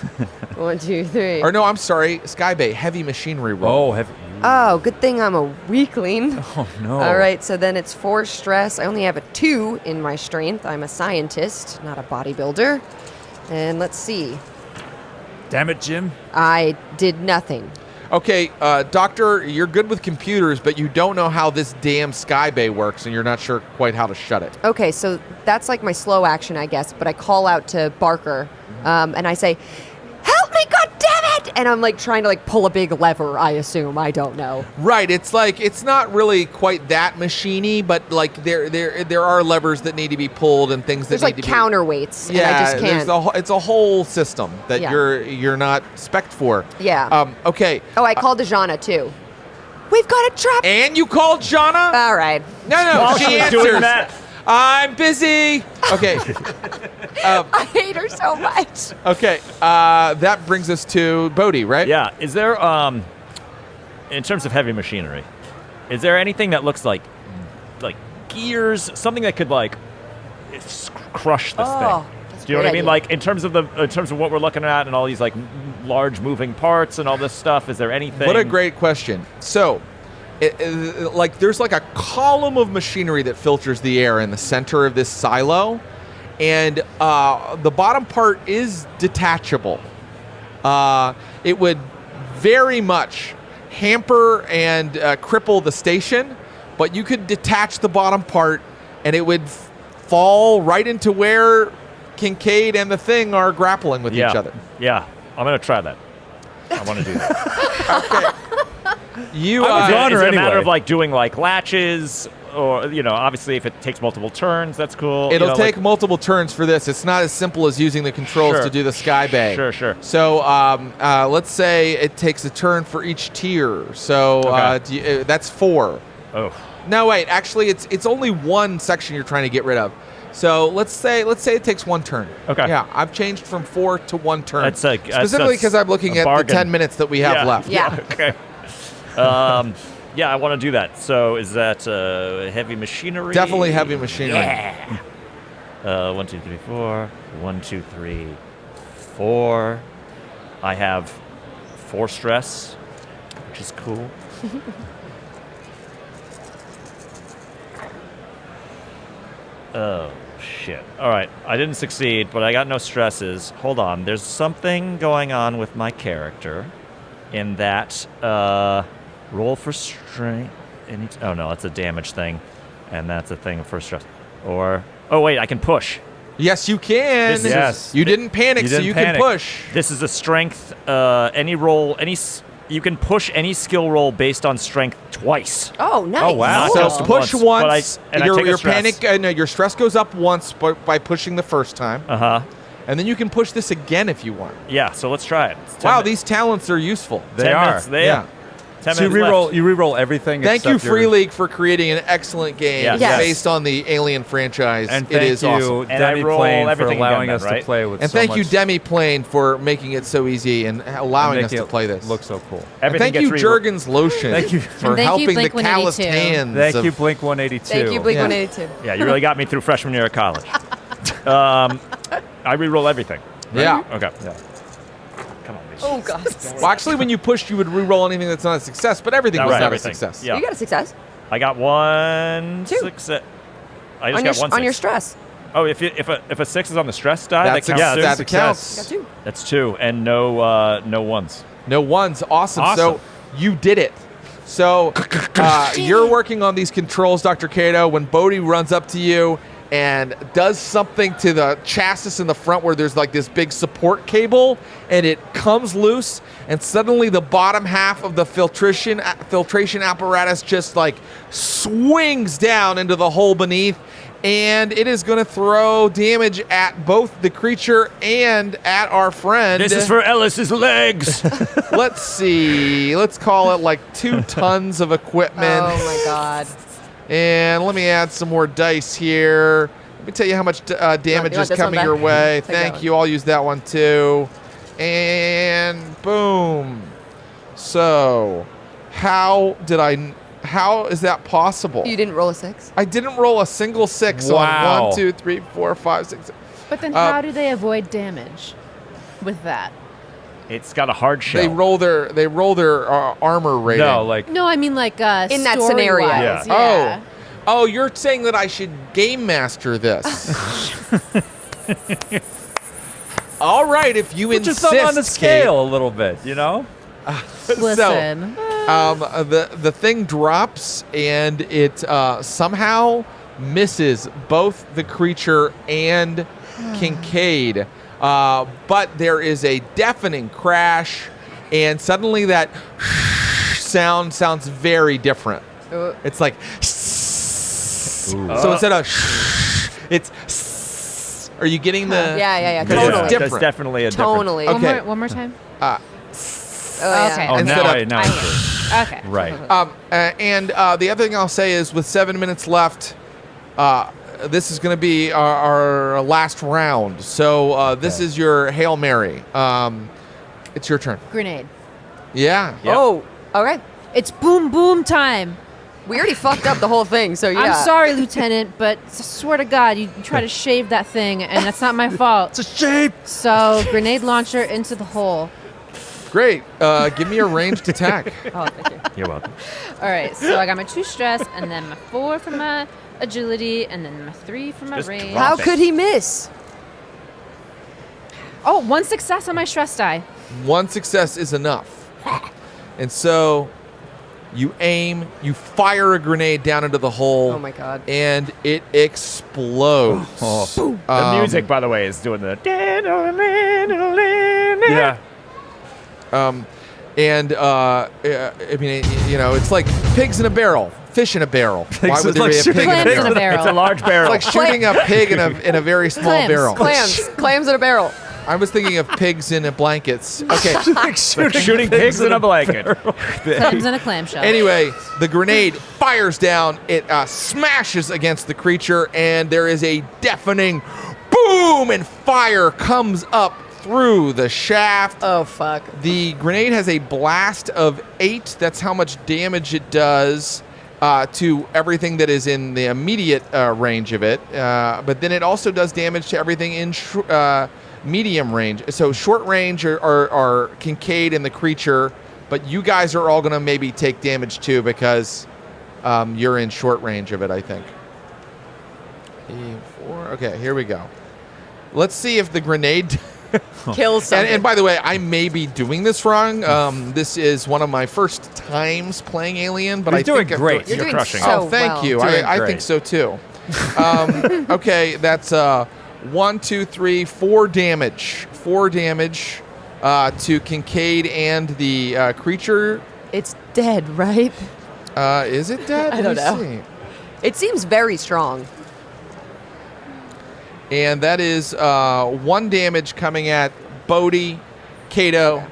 1, 2, 3. Or no, I'm sorry, sky bay, heavy machinery roll. Oh, good thing I'm a weakling. Oh no. All right, so then it's 4 stress. I only have a 2 in my strength. I'm a scientist, not a bodybuilder. And let's see. Damn it, Jim. I did nothing. Okay, Doctor, you're good with computers, but you don't know how this damn sky bay works, and you're not sure quite how to shut it. Okay, so that's like my slow action, I guess. But I call out to Barker, and I say, "Help me, goddammit!" And I'm like trying to like pull a big lever. I assume. I don't know. Right, it's like it's not really quite that machiney, but like there are levers that need to be pulled and things that There's like need to be counterweights, and Yeah, I just can't. it's a whole system that Yeah. you're not spec'd for. Yeah. Okay. Oh, I called Dejana too. We've got a trap. And you called Shauna? All right. No, While she she was answers. doing that, I'm busy. Okay. I hate her so much. Okay. That brings us to Bodhi, right? yeah. Is there, in terms of heavy machinery, is there anything that looks like gears, something that could like crush this Oh, thing? that's a Do you know what great I mean? idea. Like in terms of what we're looking at and all these like large moving parts and all this stuff. Is there anything? What a great question. So, like, there's like a column of machinery that filters the air in the center of this silo, and the bottom part is detachable. It would very much hamper and cripple the station, but you could detach the bottom part, and it would fall right into where Kincaid and the thing are grappling with each other. Yeah, I'm gonna try that. I want to do that. You, Is it a anyway. matter of like doing like latches, or obviously if it takes multiple turns, that's cool. It'll take multiple turns for this. It's not as simple as using the controls Sure. to do the sky bay. Sure. So let's say it takes a turn for each tier. So Okay. that's 4. Oh, No, wait. Actually, it's only one section you're trying to get rid of. So let's say it takes 1 turn. Okay. Yeah, I've changed from 4 to 1 turn. That's a- specifically because I'm looking a at bargain. the 10 minutes that we have left. Yeah. Okay. Yeah, I want to do that. So is that heavy machinery? Definitely heavy machinery. Yeah. 1, 2, 3, 4. 1, 2, 3, 4. I have 4 stress, which is cool. Oh shit. All right, I didn't succeed, but I got no stresses. Hold on, there's something going on with my character in that roll for strength. Oh no, that's a damage thing, and that's a thing for stress. Or, oh wait, I can push. Yes, you can. Yes. You didn't panic, so you can push. This is a strength, you can push any skill roll based on strength twice. Oh, nice. Oh, wow. So Just push once. I take a stress. Your stress goes up once by pushing the first time. Uh-huh. And then you can push this again if you want. Yeah, so let's try it. Wow, these talents are useful. They are. Yeah. 10 So minutes you reroll everything. Thank you, except Free your- League, for creating an excellent game Yes. Yes. based on the Alien franchise. And it is thank you, awesome. And I roll Demiplane, for everything allowing again us then, right? to play with And so thank you, much, Demiplane, for making it so easy and allowing us making to it play this. Look so cool. And Everything thank you, gets Jurgen's Lotion, Thank you. for And thank you, helping the Blink calloused 182. hands. Thank of- you, Blink 182. Thank you, Blink Yeah. 182. Yeah, you really got me through freshman year of college. I re-roll everything. Yeah. Okay. Yeah. Come on, bitch. Oh, God. Well, actually, when you pushed, you would re-roll anything that's not a success, but everything That was was not everything. a success. Yeah. You got a success I got one 2. success. I just on got your, one on your six. stress. Oh, if a 6 is on the stress die, That's that counts. a- too? that success. counts. You got 2. That's 2, and no ones. No ones. Awesome. Awesome. So you did it. So you're working on these controls, Dr. Kato, when Bodhi runs up to you and does something to the chassis in the front where there's like this big support cable, and it comes loose, and suddenly the bottom half of the filtration apparatus just like swings down into the hole beneath, and it is going to throw damage at both the creature and at our friend. This is for Ellis's legs. Let's see. Let's call it like 2 tons of equipment. Oh, my God. And let me add some more dice here. Let me tell you how much damage you want is this one coming back? your way. Take that Thank one. you. I'll use that one too. And boom. So, how is that possible? You didn't roll a 6? I didn't roll a single 6 Wow. on 1, 2, 3, 4, 5, 6. But then how do they avoid damage with that? It's got a hard shell. They roll their armor rating. No, like No, I mean like In that scenario. story-wise, Yeah. yeah. Oh, you're saying that I should game master this? All right, if you just insist. up on the Kate. scale a little bit, you know? Listen. The thing drops and it somehow misses both the creature and Kincaid. But there is a deafening crash, and suddenly that sounds very different. It's like so instead of it's. Are you getting the? Yeah. Because it's Totally. different. There's definitely a difference. Totally. Okay. One more time. Oh, Okay. Oh, Instead now of- now it's true. Okay. Right. And the other thing I'll say is, with 7 minutes left, this is going to be our last round. So this is your Hail Mary. It's your turn. Grenade. Yeah. Yep. Oh, okay. It's boom boom time. We already fucked up the whole thing, so yeah. I'm sorry, Lieutenant, but swear to God, you try to shave that thing, and that's not my fault. It's a shape. So, grenade launcher into the hole. Great. Give me a ranged attack. Oh, thank you. You're welcome. All right, so I got my 2 stress, and then my 4 for my agility, and then my 3 for my Just range. drop How it. could he miss? Oh, 1 success on my stress die. 1 success is enough. And so you aim, you fire a grenade down into the hole. Oh my God. And it explodes. The music, by the way, is doing the. Yeah. And I mean, you know, it's like pigs in a barrel, fish in a barrel. Why would there be a pig in a Clams in barrel? a barrel. It's a large barrel. It's like shooting a pig in a very small Clams. barrel. Clams in a barrel. I was thinking of pigs in blankets. Okay. shooting pigs in a blanket. Clams in a clamshell. Anyway, the grenade fires down. It smashes against the creature, and there is a deafening boom, and fire comes up through the shaft. Oh, fuck. The grenade has a blast of 8. That's how much damage it does to everything that is in the immediate range of it. But then it also does damage to everything in medium range. So short range are Kincaid and the creature, but you guys are all going to maybe take damage too because you're in short range of it, I think. 4. Okay, here we go. Let's see if the grenade Kill something. and by the way, I may be doing this wrong. This is one of my first times playing Alien, but You're I doing think great. You're You're doing crushing. so Oh, thank well. you. Doing I great. think so too. Okay, that's 1, 2, 3, 4 damage. 4 damage to Kincaid and the creature. It's dead, right? Is it dead? I don't Let me know. see. It seems very strong. And that is 1 damage coming at Bodhi, Kato,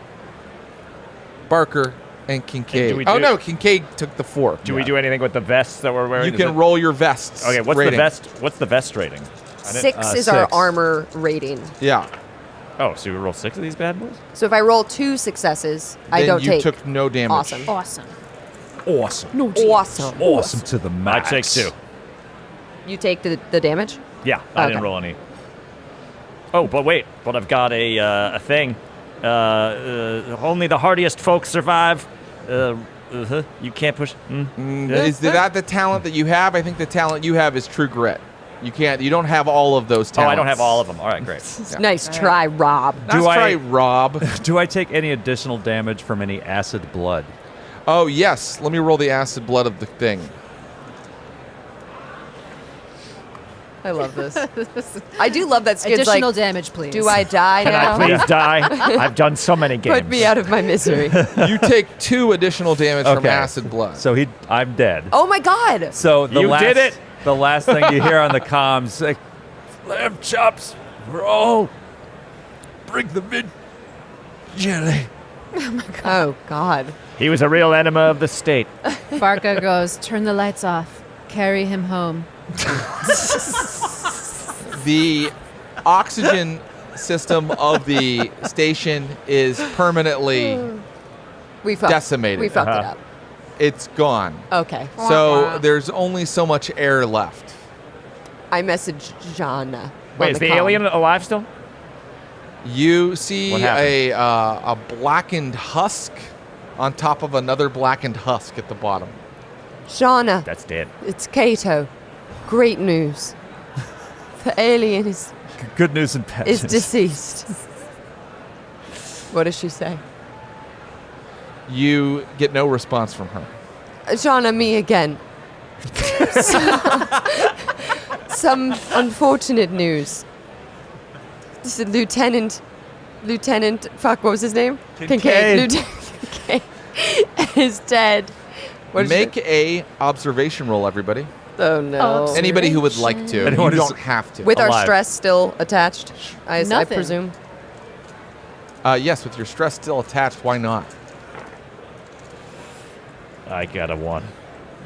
Barker, and Kincaid. do we Oh do- no, Kincaid took the 4. Do we do anything with the vests that we're wearing? You Is can it- roll your vests. Okay, what's rating. the vest? What's the vest rating? 6 is our 6. armor rating. Yeah. Oh, so we roll 6 of these bad boys? So if I roll 2 successes, I Then don't you take. took no damage. Awesome. Awesome. Awesome. Awesome. Awesome to the I max. take 2. You take the damage? Yeah, I didn't Okay. roll any. Oh, but wait, but I've got a thing. Only the hardiest folks survive. You can't push. Is that the talent that you have? I think the talent you have is True Grit. You can't. You don't have all of those Oh, talents. I don't have all of them. All right, great. Nice try, Rob. Nice Do I- try, Rob. Do I take any additional damage from any acid blood? Oh yes. Let me roll the acid blood of the thing. I love this. I do love that Skid's Additional like, damage, please. do I die Can now? I please die? I've done so many games. Put me out of my misery. You take 2 additional damage from Okay. acid blood. So I'm dead. Oh my god. So the You last, did it! The last thing you hear on the comms, like, lamb chops, roll, bring them in, jelly. Oh god. He was a real enema of the state. Barca goes, turn the lights off. Carry him home. The oxygen system of the station is permanently We fucked. decimated. We fucked it Uh-huh. up. It's gone. Okay. So there's only so much air left. I messaged Jana. Wait, on is the comm. alien alive still? You see What happened? a blackened husk on top of another blackened husk at the bottom. Jana, That's dead. it's Kato. Great news. The alien is Good news and bad news. deceased. What does she say? You get no response from her. Jana, me again. Some unfortunate news. This is Lieutenant, fuck, what was his name? Kincaid. Lieutenant Kincaid is dead. What did you Make a observation roll, everybody. say? Oh no. Oh, Anybody who would like to. Anyone You who's- don't have to. With our alive. stress still attached, I Nothing. presume. Yes, with your stress still attached, why not? I got a 1.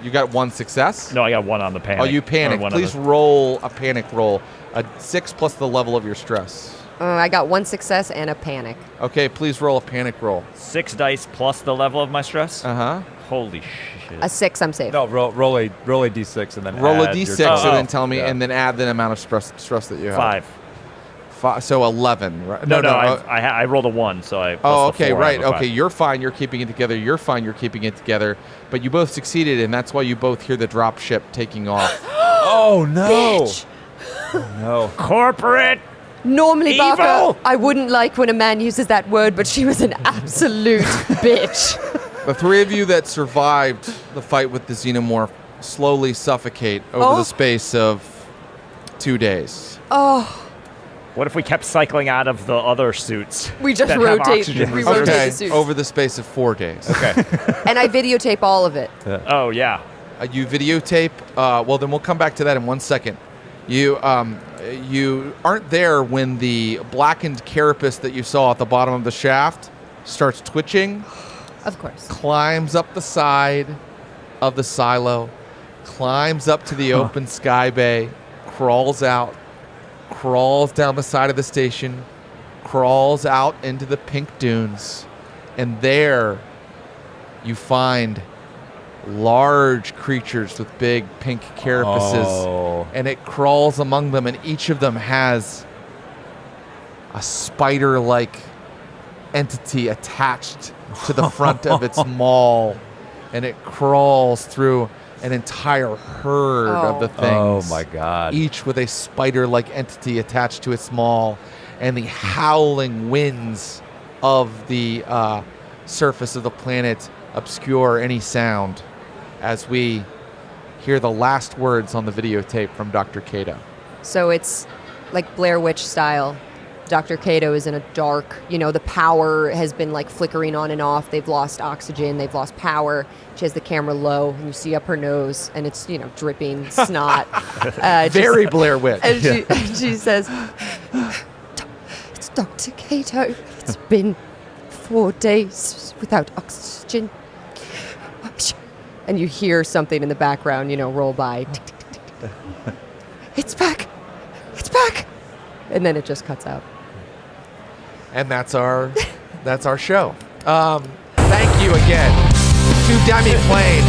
You got 1 success? No, I got 1 on the panic. Oh, you Or panic. one on Please the- roll a panic roll. A 6 plus the level of your stress. I got 1 success and a panic. Okay, please roll a panic roll. 6 dice plus the level of my stress? Uh-huh. Holy shit. A 6, I'm safe. No, roll a d6 and then Roll a add your d6 total. and then tell me, Yeah. and then add the amount of stress that you have. 5. So 11, right? No, uh, I rolled a 1, so I. Oh, plus the okay, 4, I right. have a 5. Okay, you're fine. You're keeping it together. You're fine. You're keeping it together. But you both succeeded, and that's why you both hear the drop ship taking off. Oh no! Bitch. No. Corporate! Normally, Evil! Barker, I wouldn't like when a man uses that word, but she was an absolute bitch. The 3 of you that survived the fight with the xenomorph slowly suffocate over Oh. the space of 2 days. Oh, What if we kept cycling out of the other suits? we just that have rotate. oxygen We reserves? rotate Okay, the suits. over the space of 4 days. Okay. And I videotape all of it. Oh, yeah. You videotape. Well, then we'll come back to that in 1 second. You aren't there when the blackened carapace that you saw at the bottom of the shaft starts twitching, Of course. climbs up the side of the silo, climbs up to the open sky bay, crawls out, crawls down the side of the station, crawls out into the pink dunes, and there you find large creatures with big pink carapaces, Oh. and it crawls among them, and each of them has a spider-like entity attached to the front of its maul, and it crawls through, an entire herd of the things. Oh my God. Each with a spider-like entity attached to its maw, and the howling winds of the surface of the planet obscure any sound as we hear the last words on the videotape from Dr. Cato. So it's like Blair Witch style. Dr. Cato is in a dark, the power has been like flickering on and off. They've lost oxygen, they've lost power. She has the camera low, and you see up her nose, and it's, dripping snot. Very Blair Witch. And she says, "It's Dr. Cato. It's been 4 days without oxygen." And you hear something in the background, roll by. Tick, tick, tick, tick, tick. It's back. It's back. And then it just cuts out. And that's our show. Thank you again to Demiplane.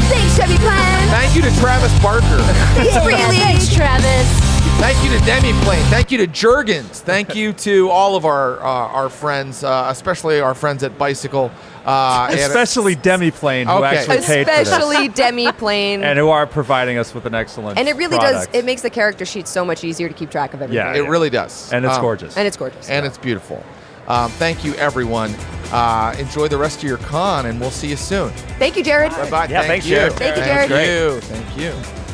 Thanks, Demiplane. Thank you to Travis Barker. Thanks, Travis. Thank you to Demiplane. Thank you to Jurgens. Thank you to all of our friends, especially our friends at Bicycle. Especially Demiplane, who Okay. actually paid for this. Especially Demiplane. And who are providing us with an excellent And it really product. does. It makes the character sheet so much easier to keep track of everything. Yeah. It really does. And it's gorgeous. And it's gorgeous. And it's beautiful. Thank you, everyone. Enjoy the rest of your con, and we'll see you soon. Thank you, Jared. Bye-bye. Yeah, Thank thanks, you. Jared. Thank you, Jared. Thank you. Thank you.